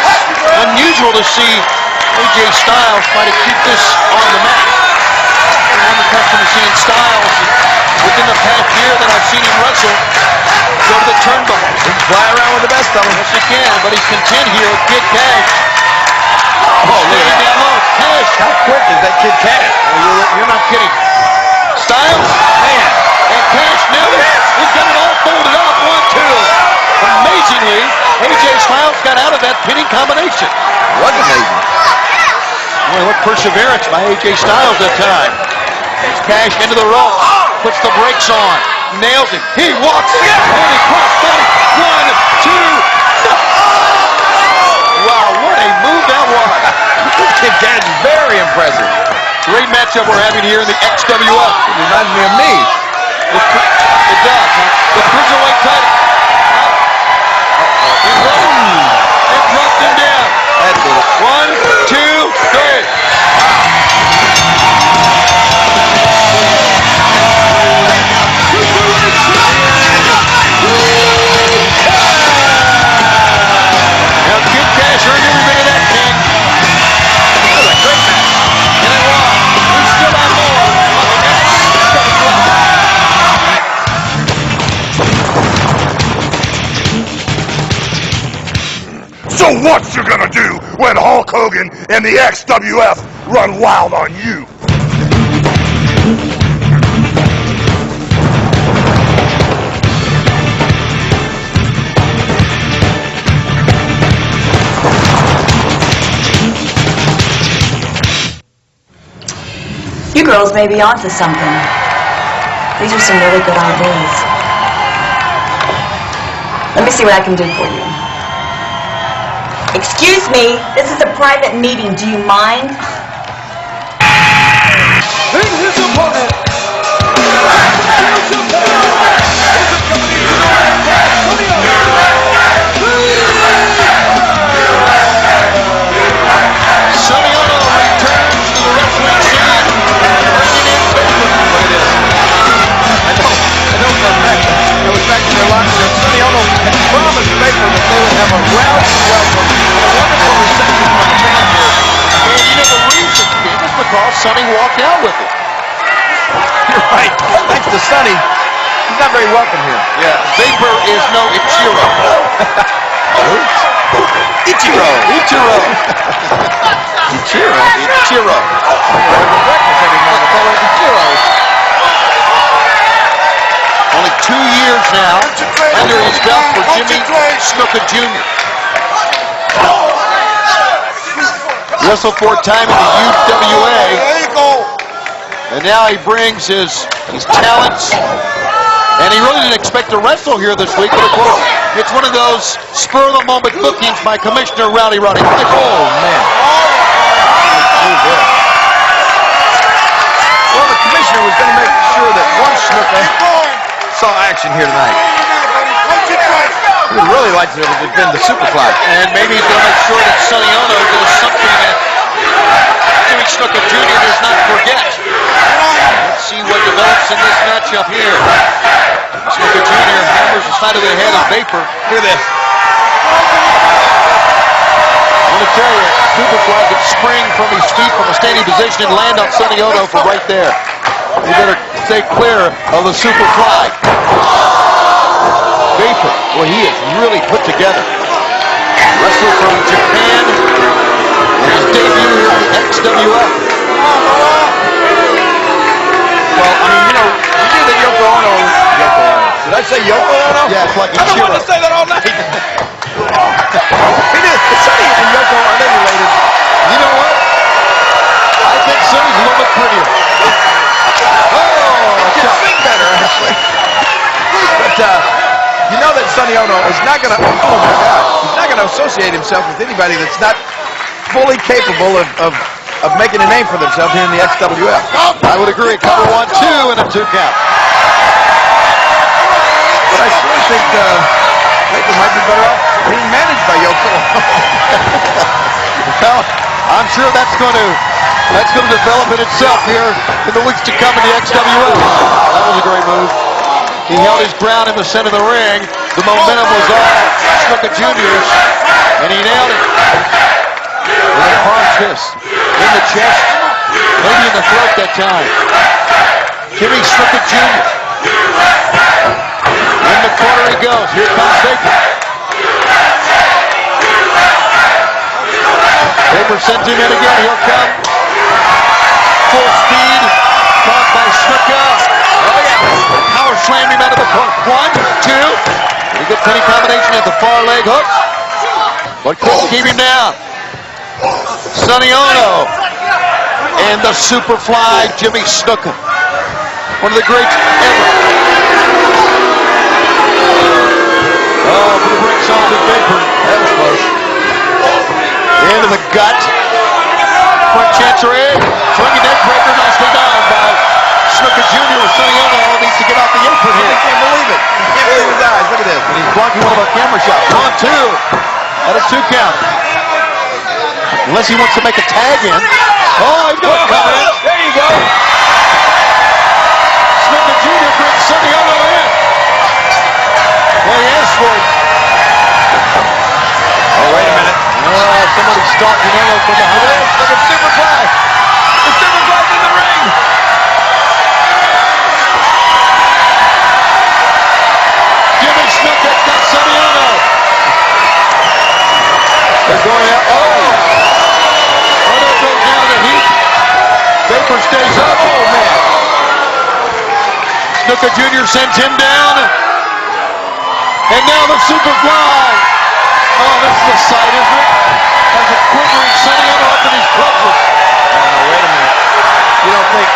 It's unusual to see AJ Styles try to keep this on the mat. I'm accustomed to seeing Styles within the past year that I've seen him wrestle go to the turnbuckle. He can fly around with the best of them. Yes, he can, but he's content here with Kid Cash. Oh, look at that. Down low. Cash. How quick is that Kid Cash? You're not kidding. Styles. Man. And Cash never. He's got it all folded up. 1, 2. Amazingly, AJ Styles got out of that pinning combination. What amazing. Boy, what perseverance by AJ Styles that time. Cash into the rope. Puts the brakes on. Nails it. He walks in. And he cross body. 1, 2. No. Wow, what a move that was. Kid Cash is very impressive. Great matchup we're having here in the XWF. It reminds me of me. It does. The cruiserweight title. It dropped him down. That did it. 1, 2, 3. Now Kid Cash earned every bit of that, King. That was a great match. And it was. We still have more on the next XWF. So what you gonna do when Hulk Hogan and the XWF run wild on you? You girls may be onto something. These are some really good ideas. Let me see what I can do for you. Excuse me, this is a private meeting. Do you mind? In his opponent, Sonny Ono returns to the wrestling scene, bringing in Baker. Look at this. I know for a fact that it was back in their locker room. Sonny Ono had promised Baker that they would have a rowdy welcome and a wonderful reception from the fans here. And you know the reason is because Sonny walked out with it. You're right. Thanks to Sonny, he's not very welcome here. Yeah, Vapor is no Ichiro. Ichiro. Ichiro. Ichiro. Ichiro. Breakfast every morning. Call it Ichiro. Only 2 years now under his belt for Jimmy Snuka Jr. Wrestled 4 times in the UWA. There you go. And now he brings his talents. And he really didn't expect to wrestle here this week, but of course, it's one of those spur-of-the-moment bookings by Commissioner Rowdy Roddy Piper. Oh, man. Well, the commissioner was going to make sure that one Snuka saw action here tonight. He would really like to have been the Superfly. And maybe he's going to make sure that Sonny Ono does something that Jimmy Snuka Jr. does not forget. Let's see what develops in this matchup here. Snuka Jr. hammers the side of the head of Vapor. Hear this. I'm going to tell you, Superfly could spring from his feet from a standing position and land on Sonny Ono from right there. You better stay clear of the Superfly. Vapor, well, he is really put together. Wrestler from Japan, and his debut here in the XWF. Well, I mean, you know, you knew that Yoko Ono. Did I say Yoko Ono? Yeah, it's like I've been wanting to say that all night. He did. Sonny and Yoko, are they related? You know what? I think Sonny's a little bit prettier. Oh, I can sing better, actually. But, you know that Sonny Ono is not going to, oh my God, he's not going to associate himself with anybody that's not fully capable of making a name for themselves here in the XWF. I would agree. Cover 1, 2, and a 2 count. But I still think Baker might be better off being managed by Yoko. Well, I'm sure that's going to develop in itself here in the weeks to come in the XWF. That was a great move. He held his ground in the center of the ring. The momentum was all Snuka Jr.'s, and he nailed it. With a cross fist in the chest, maybe in the throat that time. Jimmy Snuka Jr. In the corner he goes. Here comes Baker. Baker sent him in again. He'll come. Full speed. Caught by Snuka. Oh yeah. Power slammed him out of the corner. 1, 2. Pretty good penny combination at the far leg hook. But couldn't keep him down. Sonny Ono and the Superfly Jimmy Snuka. One of the greats ever. Oh, for the brakes on to Vapor. That was close. Into the gut. Front chancery. Swinging neck breaker. Nicely done by Snuka Jr. with Sonny Ono. Needs to get off the apron here. I can't believe it. He can't believe his eyes. Look at this. And he's blocking one of our camera shots. 1, 2. At a 2 count. Unless he wants to make a tag in. Oh, he's going to come in. There you go. Snuka Jr. brings Sonny Ono in. Well, he asked for it. Oh, wait a minute. Somebody's stalking Ono from behind. Look at Superfly. The Superfly's in the ring. Jimmy Snuka got Sonny Ono. They're going out. Oh! Ono goes down the heat. Vapor stays up. Oh, man. Snuka Jr. sends him down. And now the Superfly. Oh, this is a sight, isn't it? As a quivering Sonny Ono up in his clutches. Oh, wait a minute. You don't think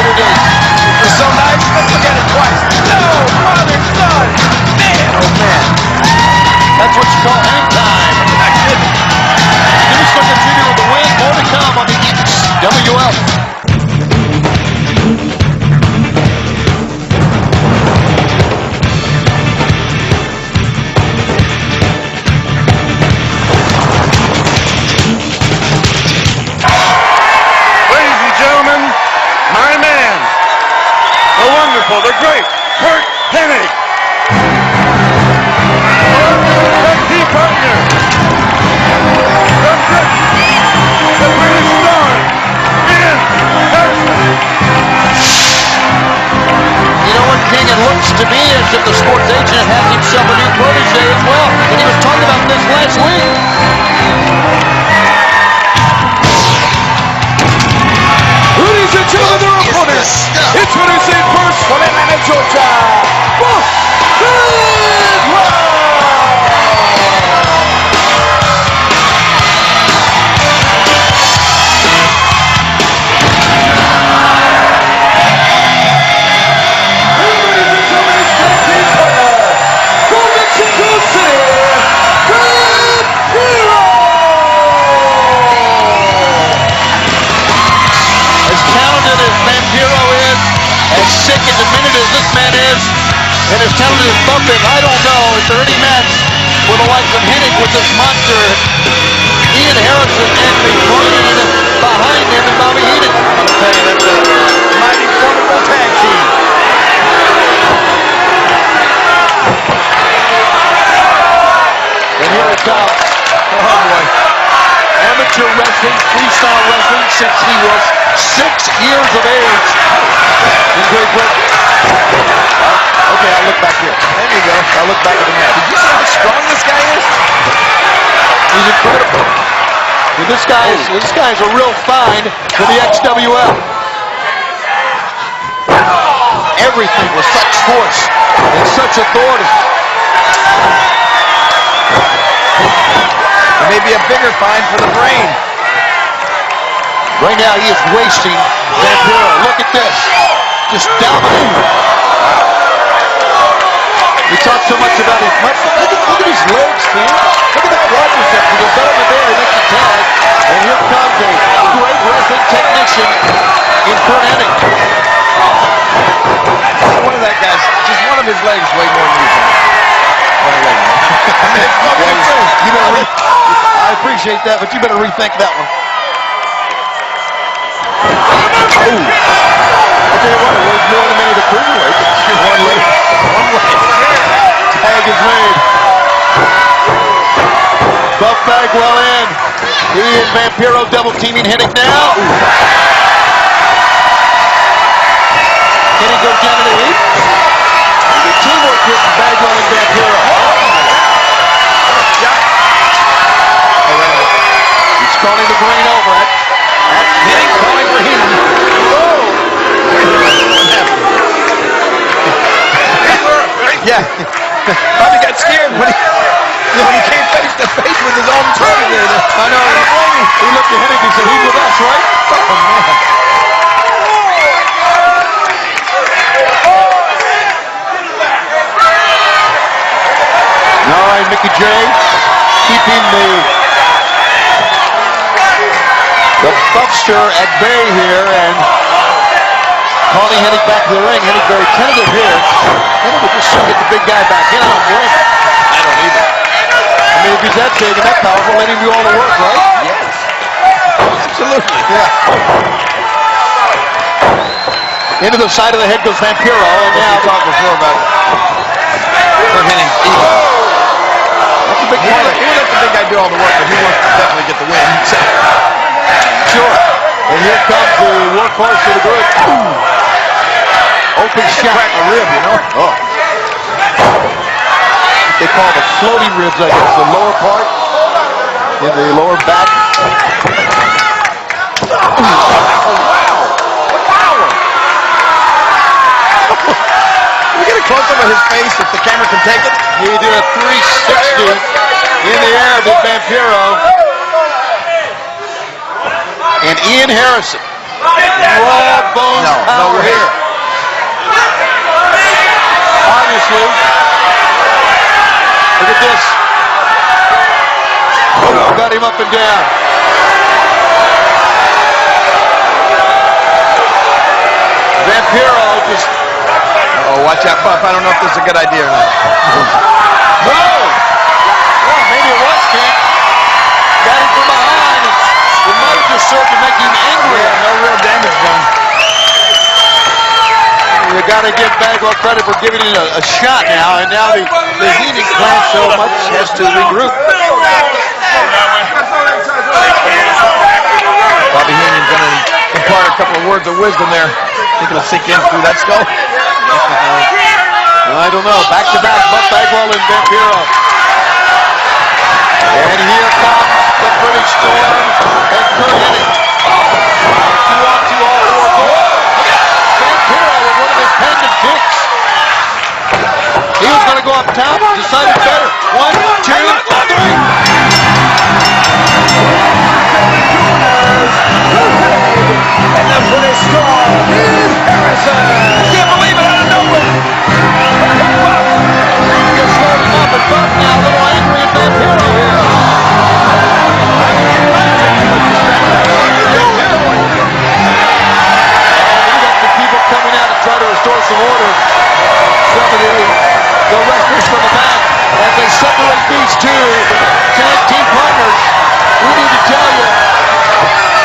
later dates. It's so nice, let's look at it twice. No, father, son, man, oh man. That's what you call hang time. Jimmy Snuka Jr. with the win. More to come on the XWF. Ladies and gentlemen, my man, the wonderful, the great Kurt Hennig. Our team partner, the British star, Ian Harrison. You know what, King? It looks to me as if the sports agent has himself a new protege as well. And he was talking about this last week. Ladies and gentlemen, their opponents, introducing first from Atlanta, Georgia, sick and diminutive as this man is, and as talented as Buck is, I don't know if there any match for the likes of Hennig with this monster, Ian Harrison, and McBride behind him, and Bobby Heenan. I'm going to tell you, that's a mighty wonderful tag team. And here it comes. Oh boy. Amateur wrestling, freestyle wrestling, since he was 6 years of age in Great Britain. Okay, I'll look back here. There you go. I'll look back at the map. Did you see how strong this guy is? He's incredible. And this guy is a real find for the XWF. Everything with such force and such authority. Maybe a bigger find for the brain. Right now he is wasting Vampiro. Look at this. Just dominating. We talk so much about his muscle. Look at his legs, man. Look at that blood reception. The development there. He makes a tag. And here comes a great wrestling technician in Kurt Hennig. One of that guy's, just one of his legs way more than you. I appreciate that, but you better rethink that one. Ooh. I'll tell you what, it was more than many of the cruiserweights. One leg. Tag is made. Buff Bagwell in. Ian Vampiro double teaming Hennig now. Hennig goes down to the heat. Good teamwork here from Bagwell and Vampiro. He's calling the brain over it. That's Hennig calling for him. Yeah. Bobby got scared when he came face to face with his own target there. I know. He looked at Hennig and said, "He's with us, right?" Oh, man. All right, Mickey J keeping the Buckster at bay here and calling Hennig back to the ring. Hennig very tentative here. Hennig would just get the big guy back in. I don't blame him. I don't either. I mean, if he's that big and that powerful, let him do all the work, right? Yes. Absolutely. Yeah. Into the side of the head goes Vampiro, and now we talked before about Hennig. That's a big point. He let the big guy do all the work, but he wants to definitely get the win. Sure. And here comes the workhorse of the group. Open shot. Crack a rib, you know? Oh. They call the floating ribs, I guess. The lower part in the lower back. Oh, wow. What power. Can we get a close-up of his face if the camera can take it? He did a 360 in the air with Vampiro. And Ian Harrison Raw bones power here. Obviously. Look at this. Oh, got him up and down. Vampiro just... Oh, watch out, Buff. I don't know if this is a good idea or not. No! Well, maybe it was, King. Got him from behind. It might have just served to make him angry. Yeah, no real damage done. You got to give Bagwell credit for giving it a shot now, and now the heating plant so much has to regroup. Bobby Heenan's going to impart a couple of words of wisdom there. Think it'll sink in through that skull? I don't know. Back to back, Buff Bagwell and Vampiro. And here comes the British Storm and Kurt Hennig. 2-on-2 all four goals. Vampiro with one of his pendant kicks. He was going to go up top, decided better. 1, 2, 3. And the British Storm is Harrison. Can't believe it, out of nowhere. Just loading up and Buff now a little angry at Vampiro here. We got the people coming out to try to restore some order. Some of the wrestlers from the back as they separate these two tag team partners. We need to tell you,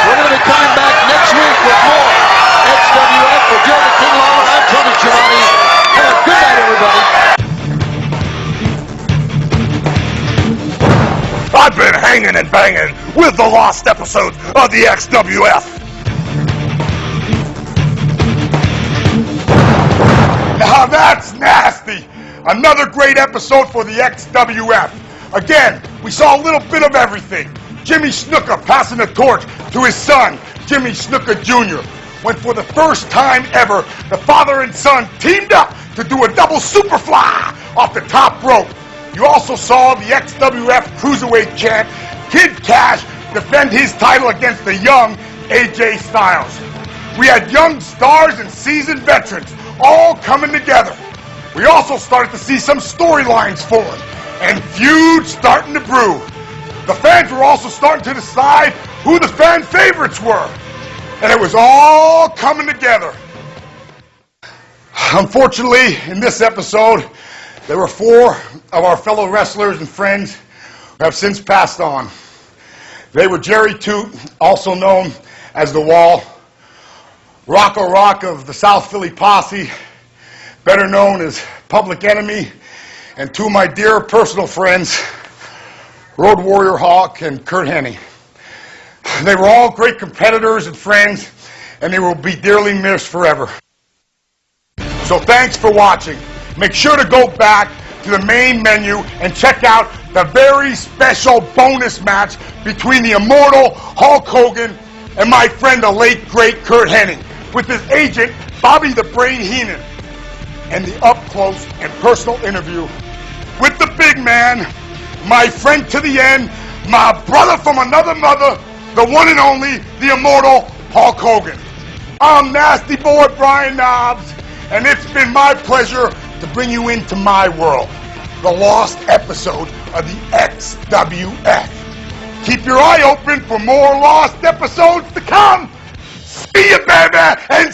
we're going to be coming back next week with more XWF. For Joe the King Lawler, I'm Tony Giovanni. Have a good night, everybody. I've been hanging and banging with the lost episodes of the XWF. Now that's nasty. Another great episode for the XWF. Again, we saw a little bit of everything. Jimmy Snuka passing the torch to his son, Jimmy Snuka Jr. When for the first time ever, the father and son teamed up to do a double superfly off the top rope. You also saw the XWF Cruiserweight champ, Kid Cash, defend his title against the young AJ Styles. We had young stars and seasoned veterans all coming together. We also started to see some storylines form and feuds starting to brew. The fans were also starting to decide who the fan favorites were. And it was all coming together. Unfortunately, in this episode, there were 4 of our fellow wrestlers and friends who have since passed on. They were Jerry Toot, also known as The Wall, Rocco Rock of the South Philly Posse, better known as Public Enemy, and 2 of my dear personal friends, Road Warrior Hawk and Kurt Hennig. They were all great competitors and friends, and they will be dearly missed forever. So thanks for watching. Make sure to go back to the main menu and check out the very special bonus match between the immortal Hulk Hogan and my friend, the late, great Kurt Hennig, with his agent, Bobby the Brain Heenan, and the up-close and personal interview with the big man, my friend to the end, my brother from another mother, the one and only, the immortal Hulk Hogan. I'm Nasty Boy Brian Knobbs, and it's been my pleasure to bring you into my world, the lost episode of the XWF. Keep your eye open for more lost episodes to come. See you, baby, and